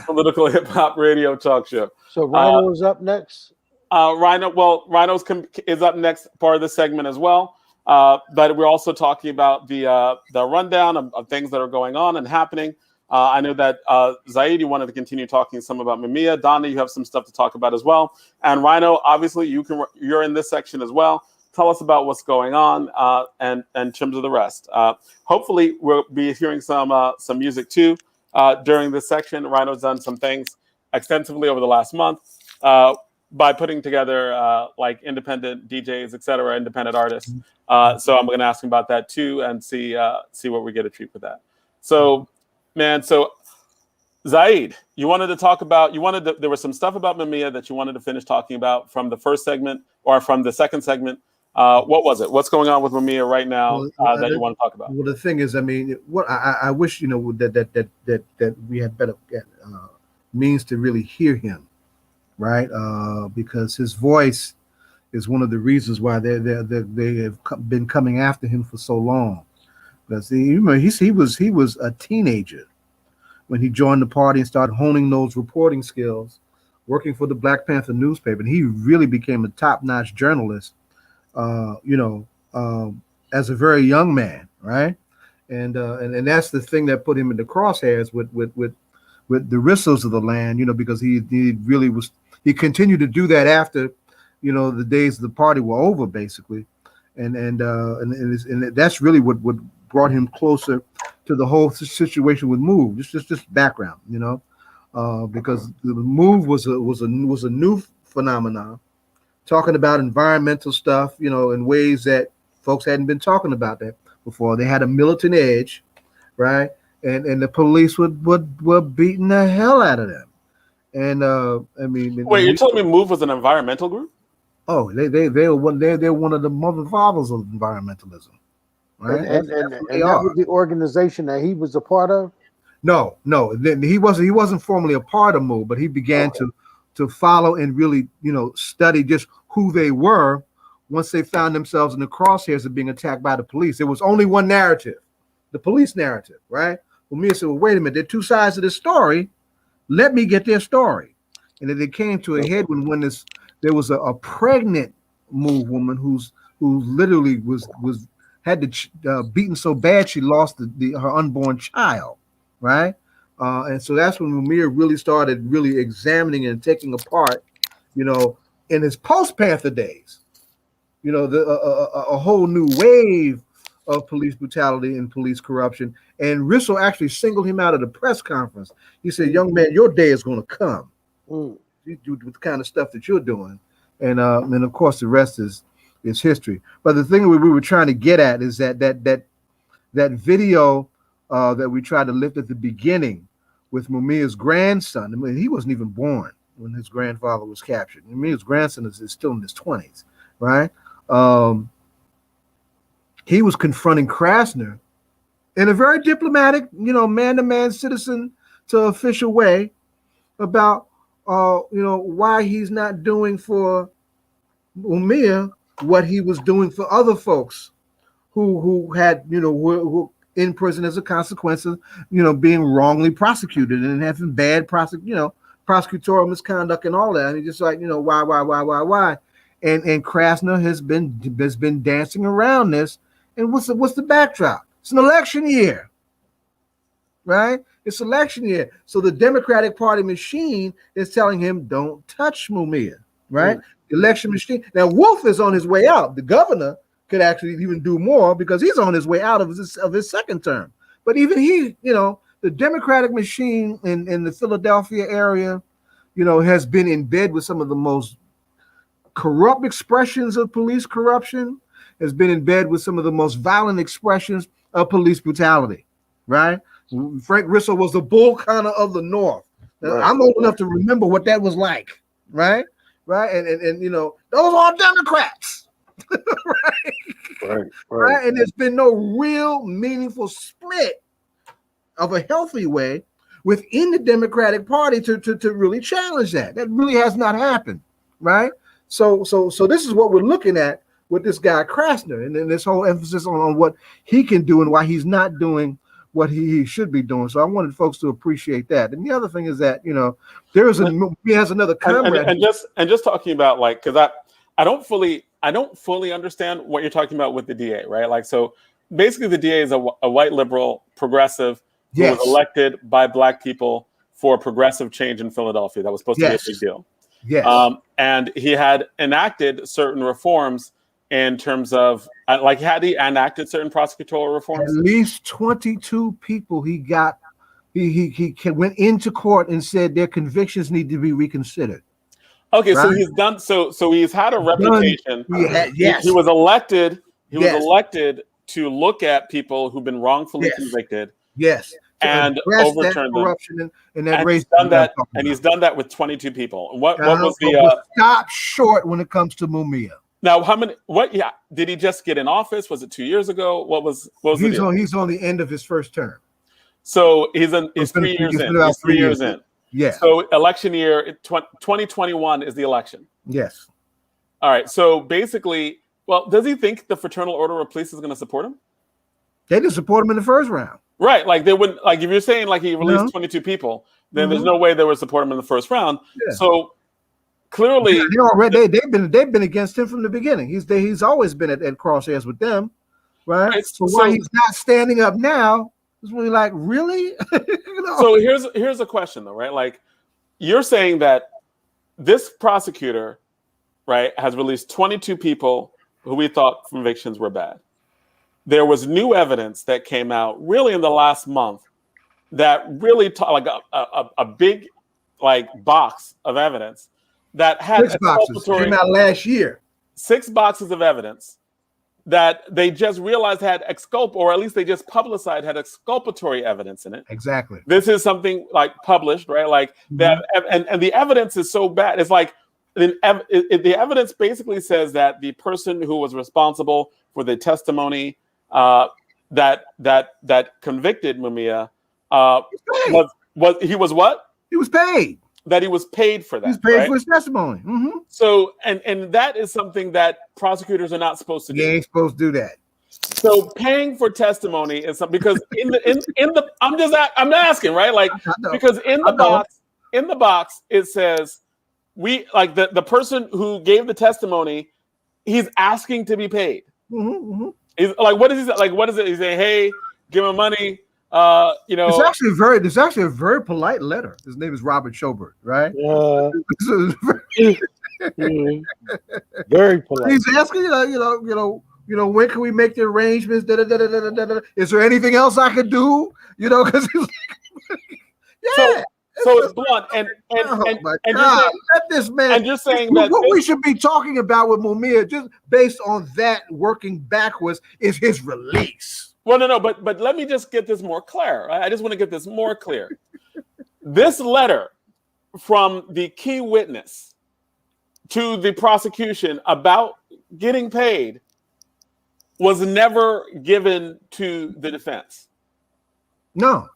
political hip hop radio talk show. So Rhino is up next. Rhino's is up next, part of the segment as well. But we're also talking about the rundown of things that are going on and happening I know that Zaid, you wanted to continue talking some about Mamiya. Donna, you have some stuff to talk about as well. And Rhino, obviously, you're in this section as well. Tell us about what's going on and in terms of the rest. Hopefully, we'll be hearing some music too during this section. Rhino's done some things extensively over the last month by putting together like independent DJs, etc., independent artists. So I'm going to ask him about that too and see what we get a treat for that. So, man, so Zaid, you wanted to talk about, there was some stuff about Mamiya that you wanted to finish talking about from the first segment or from the second segment. What was it? What's going on with Mamiya right now that you want to talk about? Well, the thing is, I mean, what I wish, that we had better means to really hear him, right? Because his voice is one of the reasons why they have been coming after him for so long. Because he was a teenager when he joined the party and started honing those reporting skills, working for the Black Panther newspaper, and he really became a top-notch journalist. As a very young man, right? And that's the thing that put him in the crosshairs with the Rissos of the land, because he really was. He continued to do that after, the days of the party were over, basically, and that's really what brought him closer to the whole situation with Move. Just background, because the Move was a new phenomenon, talking about environmental stuff, in ways that folks hadn't been talking about that before. They had a militant edge, right? And the police were beating the hell out of them. And wait, you're telling me Move was an environmental group? Oh, they're one of the mother fathers of environmentalism, right? And that was the organization that he was a part of. No, he wasn't formally a part of Move, but he began to follow and really, study just who they were once they found themselves in the crosshairs of being attacked by the police. There was only one narrative, the police narrative, right? Well, Mia said, well, wait a minute, there are two sides to this story. Let me get their story. And then it came to a head when there was a pregnant Move woman who literally was had to beaten so bad she lost her unborn child, right? And so that's when Mumia really started really examining and taking apart, in his post-Panther days, a whole new wave of police brutality and police corruption. And Risso actually singled him out at a press conference. He said, young man, your day is going to come. You do the kind of stuff that you're doing. And of course, the rest is history. But the thing we were trying to get at is that video that we tried to lift at the beginning with Mumia's grandson. I mean, he wasn't even born when his grandfather was captured. Mumia's grandson is still in his 20s, right? He was confronting Krasner in a very diplomatic, man-to-man, citizen-to-official way about, why he's not doing for Mumia what he was doing for other folks who had, who in prison as a consequence of, being wrongly prosecuted and having bad prosecutorial misconduct and all that. And he's just like, why? And Krasner has been dancing around this. And what's the backdrop? It's an election year, right? It's election year. So the Democratic Party machine is telling him, don't touch Mumia, right? Election machine. Now, Wolf is on his way out. The governor could actually even do more because he's on his way out of his second term. But even he, the Democratic machine in the Philadelphia area, has been in bed with some of the most corrupt expressions of police corruption, has been in bed with some of the most violent expressions of police brutality, right? Frank Risso was the bull Connor of the North. Now, right. I'm old enough to remember what that was like, right? Right, and those are Democrats, right? And there's been no real meaningful split of a healthy way within the Democratic Party to really challenge that. That really has not happened, right? So this is what we're looking at with this guy Krasner, and then this whole emphasis on what he can do and why he's not doing what he should be doing. So I wanted folks to appreciate that. And the other thing is that, he has another comrade. And just talking about, like, because I don't fully understand what you're talking about with the DA, right? Like, so basically the DA is a white liberal progressive who was Yes. elected by Black people for progressive change in Philadelphia. That was supposed to be a big deal. Yes. And he had enacted certain reforms in terms of, like, had he enacted certain prosecutorial reforms? At least 22 people he got. He went into court and said their convictions need to be reconsidered. Okay, so Right? he's done. So he's had a reputation. Yes. He was elected. He was Yes. elected to look at people who've been wrongfully Yes. convicted. Yes. And address that overturn them. corruption and that And racism. he's done that. And he's done that with 22 people. And what was the? But stop short when it comes to Mumia. Now, how many? What? Yeah, did he just get in office? Was it 2 years ago? What was the deal? He's on the end of his first term. So he's 3 years in. He's 3 years in. Yeah. So election year 2021 is the election. Yes. All right. So basically, well, does he think the Fraternal Order of Police is going to support him? They didn't support him in the first round. Right. Like they wouldn't. Like if you're saying like he released 22 people, then there's no way they would support him in the first round. Yeah. So clearly, they've been against him from the beginning. He's always been at crosshairs with them, right? So why he's not standing up now? It's really like, really? So here's a question though, right? Like you're saying that this prosecutor, right, has released 22 people who we thought convictions were bad. There was new evidence that came out really in the last month that really like a big like box of evidence that had 6 boxes came out last year. 6 boxes of evidence that they just realized had or at least they just publicized had exculpatory evidence in it. Exactly. This is something like published, right? Like that, and the evidence is so bad. It's like the evidence basically says that the person who was responsible for the testimony that convicted Mumia he was what? He was paid. That he was paid for that. He's paid for his testimony. Mm-hmm. So and that is something that prosecutors are not supposed to do. You ain't supposed to do that. So paying for testimony is something because in the I'm asking, right? Like because in the box it says we like the person who gave the testimony, he's asking to be paid. Mm-hmm. He's like, what is he like? What is it? He's saying, hey, give him money. It's actually a very polite letter. His name is Robert Schobert, right? Very polite. He's asking, when can we make the arrangements? Is there anything else I could do? Because he's like, yeah. So it's blunt, and let this man. And you're saying that what we should be talking about with Mumia, just based on that, working backwards, is his release. Well, no, but let me just get this more clear. Right? I just want to get this more clear. This letter from the key witness to the prosecution about getting paid was never given to the defense. No,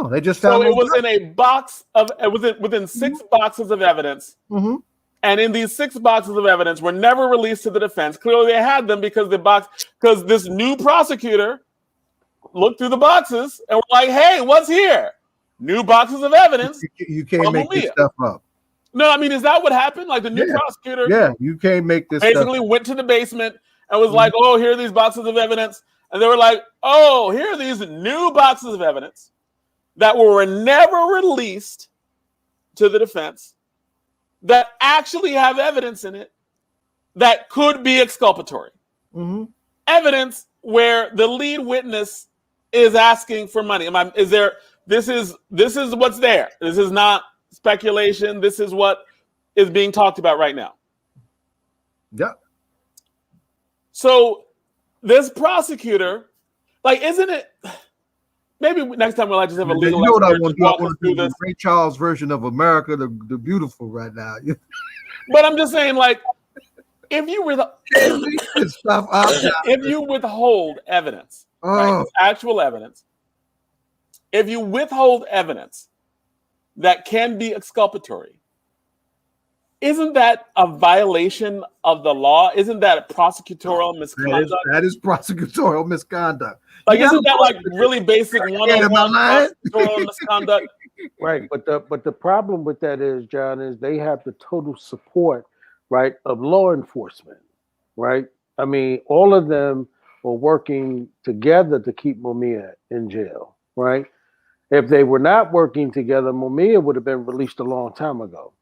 they just found. So it was in a box of within 6 boxes of evidence. Mm-hmm. And in these 6 boxes of evidence were never released to the defense. Clearly, they had them because this new prosecutor looked through the boxes and were like, "Hey, what's here? New boxes of evidence." You can't make this stuff up. No, I mean, is that what happened? Like the new prosecutor? Yeah, you can't make this. Basically, went to the basement and was like, "Oh, here are these boxes of evidence," and they were like, "Oh, here are these new boxes of evidence that were never released to the defense that actually have evidence in it that could be exculpatory. Mm-hmm. Evidence where the lead witness is asking for money. This is what's there. This is not speculation. This is what is being talked about right now. Yeah. So this prosecutor, like, isn't it? Maybe next time we'll just have a legal. You know what I want to do? The Ray Charles version of America, the Beautiful, right now. But I'm just saying, like, if you withhold evidence, right, actual evidence, if you withhold evidence that can be exculpatory, isn't that a violation of the law? Isn't that prosecutorial misconduct? That is prosecutorial misconduct. Like, isn't that like really basic one-on-one prosecutorial misconduct? Right, but the problem with that is, John, is they have the total support, right, of law enforcement, right? I mean, all of them are working together to keep Mumia in jail, right? If they were not working together, Mumia would have been released a long time ago,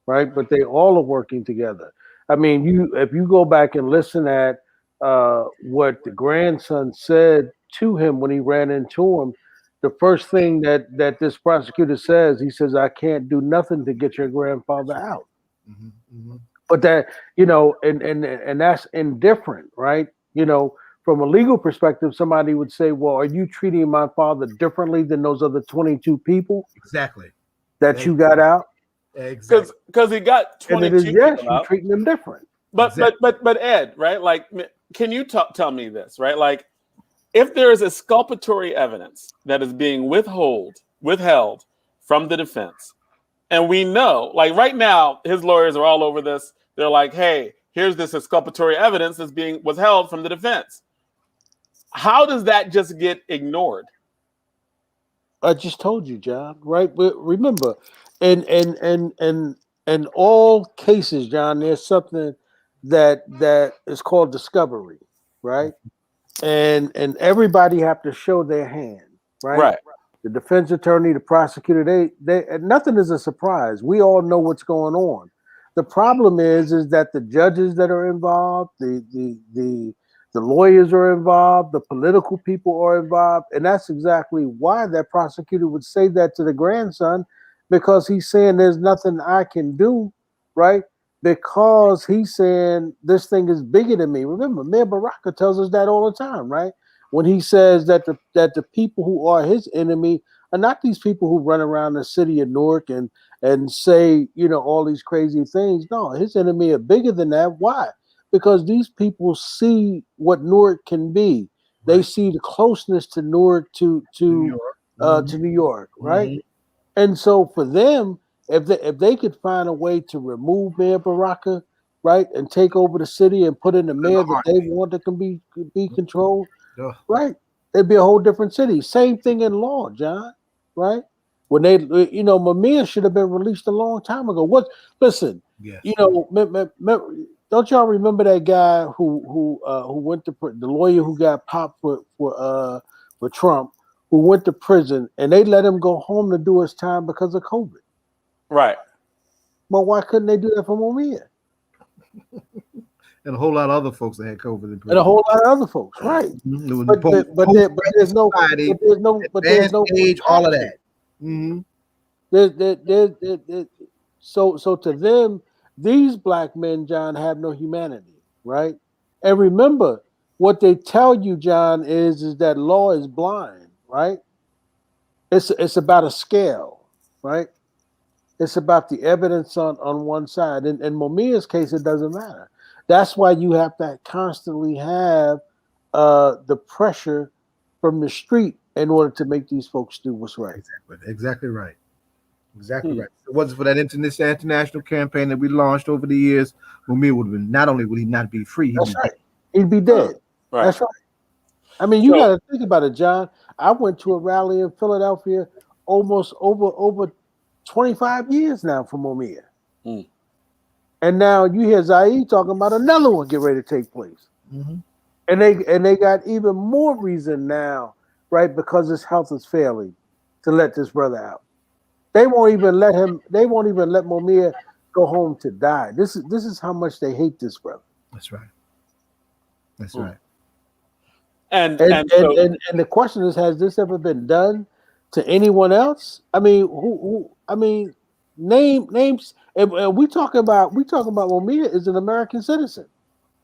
right? But they all are working together. I mean, if you go back and listen at what the grandson said to him when he ran into him, the first thing that this prosecutor says, he says, "I can't do nothing to get your grandfather out." But that, and that's indifferent, right? From a legal perspective, somebody would say, "Well, are you treating my father differently than those other 22 people Exactly. that you got out?" Exactly. Because he got And 22 it is, yes, people you're out. treating them different. But Ed, right? Like, can you tell me this, right? Like, if there is exculpatory evidence that is being withheld from the defense, and we know, like right now, his lawyers are all over this. They're like, "Hey, here's this exculpatory evidence that's being withheld from the defense." How does that just get ignored? I just told you, John. Right? But remember, in all cases, John, there's something that is called discovery, right? And everybody have to show their hand, right? Right. The defense attorney, the prosecutor, they nothing is a surprise. We all know what's going on. The problem is that the judges that are involved, the lawyers are involved, the political people are involved, and that's exactly why that prosecutor would say that to the grandson, because he's saying there's nothing I can do, right? Because he's saying this thing is bigger than me. Remember, Mayor Baraka tells us that all the time, right? When he says that the people who are his enemy are not these people who run around the city of Newark and say, all these crazy things. No, his enemy are bigger than that. Why? Because these people see what Newark can be. They see the closeness to Newark to New York, right? Mhm. And so for them, if they could find a way to remove Mayor Baraka, right, and take over the city and put in a mayor that they want that can be controlled, right, it'd be a whole different city. Same thing in law, John, right? When Mamiya should have been released a long time ago. Listen, Yes. don't y'all remember that guy who went to the lawyer who got popped for Trump, who went to prison, and they let him go home to do his time because of COVID? Right. Well, why couldn't they do that for Mamiya? And a whole lot of other folks that had COVID in prison. And a whole lot of other folks, right? But there's no age, all of that. Mm-hmm. So to them, these black men, John, have no humanity, right? And remember, what they tell you, John, is that law is blind, right? It's about a scale, right? It's about the evidence on one side. In Mamiya's case, it doesn't matter. That's why you have to constantly have the pressure from the street in order to make these folks do what's right. Exactly right. Exactly right. If it wasn't for that international campaign that we launched over the years, Mamiya would have been, not only would he not be free, he'd be dead. Right. That's right. I mean, you got to think about it, John. I went to a rally in Philadelphia almost over 25 years now for Mamiya. And now you hear Zaid talking about another one get ready to take place. Mm-hmm. And they got even more reason now, right? Because his health is failing, to let this brother out. They won't even let Mamiya go home to die. This is how much they hate this brother. That's right. That's right. And the question is, has this ever been done to anyone else? I mean, who I mean, names. And we talking about Mamiya is an American citizen,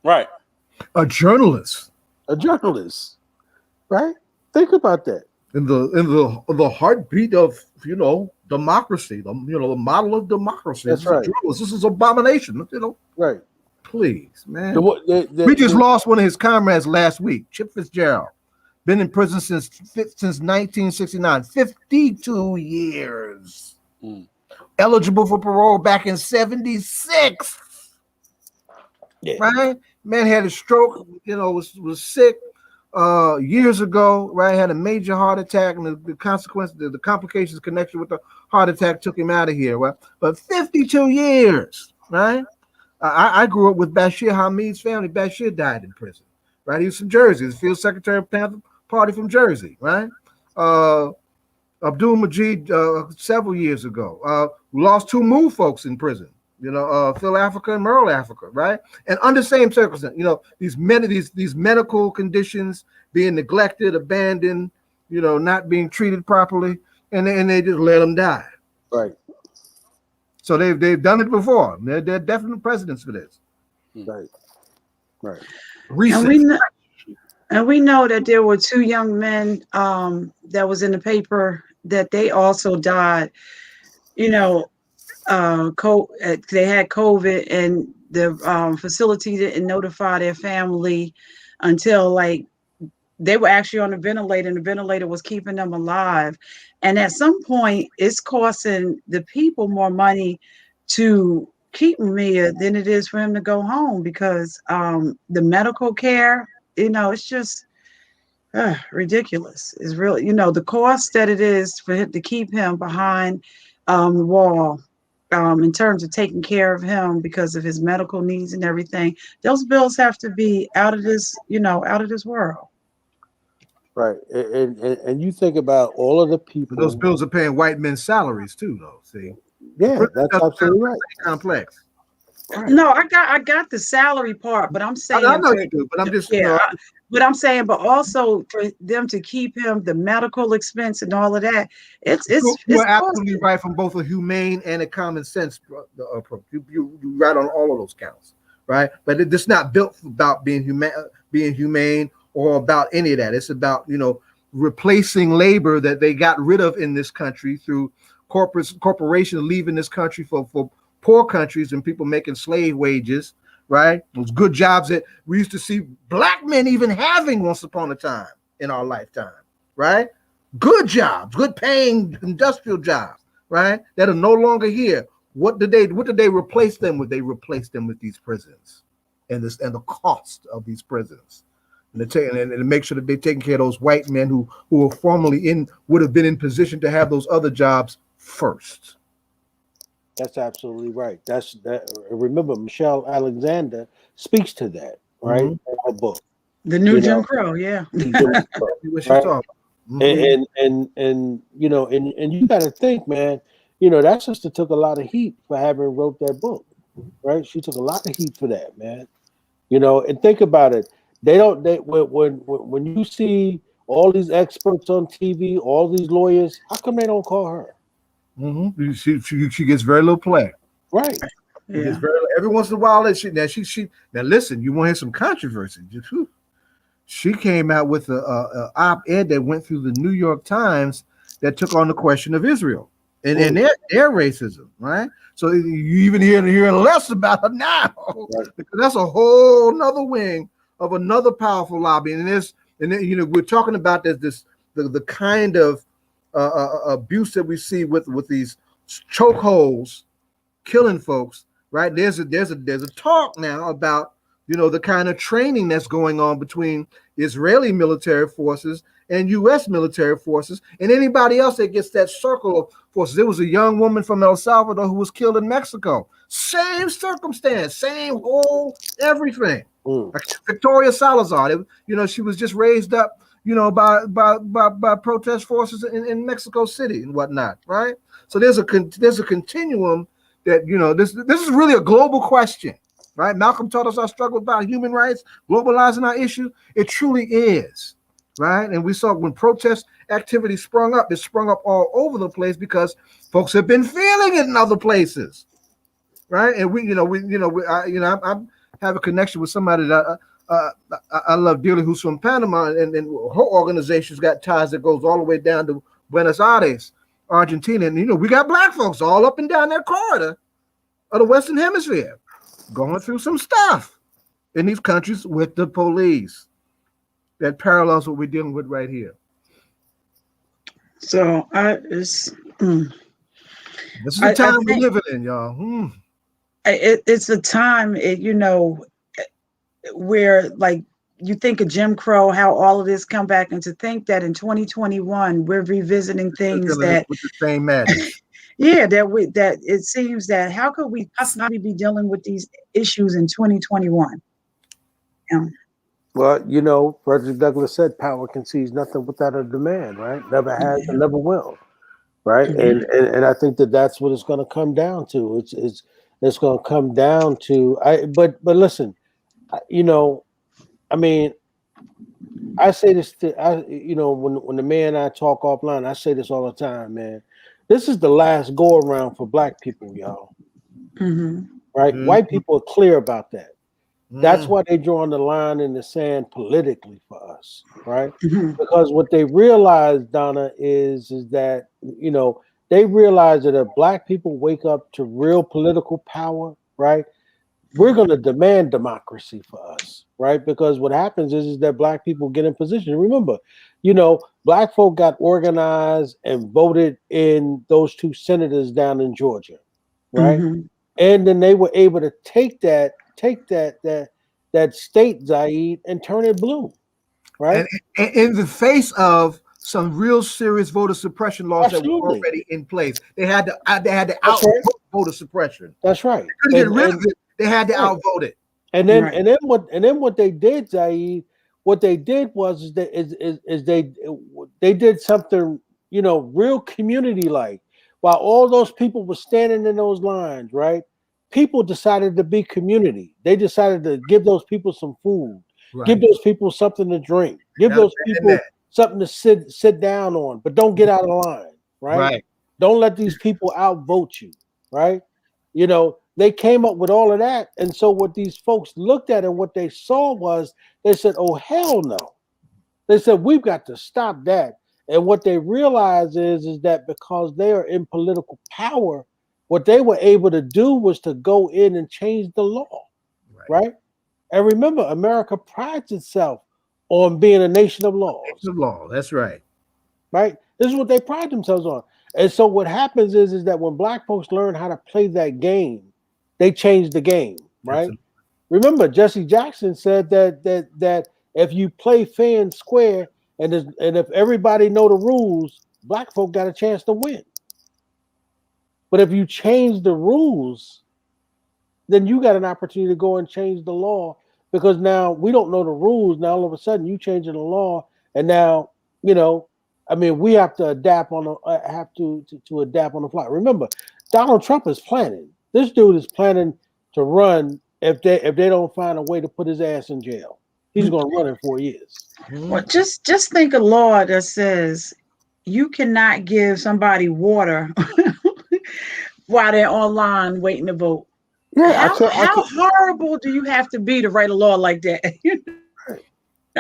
right? A journalist, right? Think about that. In the heartbeat of democracy, the model of democracy. That's right. This is abomination. Right. Please, man. We just lost one of his comrades last week, Chip Fitzgerald. Been in prison since 1969, 52 years. Eligible for parole back in 76. Yeah. Right? Man had a stroke, was sick years ago, right? Had a major heart attack, and the consequences, the complications connection with the heart attack took him out of here, right? But 52 years, right? I grew up with Bashir Hamid's family. Bashir died in prison, right? He was from Jersey. He was field secretary of Panther Party from Jersey, right? Abdul Majid several years ago. We lost two Move folks in prison. Phil Africa and Merle Africa, right? And under the same circumstance, these medical conditions being neglected, abandoned, not being treated properly, and they just let them die. Right. So they've done it before. They're definite precedents for this. Right. Right. Recent. And we know that there were two young men that was in the paper that they also died. They had COVID, and the facility didn't notify their family until like they were actually on the ventilator, and the ventilator was keeping them alive. And at some point, it's costing the people more money to keep Mia than it is for him to go home, because the medical care, it's just ridiculous. It's really, the cost that it is for him to keep him behind the wall, in terms of taking care of him because of his medical needs and everything. Those bills have to be out of this, out of this world. Right. And you think about all of the people. But those bills are paying white men's salaries too, though. See? Yeah, that's absolutely right. Complex. Right. No, I got the salary part, but I'm saying I know you do, but I'm just but I'm saying, but also for them to keep him, the medical expense and all of that, it's you're absolutely right from both a humane and a common sense approach. You're right on all of those counts, right? But it's not built about being humane or about any of that. It's about replacing labor that they got rid of in this country through corporations leaving this country for poor countries and people making slave wages, right? Those good jobs that we used to see black men even having once upon a time in our lifetime, right? Good jobs, good paying industrial jobs, right? That are no longer here. What did they replace them with? They replaced them with these prisons and the cost of these prisons. And to make sure that they're taking care of those white men who were formerly would have been in position to have those other jobs first. That's absolutely right. Remember, Michelle Alexander speaks to that, right? In her book. The New Jim Crow, yeah. What she's talking about. And you got to think, man, that sister took a lot of heat for having wrote that book, right? She took a lot of heat for that, man. And think about it. When you see all these experts on TV, all these lawyers, how come they don't call her? Mm-hmm. She gets very little play, right? Yeah. Every once in a while, now listen. You want to hear some controversy? She came out with a op-ed that went through the New York Times that took on the question of Israel and their racism, right? So you even hearing less about her now, right? Because that's a whole nother wing of another powerful lobby. And we're talking about the kind of abuse that we see with these chokeholds killing folks, right? There's a talk now about the kind of training that's going on between Israeli military forces and U.S. military forces and anybody else that gets that circle of forces. There was a young woman from El Salvador who was killed in Mexico. Same circumstance, same whole everything. Victoria Salazar, she was just raised up by protest forces in Mexico City and whatnot, right? So there's a continuum that this is really a global question, right? Malcolm taught us our struggle about human rights, globalizing our issue. It truly is, right? And we saw when protest activity sprung up, it sprung up all over the place because folks have been feeling it in other places, right? And I have a connection with somebody that I love dearly, who's from Panama, and her organization's got ties that goes all the way down to Buenos Aires, Argentina. And we got black folks all up and down that corridor of the Western Hemisphere going through some stuff in these countries with the police that parallels what we're dealing with right here. So this is the time we're living in, y'all. It's a time, where like you think of Jim Crow, how all of this come back, and to think that in 2021 we're revisiting things that with the same madness. Yeah, that it seems that how could we possibly be dealing with these issues in 2021? Well, Frederick Douglass said, "Power conceives nothing without a demand." Right? Never has and never will. right? And I think that that's what it's going to come down to. It's going to come down to but listen, you know, I mean, I say this to when the man and I talk offline, I say this all the time, man. This is the last go around for black people, y'all. Right? White people are clear about that. That's why they drawing the line in the sand politically for us, right? Because what they realize, Donna, is that they realize that if black people wake up to real political power, right, we're going to demand democracy for us, right? Because what happens is that black people get in position. Remember, black folk got organized and voted in those 2 senators down in Georgia, right? And then they were able to take that state, Zaid, and turn it blue, right? And in the face of some real serious voter suppression laws that were already in place, they had to outvote voter suppression. That's right. They couldn't get rid of it. They had to outvote it. And then what they did, Zaid, what they did was they did something real community like. While all those people were standing in those lines, right? People decided to be community. They decided to give those people some food, give those people something to drink, give those people something to sit down on, but don't get out of line, right? Don't let these people outvote you, right? They came up with all of that. And so what these folks looked at and what they saw was they said, oh, hell no. They said, we've got to stop that. And what they realized is that because they are in political power, what they were able to do was to go in and change the law, right? And remember, America prides itself on being a nation of laws. Nation of law, that's right. Right? This is what they pride themselves on. And so what happens is that when black folks learn how to play that game, they change the game, right? Absolutely. Remember, Jesse Jackson said that if you play fair and square, and if everybody know the rules, black folk got a chance to win. But if you change the rules, then you got an opportunity to go and change the law, because now we don't know the rules. Now all of a sudden you changing the law, and now we have to adapt on to adapt on the fly. Remember, Donald Trump is planning. This dude is planning to run if they don't find a way to put his ass in jail. He's going to run in 4 years. Well, just think a law that says you cannot give somebody water while they're online waiting to vote. Yeah, how horrible do you have to be to write a law like that?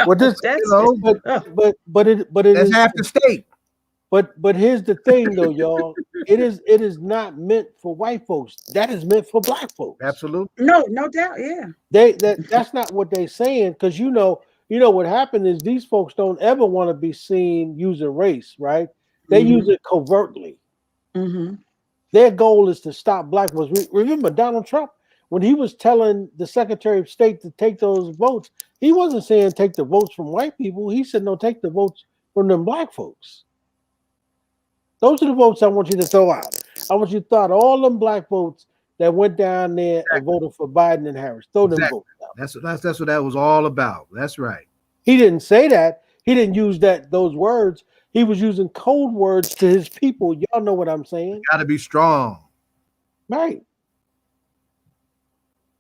Well, that's half the state. But here's the thing, though, y'all. It is not meant for white folks. That is meant for black folks. Absolutely. No doubt. Yeah. That's not what they're saying, because what happened is these folks don't ever want to be seen using race, right? They use it covertly. Their goal is to stop black votes. Remember Donald Trump, when he was telling the Secretary of State to take those votes, he wasn't saying take the votes from white people. He said, no, take the votes from them black folks. Those are the votes I want you to throw out. I want you to throw out all them black votes that went down there and voted for Biden and Harris. Throw them votes out. That's what that was all about. That's right. He didn't say that. He didn't use those words. He was using code words to his people. Y'all know what I'm saying? Got to be strong. Right.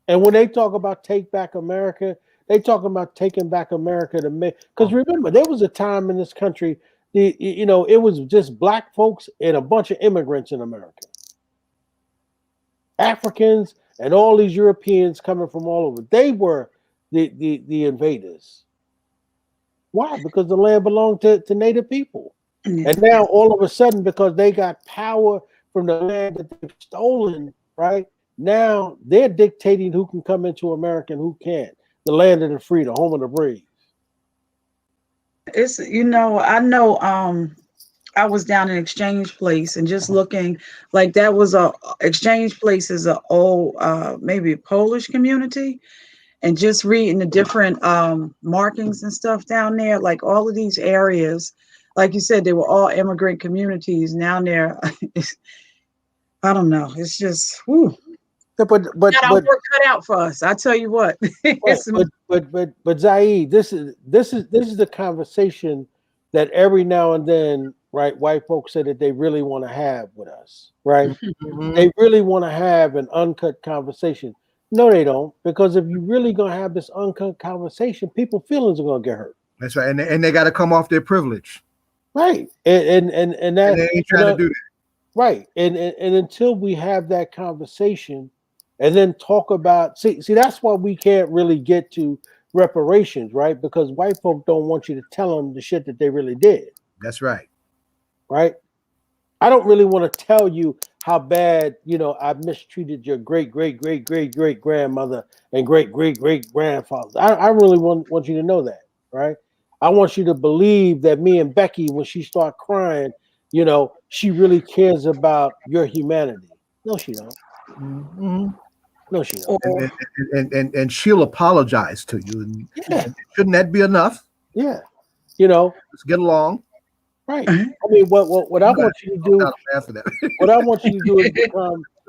And when they talk about take back America, they talking about taking back America to make. Because remember, there was a time in this country, it was just black folks and a bunch of immigrants in America. Africans and all these Europeans coming from all over. They were the invaders. Why? Because the land belonged to Native people. And now all of a sudden, because they got power from the land that they've stolen, right? Now they're dictating who can come into America and who can't. The land of the free, the home of the brave. It's I know I was down in Exchange Place and just looking like that was Exchange Place is a old maybe Polish community, and just reading the different markings and stuff down there, like all of these areas, like you said, they were all immigrant communities. Now they're I don't know. It's just whew. But work cut out for us. I tell you what. but Zaid, this is the conversation that every now and then right? White folks say that they really want to have with us, right? Mhm. They really want to have an uncut conversation. No, they don't, because if you really gonna have this uncut conversation, people's feelings are gonna get hurt. That's right, and they got to come off their privilege, Right, and and that, they ain't trying to do that. right, and until we have that conversation, and then talk about see that's why we can't really get to reparations, right? Because white folk don't want you to tell them the shit that they really did, That's right. right? I don't really want to tell you how bad, I mistreated your great grandmother and great grandfather. I really want you to know that, right? I want you to believe that me and Becky, when she start crying, she really cares about your humanity. No, she don't. Mhm. No, she don't. Or And she'll apologize to you, and Yeah, shouldn't that be enough? yeah. You know, Let's get along. right. I mean, what I want you to do, Not a man for that. what I want you to do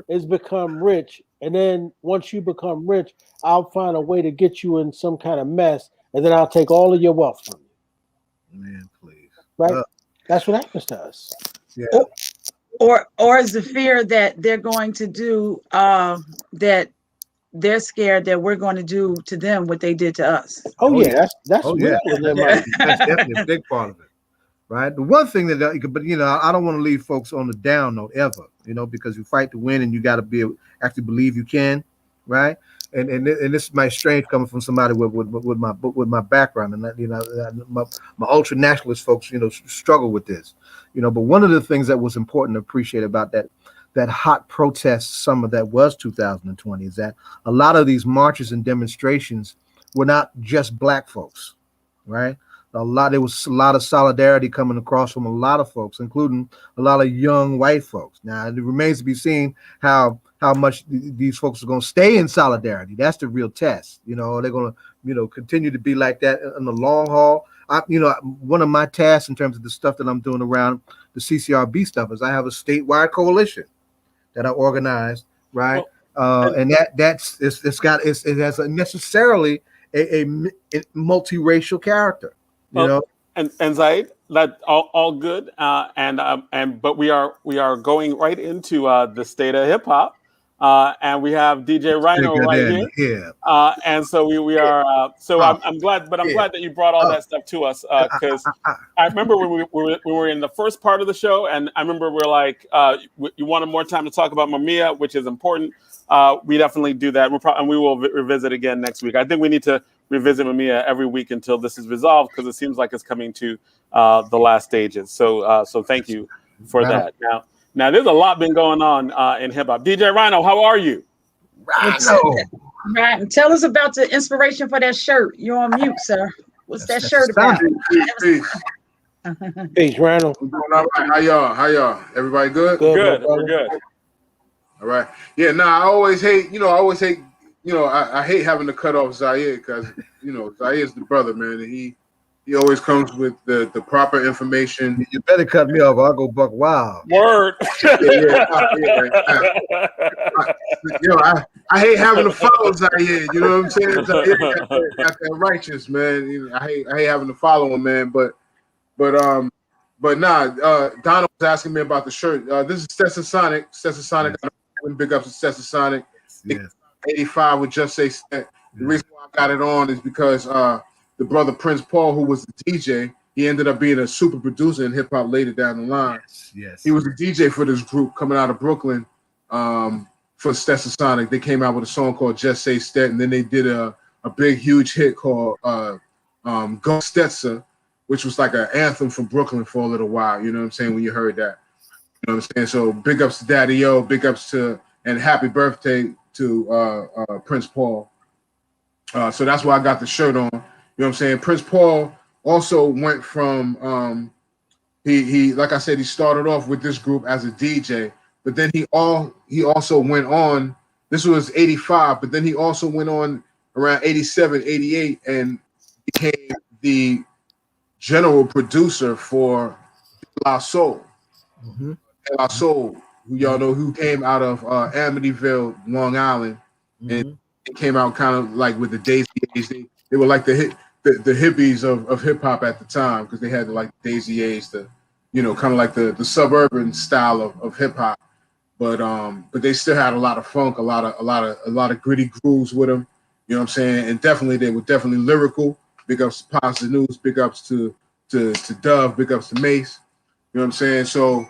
is become rich, and then once you become rich, I'll find a way to get you in some kind of mess, and then I'll take all of your wealth from you. Man, please. Right? That's what happens to us. Yeah. or is the fear that they're going to do that they're scared that we're going to do to them what they did to us. Oh yeah, that's oh real yeah, in their mind. that's definitely a big part of it, right? The one thing that, but I don't want to leave folks on the down note ever, because you fight to win, and you got to be actually believe you can, right? And this might strange coming from somebody with my background, and that, my ultra nationalist folks, struggle with this, But one of the things that was important to appreciate about that hot protest summer that was 2020 is that a lot of these marches and demonstrations were not just black folks, right? There was a lot of solidarity coming across from a lot of folks, including a lot of young white folks. Now it remains to be seen how much these folks are going to stay in solidarity. That's the real test. They're going to continue to be like that in the long haul. One of my tasks in terms of the stuff that I'm doing around the CCRB stuff is I have a statewide coalition that I organized, right? And it has necessarily a multiracial character, And Zaid, that all good, but we are going right into the state of hip hop, and we have DJ Rhino right here. Yeah. And so we are. I'm glad, but I'm glad that you brought all that stuff to us, because I remember when we were in the first part of the show, and I remember we're like, you wanted more time to talk about Mamiya, which is important. We definitely do that. And we will revisit again next week. I think we need to revisit Mamiya every week until this is resolved, because it seems like it's coming to the last stages. So thank you for that. Now there's a lot been going on in hip hop. DJ Rhino, how are you? Right. Tell us about the inspiration for that shirt. You're on mute, sir. What's that shirt about? Peace, Rhino. I'm doing all right. How y'all? Everybody good? Good. We're good. All right. Yeah. I always hate. I hate having to cut off Zaire, because Zaire's the brother, man, and he always comes with the proper information. You better cut me off, or I'll go buck wild. Word. I hate having to follow Zaire. You know what I'm saying? Zaire got that righteous, man. I hate having to follow him, man. But Donald was asking me about the shirt. This is Stetson Sonic. Stetson Sonic. Big ups to Stetson Sonic. Yes. 85 with Just Say Stet. The reason why I got it on is because the brother Prince Paul, who was the DJ, he ended up being a super producer in hip hop later down the line. Yes. He was a DJ for this group coming out of Brooklyn, for Stetson Sonic. They came out with a song called Just Say Stet, and then they did a big, huge hit called Go Stetson, which was like an anthem from Brooklyn for a little while. You know what I'm saying? When you heard that. You know what I'm saying? So big ups to Daddy O, big ups to, and happy birthday to Prince Paul. So that's why I got the shirt on. You know what I'm saying? Prince Paul also went from he like I said, he started off with this group as a DJ, but then he also went on. This was 85, but then he also went on around 87, 88, and became the general producer for De La Soul. Mm-hmm. De La Soul, who y'all know, who came out of Amityville, Long Island, and it came out kind of like with the Daisy Age. They were like the hippies of hip hop at the time, because they had like Daisy Age, the kind of like the suburban style of hip hop. But they still had a lot of funk, a lot of gritty grooves with them. You know what I'm saying? And definitely they were definitely lyrical. Big ups to Positive News, big ups to Dove, big ups to Mace. You know what I'm saying? So,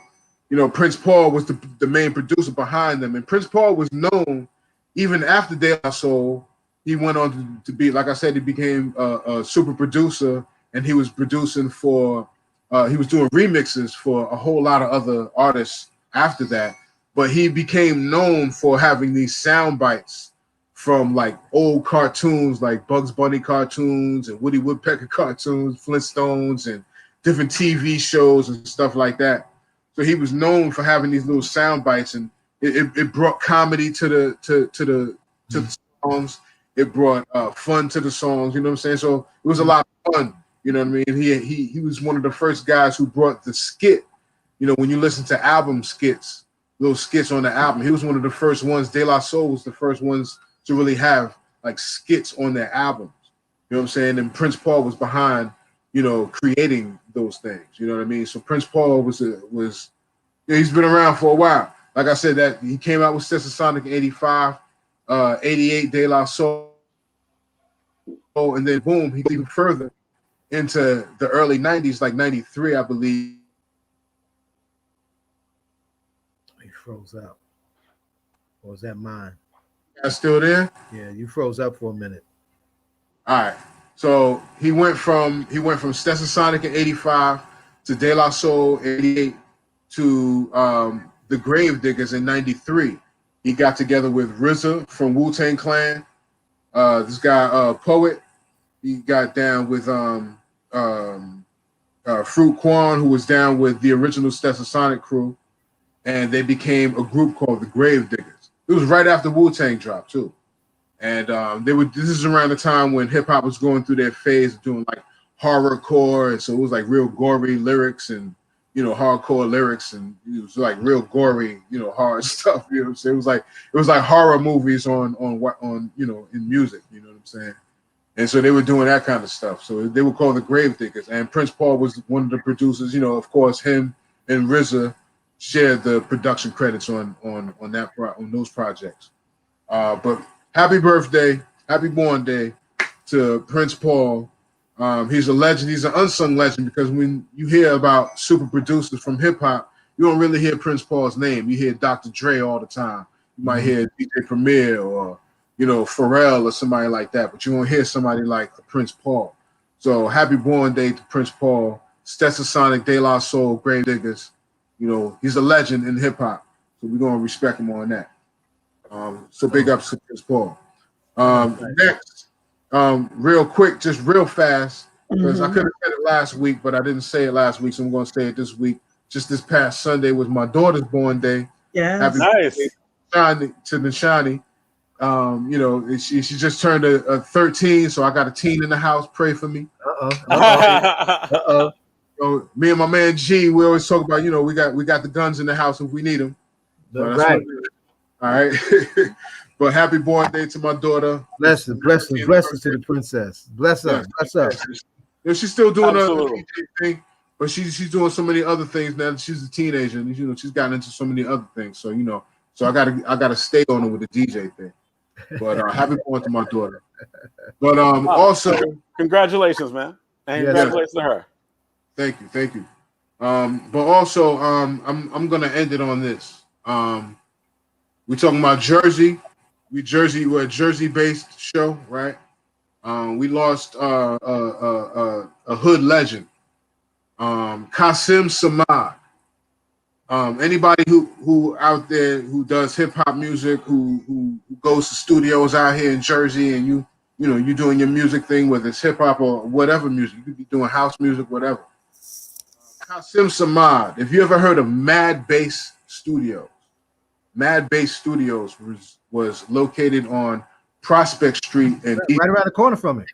Prince Paul was the main producer behind them. And Prince Paul was known even after De La Soul. He went on to be, like I said, he became a super producer, and he was producing for, he was doing remixes for a whole lot of other artists after that. But he became known for having these sound bites from like old cartoons, like Bugs Bunny cartoons and Woody Woodpecker cartoons, Flintstones, and different TV shows and stuff like that. So he was known for having these little sound bites, and it brought comedy to the songs. It brought fun to the songs. You know what I'm saying? So it was a lot of fun. You know what I mean? He was one of the first guys who brought the skit. When you listen to album skits, little skits on the album, he was one of the first ones. De La Soul was the first ones to really have like skits on their albums. You know what I'm saying? And Prince Paul was behind, creating those things. You know what I mean? So Prince Paul was he's been around for a while. Like I said, that he came out with Stetsasonic in 85, 88 De La Soul, and then boom, he even further into the early 90s, like 93, I believe. He froze up. Or was that mine? Still there? Yeah, you froze up for a minute. All right. So he went from Stetsasonic in 85 to De La Soul 88 to the Grave Diggers in 93. He got together with RZA from Wu-Tang Clan. This guy, Poet, he got down with Fruit Quan, who was down with the original Stetsasonic crew, and they became a group called the Grave Diggers. It was right after Wu-Tang dropped too. And this is around the time when hip hop was going through their phase of doing like horrorcore, and so it was like real gory lyrics and hardcore lyrics, and it was like real gory, hard stuff. You know what I'm saying? It was like horror movies on in music. You know what I'm saying? And so they were doing that kind of stuff. So they were called the Grave Diggers, and Prince Paul was one of the producers. Of course, him and RZA shared the production credits on those projects. But happy birthday, happy born day to Prince Paul. He's a legend. He's an unsung legend, because when you hear about super producers from hip hop, you don't really hear Prince Paul's name. You hear Dr. Dre all the time. You might hear DJ Premier or Pharrell or somebody like that, but you won't hear somebody like Prince Paul. So happy born day to Prince Paul. Stetsasonic, De La Soul, Grave Diggers. He's a legend in hip hop, so we're gonna respect him on that. So big ups to Prince Paul. Next, real quick, just real fast, because I could have said it last week, but I didn't say it last week, so I'm going to say it this week. Just this past Sunday was my daughter's born day. Yeah, nice. To Nishani. She just turned 13, so I got a teen in the house. Pray for me. So me and my man G, we always talk about, we got the guns in the house if we need them. So right. All right. But happy born day to my daughter. Blessings to the princess. Bless her. She's still doing a DJ thing, but she's doing so many other things now that she's a teenager, and she's gotten into so many other things. So so I gotta stay on her with the DJ thing. But happy born to my daughter. But also congratulations, man, and congratulations to her. Thank you. But also I'm gonna end it on this. We're talking about Jersey. We're a Jersey-based show, right? We lost a hood legend, Qasim Samad. Anybody who out there who does hip hop music, who goes to studios out here in Jersey, and you doing your music thing, whether it's hip hop or whatever music, you could be doing house music, whatever. Qasim Samad. If you ever heard of Mad Bass Studios, Mad Bass Studios was located on Prospect Street and right around the corner from it.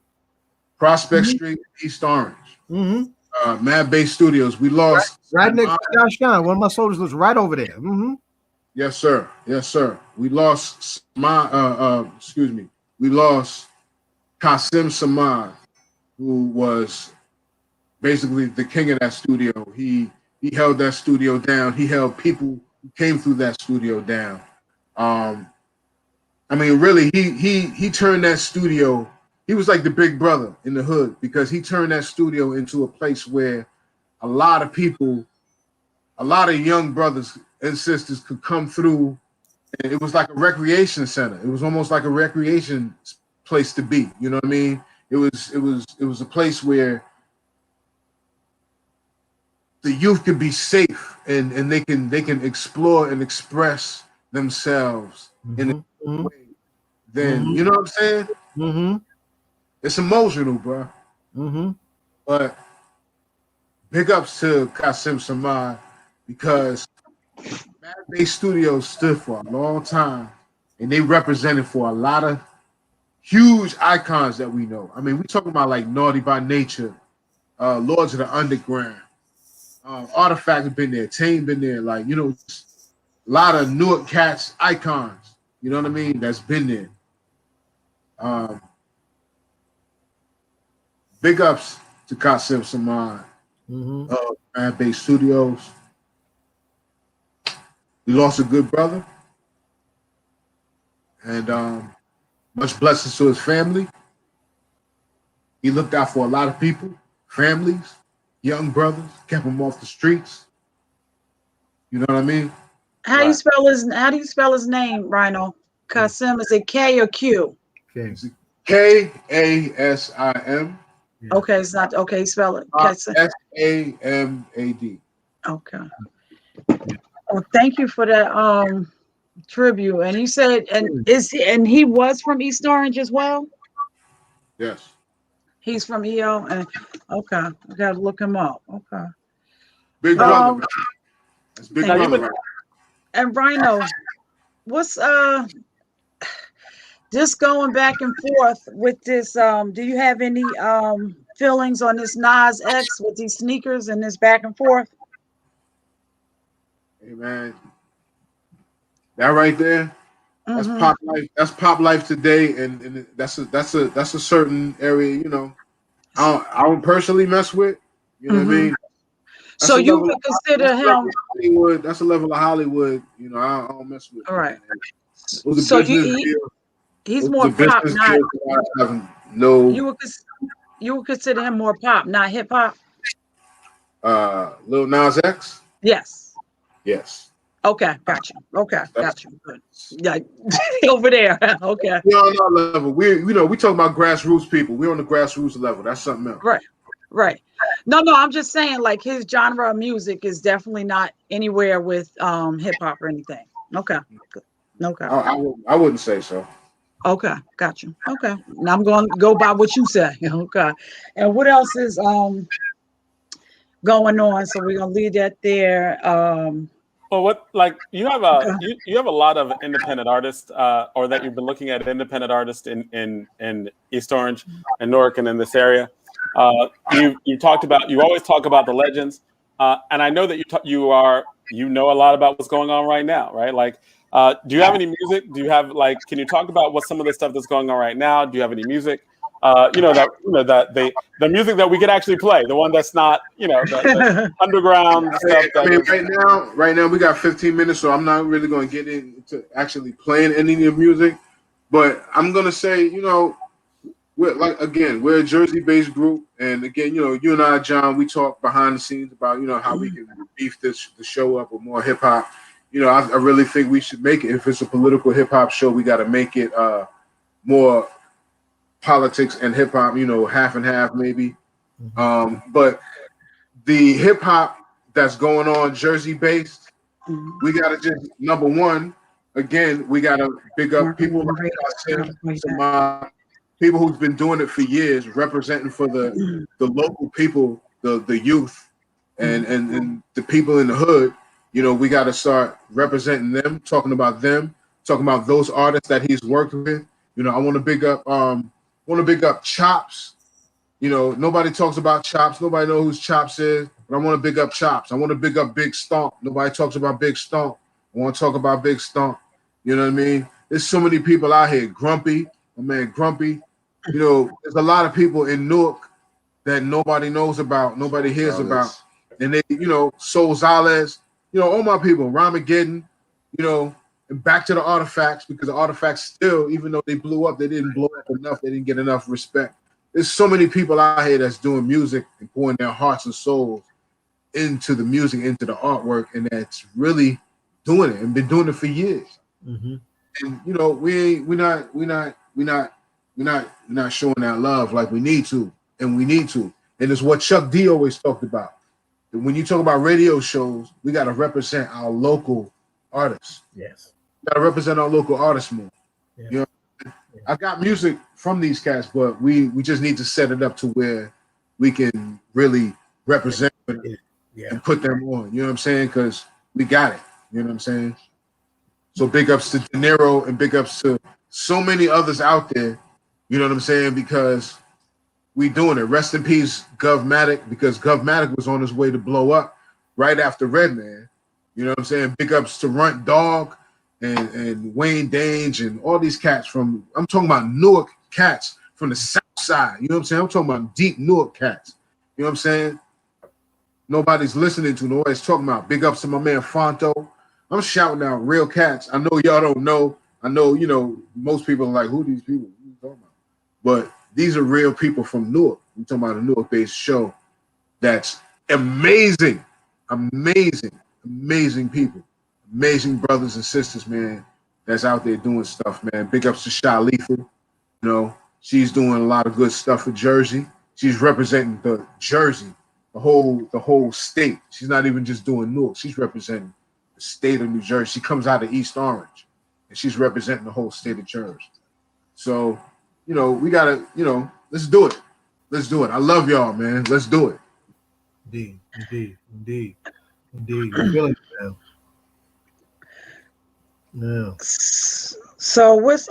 Prospect Street, East Orange. Mad Bass Studios. We lost right next to Josh Gunn. One of my soldiers was right over there. Yes, sir. We lost We lost Qasim Samad, who was basically the king of that studio. He He held that studio down. He held people who came through that studio down. I mean, really, he turned that studio. He was like the big brother in the hood because he turned that studio into a place where a lot of people, a lot of young brothers and sisters could come through, and it was like a recreation center. It was almost like a recreation place to be. You know what I mean? It was a place where the youth can be safe and they can explore and express themselves in a way. Then you know what I'm saying? Mm-hmm. It's emotional, bro. Mm-hmm. But big ups to Qasim Samad because Mad Bay Studios stood for a long time and they represented for a lot of huge icons that we know. I mean, we talking about like Naughty by Nature, Lords of the Underground, Artifact have been there, Tame been there, like, you know, a lot of Newark cats, icons, you know what I mean, that's been there. Big ups to Qasim Samad of Mad Bay Studios. We lost a good brother. And much blessings to his family. He looked out for a lot of people, families, young brothers, kept them off the streets. You know what I mean? How do you spell his name, Rhino? Qasim, is it K or Q? K-A-S-I-M. Okay, it's not okay. Spell it. S-A-M-A-D. Okay. Well, thank you for that tribute. And you said, and he was from East Orange as well? Yes. He's from EO. And okay, I gotta look him up. Okay. Big brother. That's big brother. And Rhino, what's just going back and forth with this, do you have any feelings on this Nas X with these sneakers and this back and forth? Hey man, that right there, that's pop life. That's pop life today, and that's a certain area. You know, I don't personally mess with. You know what I mean? That's so you would consider him Hollywood. That's a level of Hollywood. You know, I don't mess with. All right. So he's more pop, not. No. You would consider him more pop, not hip hop. Lil Nas X. Yes. Yes. Okay, got you. Okay, got you. Good. Yeah, over there. Okay. We're on our level. We talk about grassroots people. We're on the grassroots level. That's something else. Right. No, I'm just saying, like, his genre of music is definitely not anywhere with hip hop or anything. Okay. Good. Okay. I wouldn't say so. Okay, got you. Okay. Now I'm going to go by what you say. Okay. And what else is going on? So we're gonna leave that there. Well, what, like, you have a you have a lot of independent artists, or that you've been looking at independent artists in East Orange and Newark and in this area. You always talk about the legends, and I know that you know a lot about what's going on right now, right? Like, do you have any music? Do you have, like, can you talk about what some of the stuff that's going on right now? Do you have any music? The music that we could actually play, the one that's not, the underground stuff. I mean, right now we got 15 minutes, so I'm not really going to get into actually playing any of the music. But I'm going to say, we're a Jersey-based group, and again, you and I, John, we talk behind the scenes about, how we can beef the show up with more hip hop. I really think we should make it. If it's a political hip hop show, we got to make it more politics and hip hop, half and half maybe. But the hip hop that's going on Jersey based, we gotta just, number one, again, we gotta big up people like us, people who's been doing it for years, representing for the local people, the youth and the people in the hood. We gotta start representing them, talking about those artists that he's worked with. I want to big up Chops. Nobody talks about Chops. Nobody knows who Chops is. But I want to big up Chops. I want to big up Big Stomp. Nobody talks about Big Stomp. I want to talk about Big Stomp. You know what I mean? There's so many people out here. Grumpy, my man Grumpy. There's a lot of people in Newark that nobody knows about, nobody hears about. And they, Soul Zales, all my people, Ramageddon, and back to the Artifacts, because the Artifacts still, even though they blew up, they didn't blow up enough. They didn't get enough respect. There's so many people out here that's doing music and pouring their hearts and souls into the music, into the artwork, and that's really doing it and been doing it for years. Mm-hmm. And we're not showing that love like we need to, and it's what Chuck D always talked about. When you talk about radio shows, we got to represent our local artists. Yes. We got to represent our local artists more. Yeah. I got music from these cats, but we just need to set it up to where we can really represent it and put them on. You know what I'm saying? Because we got it. You know what I'm saying? So big ups to De Niro and big ups to so many others out there. You know what I'm saying? Because we doing it. Rest in peace, Govmatic, because Govmatic was on his way to blow up right after Redman. You know what I'm saying? Big ups to Runt Dog and Wayne Dange and all these cats from, I'm talking about Newark cats from the South Side. You know what I'm saying? I'm talking about deep Newark cats. You know what I'm saying? Nobody's listening to, nobody's talking about. Big ups to my man Fonto. I'm shouting out real cats. I know y'all don't know. I know, most people are like, who are these people? What are you talking about? But these are real people from Newark. We're talking about a Newark-based show that's amazing, amazing people, amazing brothers and sisters, man, that's out there doing stuff, man. Big ups to Sha Lethal. She's doing a lot of good stuff for Jersey. She's representing the Jersey, the whole state. She's not even just doing Newark. She's representing the state of New Jersey. She comes out of East Orange, and she's representing the whole state of Jersey. So, we gotta, let's do it. Let's do it. I love y'all, man. Let's do it. Indeed. You're feeling it, man. Yeah. So what's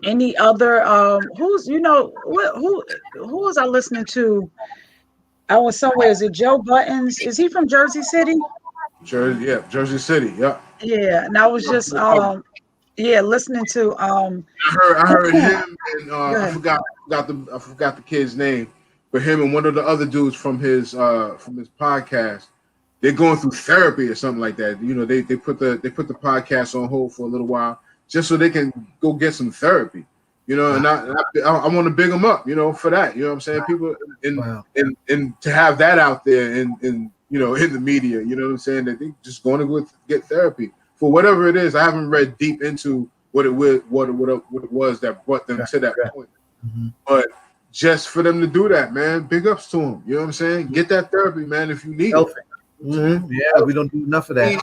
any other who's who was I listening to? I was somewhere. Is it Joe Buttons? Is he from Jersey City? Jersey City. Yeah. Yeah, and I was just listening to I heard him and I forgot the kid's name, but him and one of the other dudes from his podcast, they're going through therapy or something like that. They put the podcast on hold for a little while just so they can go get some therapy. And I want to big them up, for that. You know what I'm saying? People and to have that out there in in the media, you know what I'm saying, that they just going to go get therapy for whatever it is. I haven't read deep into what it was that brought them to that point. Mm-hmm. But just for them to do that, man, big ups to them. You know what I'm saying? Get that therapy, man, if you need it. Mm-hmm. Yeah, we don't do enough of that.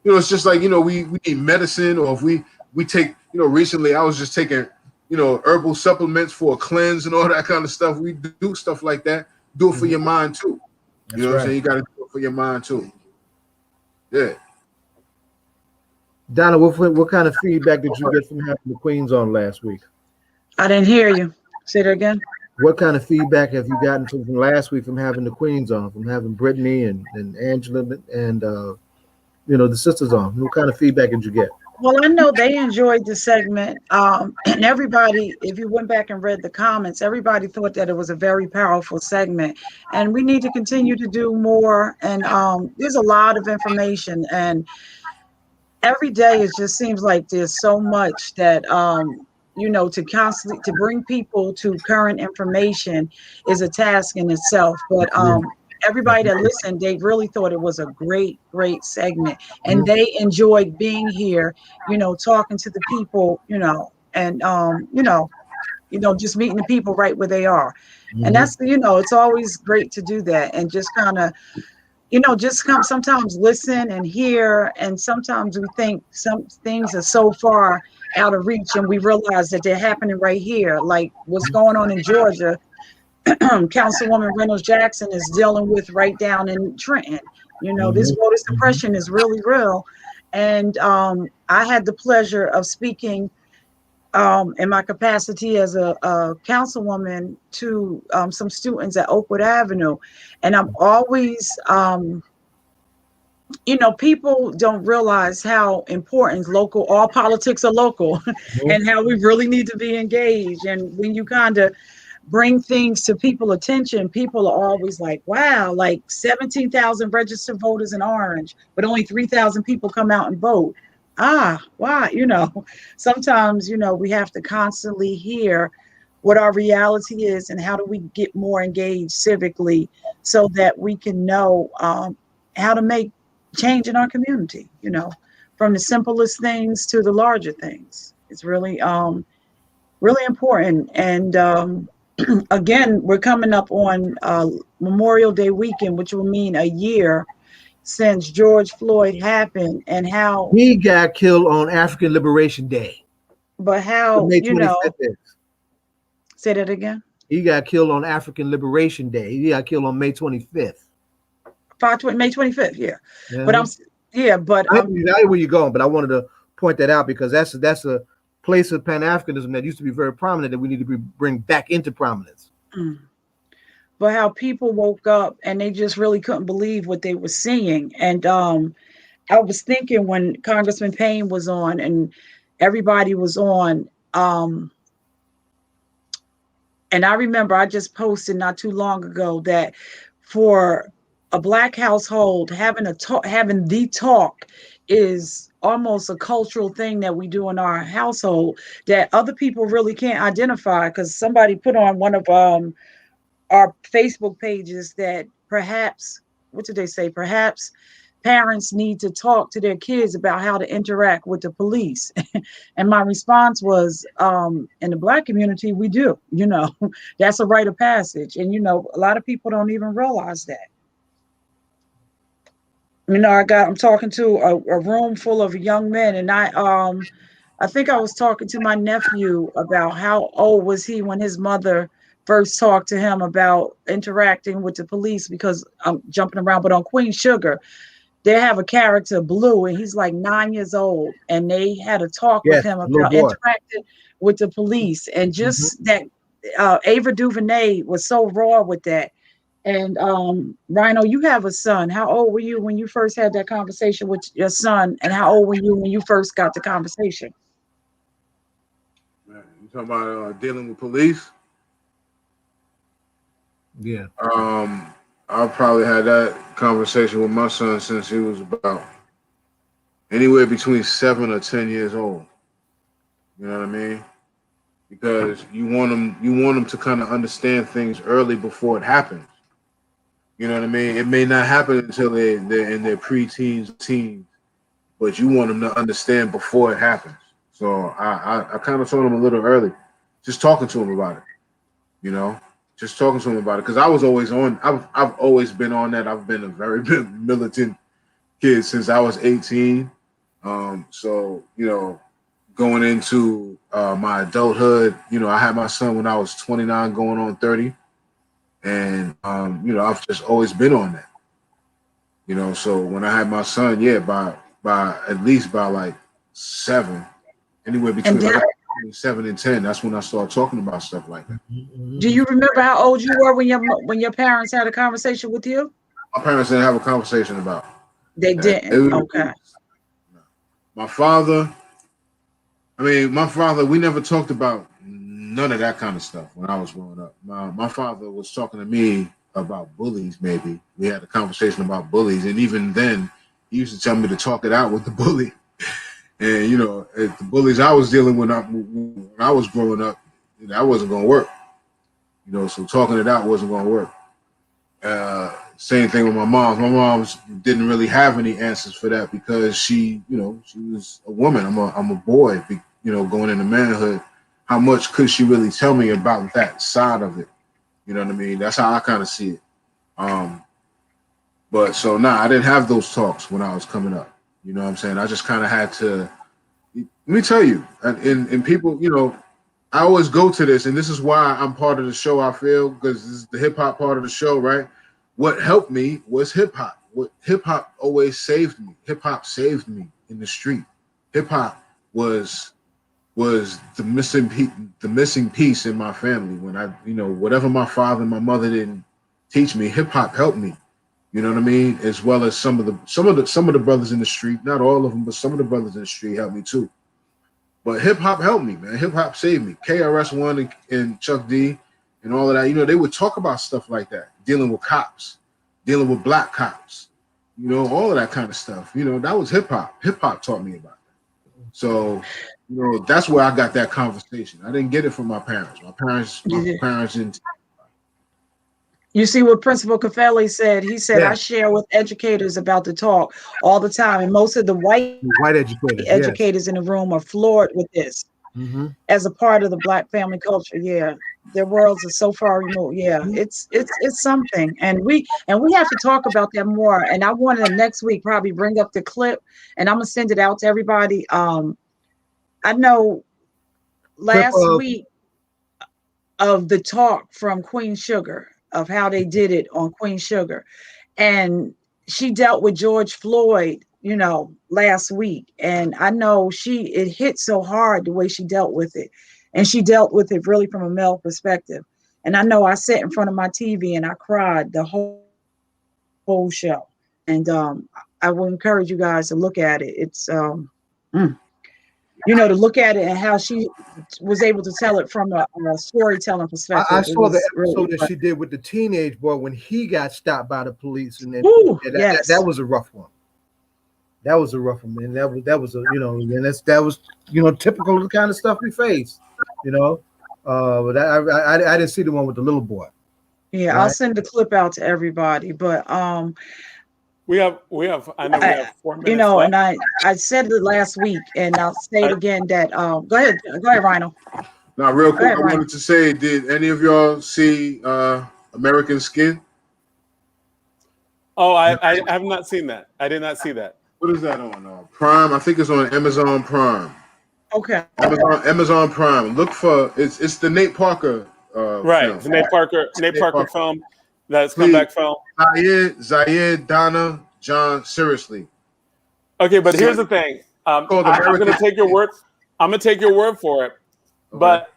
It's just like, we need medicine, or if we take, recently I was just taking, herbal supplements for a cleanse and all that kind of stuff. We do stuff like that. Do it for your mind too. That's what I'm saying? You got to do it for your mind too. Yeah. Donna, what kind of feedback did you get from having the Queens on last week? I didn't hear you. Say that again. What kind of feedback have you gotten from last week from having the Queens on, from having Brittany and Angela and the sisters on? What kind of feedback did you get? Well, I know they enjoyed the segment, and everybody, if you went back and read the comments, everybody thought that it was a very powerful segment, and we need to continue to do more. And there's a lot of information, and every day it just seems like there's so much that to bring people to current information is a task in itself. But everybody that listened, they really thought it was a great segment, and they enjoyed being here, talking to the people, and just meeting the people right where they are. And that's, it's always great to do that, and just kind of, just sometimes listen and hear. And sometimes we think some things are so far out of reach, and we realize that they're happening right here, like what's going on in Georgia. Councilwoman Reynolds Jackson is dealing with right down in Trenton. This voter suppression is really real. And I had the pleasure of speaking in my capacity as a councilwoman to some students at Oakwood Avenue. And I'm always, people don't realize how important all politics are local, and how we really need to be engaged. And when you kind of bring things to people attention, people are always like, wow, like 17,000 registered voters in Orange, but only 3,000 people come out and vote. Why? Sometimes, we have to constantly hear what our reality is and how do we get more engaged civically so that we can know how to make change in our community, from the simplest things to the larger things. It's really, really important. And again, we're coming up on Memorial Day weekend, which will mean a year since George Floyd happened and how he got killed on African Liberation Day. But how, May 25th is. Say that again. He got killed on African Liberation Day. He got killed on May 25th. May 25th, yeah. Yeah. But I know where you're going, but I wanted to point that out because that's a place of Pan-Africanism that used to be very prominent that we need to bring back into prominence. But how people woke up and they just really couldn't believe what they were seeing. And I was thinking when Congressman Payne was on and everybody was on, and I remember I just posted not too long ago that for a Black household, having the talk is almost a cultural thing that we do in our household that other people really can't identify. Because somebody put on one of our Facebook pages that perhaps, what did they say? Perhaps parents need to talk to their kids about how to interact with the police. And my response was, in the Black community, we do, that's a rite of passage. And, a lot of people don't even realize that. I'm talking to a room full of young men, and I think I was talking to my nephew about how old was he when his mother first talked to him about interacting with the police, because I'm jumping around, but on Queen Sugar, they have a character, Blue, and he's like 9 years old, and they had a talk with him about interacting with the police, and just that Ava DuVernay was so raw with that. And Rhino, you have a son. How old were you when you first had that conversation with your son, and how old were you when you first got the conversation? Man, you talking about dealing with police? Yeah. I probably had that conversation with my son since he was about anywhere between 7 or 10 years old. You know what I mean? Because you want them to kind of understand things early before it happens. You know what I mean? It may not happen until they're in their pre-teens, teens, but you want them to understand before it happens. So I kind of told him a little early, just talking to him about it, just talking to him about it. Because I was always on, I've always been on that. I've been a very militant kid since I was 18. So, going into my adulthood, I had my son when I was 29 going on 30. And, I've just always been on that, so when I had my son, by at least by like 7, anywhere between 7 and 10, that's when I started talking about stuff like that. Do you remember how old you were when your parents had a conversation with you? My parents didn't have a conversation about it. They didn't? Okay. My father, we never talked about none of that kind of stuff when I was growing up. My father was talking to me about bullies, maybe. We had a conversation about bullies, and even then, he used to tell me to talk it out with the bully. And, the bullies I was dealing with when I was growing up, that wasn't going to work. So talking it out wasn't going to work. Same thing with my mom. My mom didn't really have any answers for that because she was a woman. I'm a boy, going into manhood. How much could she really tell me about that side of it? You know what I mean? That's how I kind of see it. But so I didn't have those talks when I was coming up. You know what I'm saying? I just kind of had to. Let me tell you, and people, I always go to this, and this is why I'm part of the show. I feel because this is the hip hop part of the show, right? What helped me was hip hop. What hip hop always saved me. Hip hop saved me in the street. Hip hop was the missing piece in my family. When I, whatever my father and my mother didn't teach me, hip hop helped me. You know what I mean? As well as some of the brothers in the street, not all of them, but some of the brothers in the street helped me too. But hip hop helped me, man. Hip hop saved me. KRS-One and Chuck D and all of that. You know, they would talk about stuff like that, dealing with cops, dealing with black cops, you know, all of that kind of stuff. You know, that was hip hop. Hip hop taught me about that. So, you know, that's where I got that conversation. I didn't get it from my parents. My parents didn't. You see what Principal Caffelli said? He said, I share with educators about the talk all the time. And most of the white educators in the room are floored with this as a part of the Black family culture. Yeah. Their worlds are so far removed. Yeah, it's something. And we have to talk about that more. And I want to next week probably bring up the clip and I'm gonna send it out to everybody. I know last week of the talk from Queen Sugar, of how they did it on Queen Sugar. And she dealt with George Floyd, you know, last week. And I know it hit so hard the way she dealt with it. And she dealt with it really from a male perspective. And I know I sat in front of my TV and I cried the whole show. And I will encourage you guys to look at it. It's you know, to look at it and how she was able to tell it from a storytelling perspective. I saw the episode that she did with the teenage boy when he got stopped by the police, and then that was a rough one. That was a rough one, and that was a, you know, and that was you know, typical of the kind of stuff we face, you know. But I didn't see the one with the little boy. Yeah, right? I'll send the clip out to everybody, but we have I know we have 4 minutes. You know, left. and I said it last week, and I'll say it again that go ahead, Rhino. Now, real quick, I wanted to say, did any of y'all see American Skin? Oh, I have not seen that. I did not see that. What is that on? Prime? I think it's on Amazon Prime. Okay. Amazon Prime. Look for it's the Nate Parker. Right, film. the Nate Parker film. That's comeback film. Zaire, Donna, John. Seriously. Okay, but here's the thing. I'm going to take your word. I'm going to take your word for it. Okay. But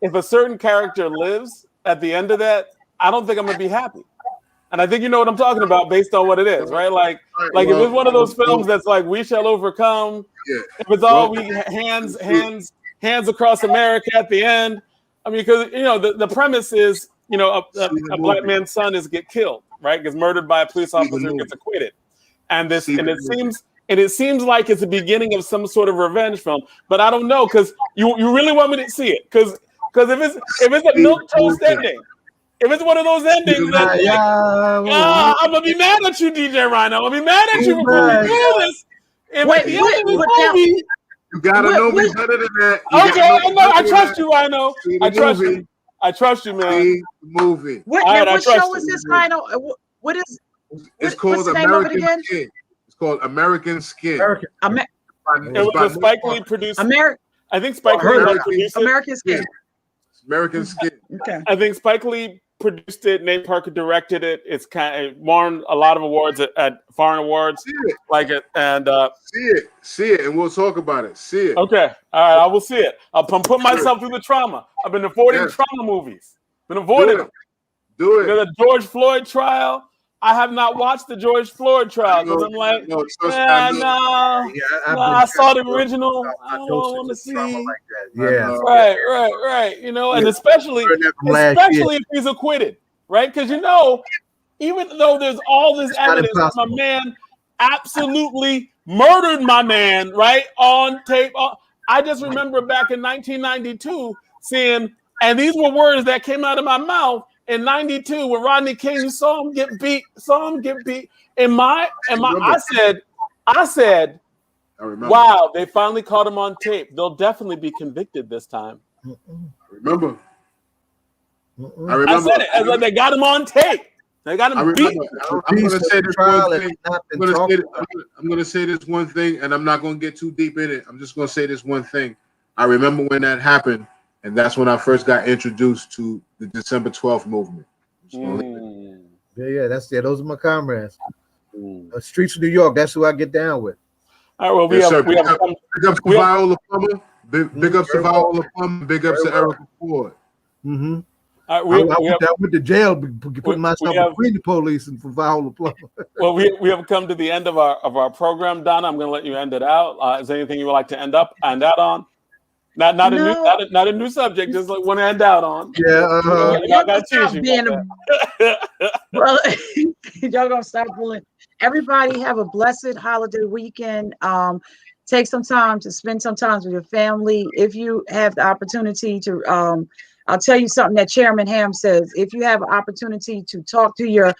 if a certain character lives at the end of that, I don't think I'm going to be happy. And I think you know what I'm talking about based on what it is, right? Like if it's one of those films that's like We Shall Overcome. Yeah. If it's all hands across America at the end. I mean, because you know the premise is, you know, a black man's son gets killed, right? Gets murdered by a police officer, gets acquitted, and it seems like it's the beginning of some sort of revenge film. But I don't know, because you really want me to see it, because if it's a milquetoast ending, if it's one of those endings that I'm gonna be mad at you, DJ Rhino. I'm gonna be mad at you for doing this. If at the end of this movie, you gotta know me better than that. Okay, I know. I trust you, Rhino. I trust you. I trust you, man. See the movie. What show is this, Rhino? What is? It's called American Skin. It's called American Skin. It was a Spike Lee produced. I think Spike Lee produced it. American Skin. American Skin. Okay. I think Spike Lee produced it. Nate Parker directed it. It's kind of won a lot of awards at foreign awards. See it. Like it, and see it, and we'll talk about it. See it. Okay, all right, I will see it. I'll put myself through the trauma. I've been avoiding trauma movies. Been avoiding them. Do it. The George Floyd trial. I have not watched the George Floyd trial because I'm like, I saw the original. I don't want to see. Right. You know, and especially if he's acquitted, right? Because you know, even though there's all this evidence, my man absolutely murdered my man, right, on tape. I just remember back in 1992 seeing, and these were words that came out of my mouth. In 92, when Rodney King saw him get beat. And I said, wow, they finally caught him on tape. They'll definitely be convicted this time. I remember. I said it. I was like, they got him on tape. They got him beat. I'm going to say this one thing. I'm going to say this one thing, and I'm not going to get too deep in it. I'm just going to say this one thing. I remember when that happened. And that's when I first got introduced to the December 12th movement. Yeah, those are my comrades. The streets of New York, that's who I get down with. All right, well, big ups to Viola Plumber, big ups to Viola Plumber, big ups to Erica Ford. Mm-hmm. I went to jail putting myself between the police and for Viola Plumber. Well, we have come to the end of our program, Donna. I'm going to let you end it out. Is there anything you would like to end out on? Not a new No. not a new subject. Just like one to end out on. Yeah. Y'all gotta Stop choose. being brother. Y'all gonna stop bullying. Everybody have a blessed holiday weekend. Take some time to spend some time with your family. If you have the opportunity to, I'll tell you something that Chairman Ham says. If you have an opportunity to talk to your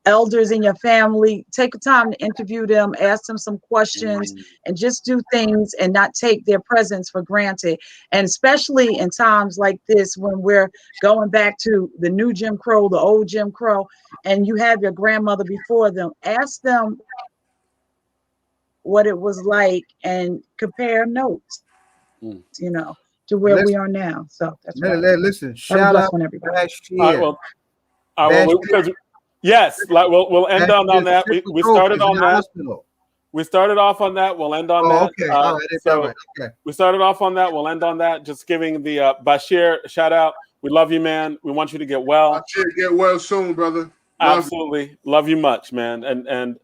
elders in your family, take the time to interview them, ask them some questions, and just do things and not take their presence for granted. And especially in times like this, when we're going back to the new Jim Crow, the old Jim Crow, and you have your grandmother before them, ask them what it was like and compare notes, you know, to where we are now. So that's right. Listen, shout out to Bashir. All right, well, because yes, like we'll end on that. We started on that. We started off on that. We'll end on that. Okay. All right. Okay. We started off on that. We'll end on that. Just giving the Bashir shout out. We love you, man. We want you to get well. Bashir, get well soon, brother. Absolutely, love you much, man. And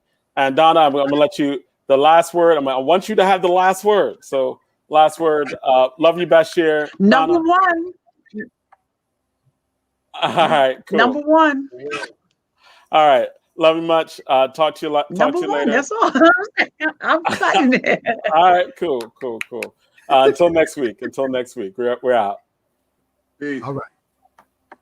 Donna, I'm gonna let you the last word. I want you to have the last word. So last word. Love you, Bashir. Number Donna. one. All right, cool. Number one. All right. Love you much. Talk to you later. That's all. I'm cutting it. All right, cool. Until next week. We're out. Peace. All right.